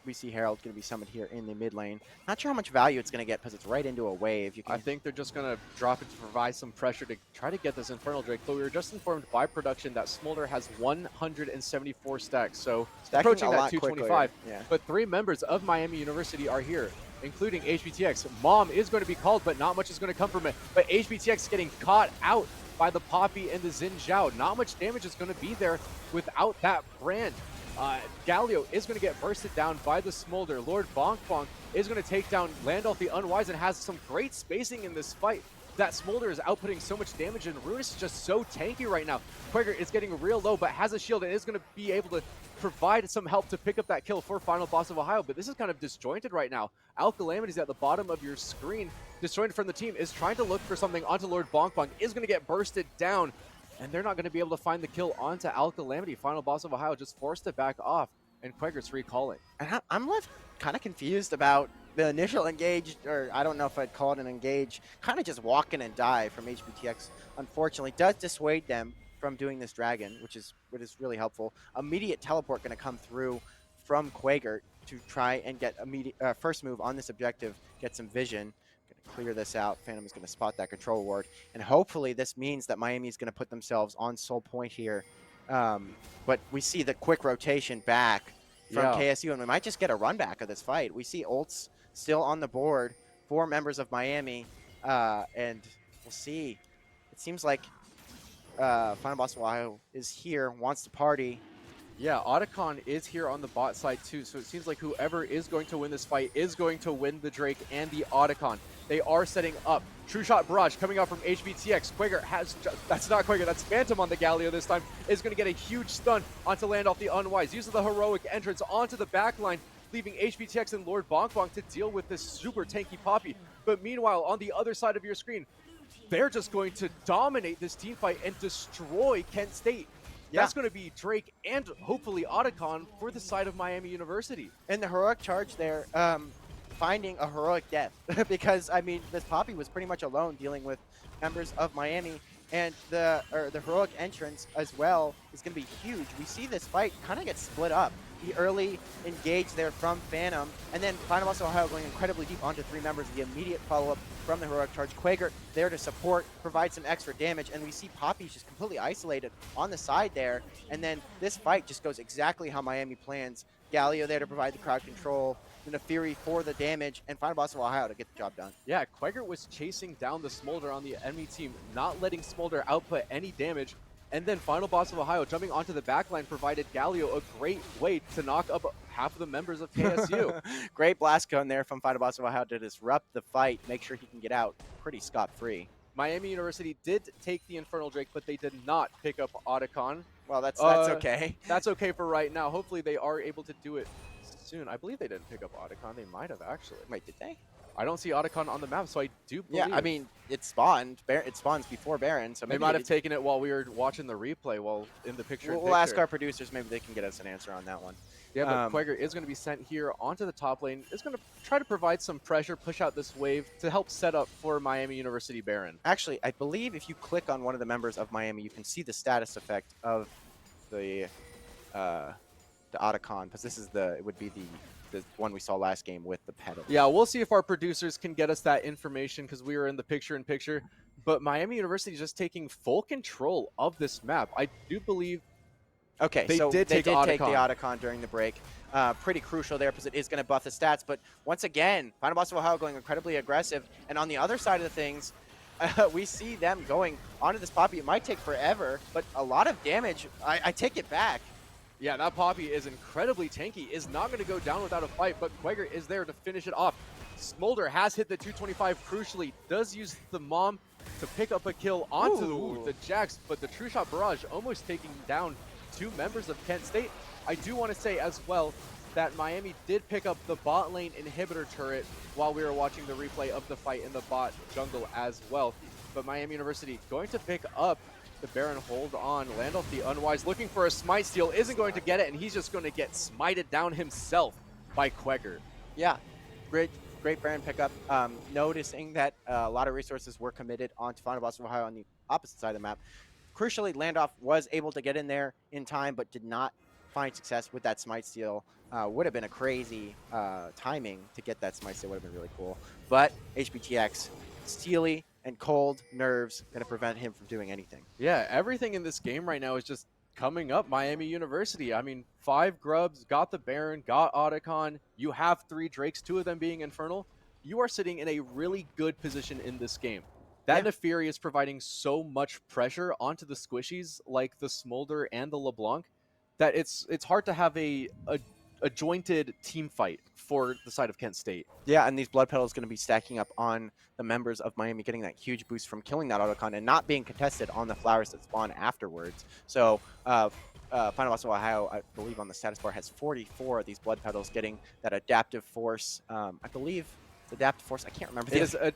Speaker 2: We see Herald's going to be summoned here in the mid lane. Not sure how much value it's going to get because it's right into a wave.
Speaker 1: I think they're just going to drop it to provide some pressure to try to get this Infernal Drake. But we were just informed by production that Smolder has 174 stacks, so
Speaker 2: Stacking
Speaker 1: approaching that 225.
Speaker 2: Yeah.
Speaker 1: But 3 members of Miami University are here, including HBTX. Mom is going to be called, but not much is going to come from it. But HBTX getting caught out by the Poppy and the Xin Zhao. Not much damage is going to be there without that brand. Galio is going to get bursted down by the Smolder. Lord Bonk Bonk is going to take down Landolf the Unwise and has some great spacing in this fight. That Smolder is outputting so much damage, and Ruinous is just so tanky right now. Quagger is getting real low, but has a shield and is going to be able to provide some help to pick up that kill for Final Boss of Ohio. But this is kind of disjointed right now. Al Calamity is at the bottom of your screen. Disjointed from the team is trying to look for something onto Lord Bonk Bonk. Is going to get bursted down, and they're not going to be able to find the kill onto Al Calamity. Final Boss of Ohio just forced to back off, and Quagger's recalling.
Speaker 2: And I'm left kind of confused about the initial engage, or I don't know if I'd call it an engage, kind of just walk in and die from HBTX, unfortunately, does dissuade them from doing this dragon, which is really helpful. Immediate teleport going to come through from Quagert to try and get immediate first move on this objective, get some vision. Going to clear this out. Phantom is going to spot that control ward, and hopefully this means that Miami is going to put themselves on soul point here. But we see the quick rotation back from KSU, and we might just get a run back of this fight. We see ults still on the board for members of Miami, and we'll see. It seems like Final Boss of Ohio is here, wants to party.
Speaker 1: Yeah, Otacon is here on the bot side too, so it seems like whoever is going to win this fight is going to win the Drake and the Otacon. They are setting up. True Shot Barrage coming out from HBTX. Quagger has, that's not Quagger, that's Phantom on the Galio this time, is going to get a huge stun onto Landolf the Unwise. Uses the heroic entrance onto the backline, leaving HBTX and Lord Bonk Bonk to deal with this super tanky Poppy. But meanwhile, on the other side of your screen, they're just going to dominate this team fight and destroy Kent State. Yeah. That's going to be Drake and hopefully Otacon for the side of Miami University.
Speaker 2: And the heroic charge there, finding a heroic death. Because, I mean, this Poppy was pretty much alone dealing with members of Miami. And the heroic entrance as well is going to be huge. We see this fight kind of get split up. The early engage there from Phantom, and then Final Boss of Ohio going incredibly deep onto 3 members. The immediate follow-up from the heroic charge. Quagert there to support, provide some extra damage, and we see Poppy just completely isolated on the side there. And then this fight just goes exactly how Miami plans. Galio there to provide the crowd control, the Nefiri for the damage, and Final Boss of Ohio to get the job done.
Speaker 1: Yeah, Quagert was chasing down the Smolder on the enemy team, not letting Smolder output any damage. And then Final Boss of Ohio jumping onto the backline provided Galio a great way to knock up half of the members of KSU.
Speaker 2: Great blast cone there from Final Boss of Ohio to disrupt the fight, make sure he can get out pretty scot-free.
Speaker 1: Miami University did take the Infernal Drake, but they did not pick up Otacon.
Speaker 2: Well, that's okay.
Speaker 1: That's okay for right now. Hopefully they are able to do it soon. I believe they didn't pick up Otacon. They might have actually.
Speaker 2: Wait, did they?
Speaker 1: I don't see Otacon on the map, so I do believe.
Speaker 2: Yeah, I mean, it spawned. It spawns before Baron, so
Speaker 1: maybe they might have taken it while we were watching the replay while in the picture.
Speaker 2: We'll ask our producers. Maybe they can get us an answer on that one.
Speaker 1: Yeah, but Quagger is going to be sent here onto the top lane. Is going to try to provide some pressure, push out this wave to help set up for Miami University Baron.
Speaker 2: Actually, I believe if you click on one of the members of Miami, you can see the status effect of the Otacon, because this is it would be the the one we saw last game with the penalty.
Speaker 1: Yeah, we'll see if our producers can get us that information because we were in the picture-in-picture. But Miami University is just taking full control of this map. I do believe
Speaker 2: Okay,
Speaker 1: they
Speaker 2: so
Speaker 1: did
Speaker 2: they
Speaker 1: take
Speaker 2: did take the
Speaker 1: Otacon.
Speaker 2: Otacon during the break. Pretty crucial there because it is going to buff the stats. But once again, Final Boss of Ohio going incredibly aggressive. And on the other side of the things, we see them going onto this Poppy. It might take forever, but a lot of damage. I take it back.
Speaker 1: Yeah, that Poppy is incredibly tanky, is not going to go down without a fight, but Quagger is there to finish it off. Smolder has hit the 225 crucially, does use the Mom to pick up a kill onto the Jax, but the True Shot Barrage almost taking down 2 members of Kent State. I do want to say as well that Miami did pick up the bot lane inhibitor turret while we were watching the replay of the fight in the bot jungle as well. But Miami University going to pick up the Baron, hold on, land off the Unwise, looking for a smite steal, isn't going to get it, and he's just going to get smited down himself by Quagger.
Speaker 2: Yeah, great Baron pickup. Noticing that a lot of resources were committed onto Final Boss of Ohio on the opposite side of the map. Crucially, Landoff was able to get in there in time, but did not find success with that smite steal. Would have been a crazy timing to get that smite steal, would have been really cool. But HBTX, steely and cold nerves going to prevent him from doing anything.
Speaker 1: Yeah, everything in this game right now is just coming up Miami University. I mean, 5 Grubs, got the Baron, got Otacon. You have 3 Drakes, 2 of them being Infernal. You are sitting in a really good position in this game. That Neferi is providing so much pressure onto the squishies like the Smolder and the LeBlanc that it's hard to have a jointed team fight for the side of Kent State.
Speaker 2: Yeah, and these Blood Petals going to be stacking up on the members of Miami, getting that huge boost from killing that Otacon and not being contested on the flowers that spawn afterwards. So Final Boss of Ohio, I believe on the status bar, has 44 of these Blood Petals getting that adaptive force. I believe it's adaptive force. I can't remember.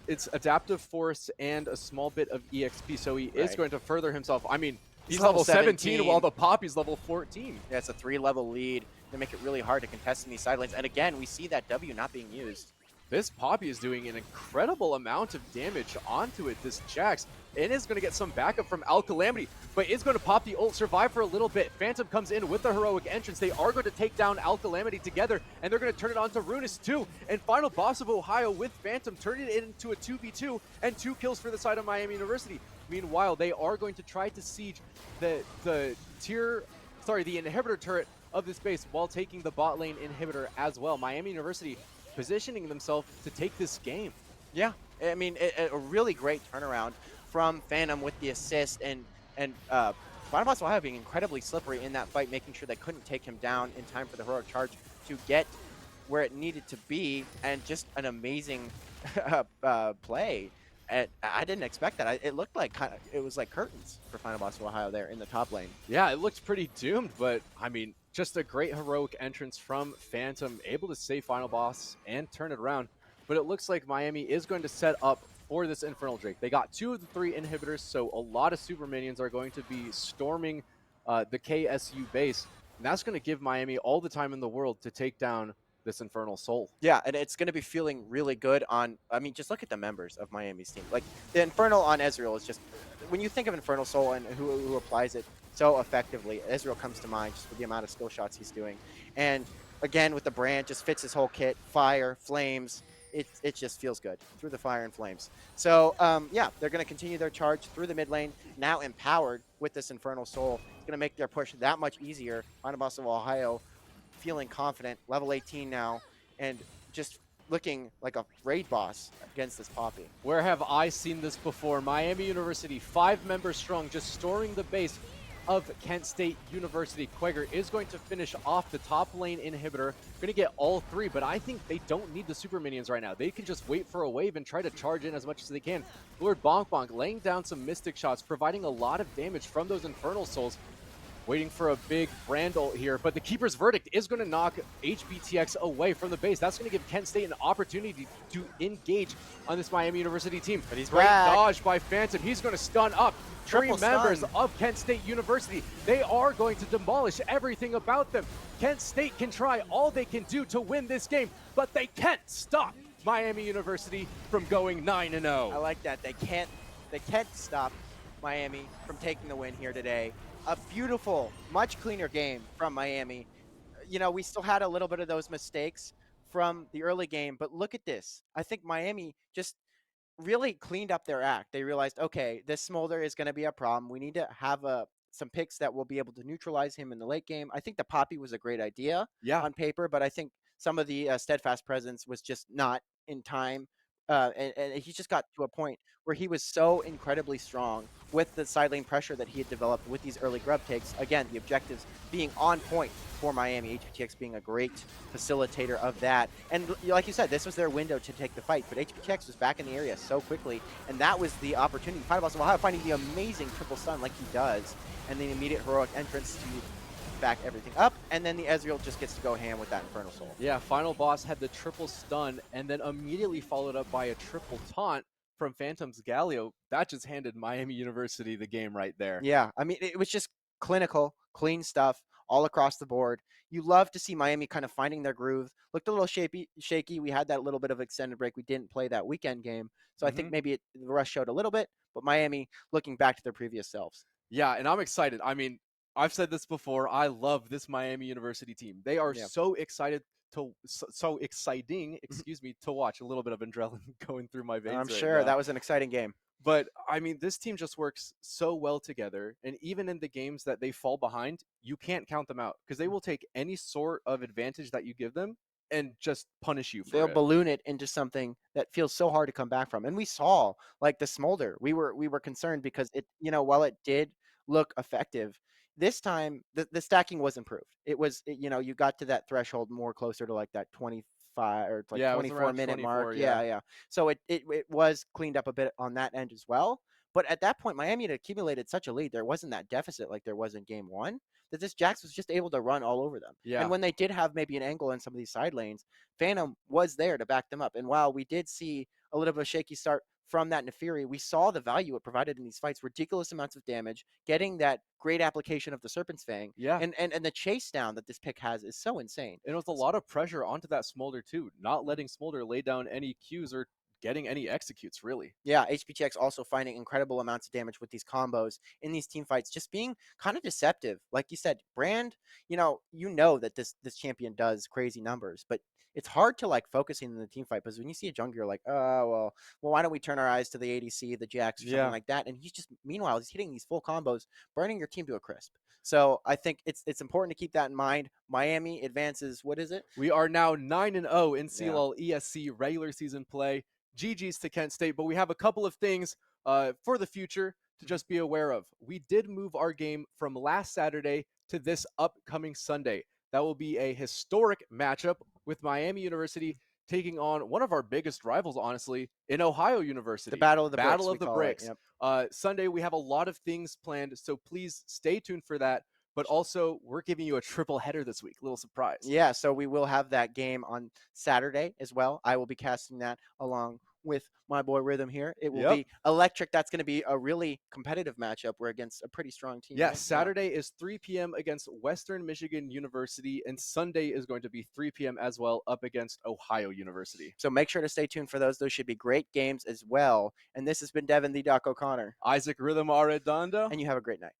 Speaker 1: It's adaptive force and a small bit of EXP, so he is going to further himself. I mean, he's level 17 while the Poppy's level 14.
Speaker 2: Yeah, it's a 3-level lead. They make it really hard to contest in these side lanes. And again, we see that W not being used.
Speaker 1: This Poppy is doing an incredible amount of damage onto it, this Jax. It is going to get some backup from Al Calamity, but it's going to pop the ult, survive for a little bit. Phantom comes in with the heroic entrance. They are going to take down Al Calamity together, and they're going to turn it on to Runis too. And Final Boss of Ohio with Phantom, turning it into a 2v2 and 2 kills for the side of Miami University. Meanwhile, they are going to try to siege the inhibitor turret of this base while taking the bot lane inhibitor as well. Miami University positioning themselves to take this game.
Speaker 2: Yeah, I mean, a really great turnaround from Phantom with the assist, and Final Boss of Ohio being incredibly slippery in that fight, making sure they couldn't take him down in time for the heroic charge to get where it needed to be, and just an amazing play. And I didn't expect that. It looked like it was like curtains for Final Boss of Ohio there in the top lane.
Speaker 1: Yeah, it looked pretty doomed, but I mean, just a great heroic entrance from Phantom, able to save Final Boss and turn it around. But it looks like Miami is going to set up for this Infernal Drake. They got 2 of the 3 inhibitors, so a lot of super minions are going to be storming the KSU base. And that's going to give Miami all the time in the world to take down this Infernal Soul.
Speaker 2: Yeah, and it's going to be feeling really good on, I mean, just look at the members of Miami's team. Like, the Infernal on Ezreal is just, when you think of Infernal Soul and who applies it so effectively, Ezreal comes to mind just with the amount of skill shots he's doing. And again, with the brand, just fits his whole kit, fire, flames, it just feels good through the fire and flames. So, yeah, they're going to continue their charge through the mid lane, now empowered with this Infernal Soul. It's going to make their push that much easier. Final Boss of Ohio feeling confident, level 18 now, and just looking like a raid boss against this Poppy.
Speaker 1: Where have I seen this before? Miami University, 5 members strong, just storing the base of Kent State University. Quagger is going to finish off the top lane inhibitor. Going to get all 3, but I think they don't need the super minions right now. They can just wait for a wave and try to charge in as much as they can. Lord Bonk Bonk laying down some Mystic shots, providing a lot of damage from those Infernal Souls. Waiting for a big brand ult here, but the Keeper's Verdict is going to knock HBTX away from the base. That's going to give Kent State an opportunity to engage on this Miami University team.
Speaker 2: But he's
Speaker 1: great
Speaker 2: back.
Speaker 1: dodge by Phantom. He's going to stun up 3 members of Kent State University. They are going to demolish everything about them. Kent State can try all they can do to win this game, but they can't stop Miami University from going 9-0.
Speaker 2: I like that. They can't stop Miami from taking the win here today. A beautiful, much cleaner game from Miami. You know, we still had a little bit of those mistakes, from the early game. But look at this. I think Miami just really cleaned up their act. They realized, okay, this Smolder is going to be a problem. We need to have some picks that will be able to neutralize him in the late game. I think the Poppy was a great idea
Speaker 1: Yeah.
Speaker 2: on paper, but I think some of the steadfast presence was just not in time. And he just got to a point where he was so incredibly strong with the side lane pressure that he had developed with these early grub takes. Again, the objectives being on point for Miami, HPTX being a great facilitator of that. And like you said, this was their window to take the fight, but HPTX was back in the area so quickly, and that was the opportunity. Final Boss Ohio finding the amazing triple stun like he does, and the immediate heroic entrance to back everything up, and then the Ezreal just gets to go ham with that Infernal Soul.
Speaker 1: Yeah, Final Boss had the triple stun and then immediately followed up by a triple taunt from Phantom's Galio. That just handed Miami University the game right there.
Speaker 2: Yeah, I mean, it was just clinical, clean stuff all across the board. You love to see Miami kind of finding their groove. Looked a little shaky. We had that little bit of extended break. We didn't play that weekend game, so I think
Speaker 1: Hmm.
Speaker 2: maybe the rush showed a little bit. But Miami looking back to their previous selves.
Speaker 1: Yeah, and I'm excited. I mean, I've said this before. I love this Miami University team. They are
Speaker 2: Yeah,
Speaker 1: so excited so exciting, excuse me, to watch. A little bit of adrenaline going through my
Speaker 2: I'm
Speaker 1: veins right
Speaker 2: sure
Speaker 1: now.
Speaker 2: that was an exciting game.
Speaker 1: But I mean, this team just works so well together. And even in the games that they fall behind, you can't count them out because they will take any sort of advantage that you give them and just punish you
Speaker 2: They'll
Speaker 1: for it.
Speaker 2: balloon it into something that feels so hard to come back from. And we saw like the smolder. We were concerned because it, while it did look effective, this time the stacking was improved. You got to that threshold more closer to like that 25 or like
Speaker 1: Yeah, it was
Speaker 2: 24
Speaker 1: around
Speaker 2: minute mark.
Speaker 1: 24.
Speaker 2: Yeah,
Speaker 1: Yeah.
Speaker 2: yeah. So it was cleaned up a bit on that end as well. But at that point, Miami had accumulated such a lead. There wasn't that deficit like there was in game one, that this Jax was just able to run all over them. And
Speaker 1: Yeah.
Speaker 2: when they did have maybe an angle in some of these side lanes, Phantom was there to back them up. And while we did see a little bit of a shaky start from that Nefiri, we saw the value it provided in these fights, ridiculous amounts of damage, getting that great application of the Serpent's Fang.
Speaker 1: Yeah.
Speaker 2: And the chase down that this pick has is so insane.
Speaker 1: And it was a lot of pressure onto that Smolder too, not letting Smolder lay down any Qs or getting any executes really.
Speaker 2: Yeah, HPTX also finding incredible amounts of damage with these combos in these team fights, just being kind of deceptive. Like you said, Brand, you know that this champion does crazy numbers, but it's hard to like focusing in the team fight because when you see a jungler, you're like, oh well, why don't we turn our eyes to the ADC, the Jax, or something
Speaker 1: Yeah.
Speaker 2: like that? And meanwhile he's hitting these full combos, burning your team to a crisp. So I think it's important to keep that in mind. Miami advances. What is it?
Speaker 1: We are now 9-0 in
Speaker 2: Yeah,
Speaker 1: CLL ESC regular season play. GG's to Kent State, but we have a couple of things for the future to just be aware of. We did move our game from last Saturday to this upcoming Sunday. That will be a historic matchup with Miami University taking on one of our biggest rivals, honestly, in Ohio
Speaker 2: the
Speaker 1: University.
Speaker 2: Battle of the Bricks
Speaker 1: Battle
Speaker 2: we
Speaker 1: of the
Speaker 2: call it.
Speaker 1: Bricks.
Speaker 2: Yep.
Speaker 1: Sunday, we have a lot of things planned, so please stay tuned for that. But also, we're giving you a triple header this week. Little surprise.
Speaker 2: Yeah, so we will have that game on Saturday as well. I will be casting that along with my boy Rhythm here. It will
Speaker 1: Yep.
Speaker 2: be electric. That's going to be a really competitive matchup. We're against a pretty strong team.
Speaker 1: Yes,
Speaker 2: Right? Yeah.
Speaker 1: Saturday is 3 p.m. against Western Michigan University, and Sunday is going to be 3 p.m. as well, up against Ohio University.
Speaker 2: So make sure to stay tuned for those. Those should be great games as well. And this has been Devin the Doc O'Connor.
Speaker 1: Isaac Rhythm Arredondo.
Speaker 2: And you have a great night.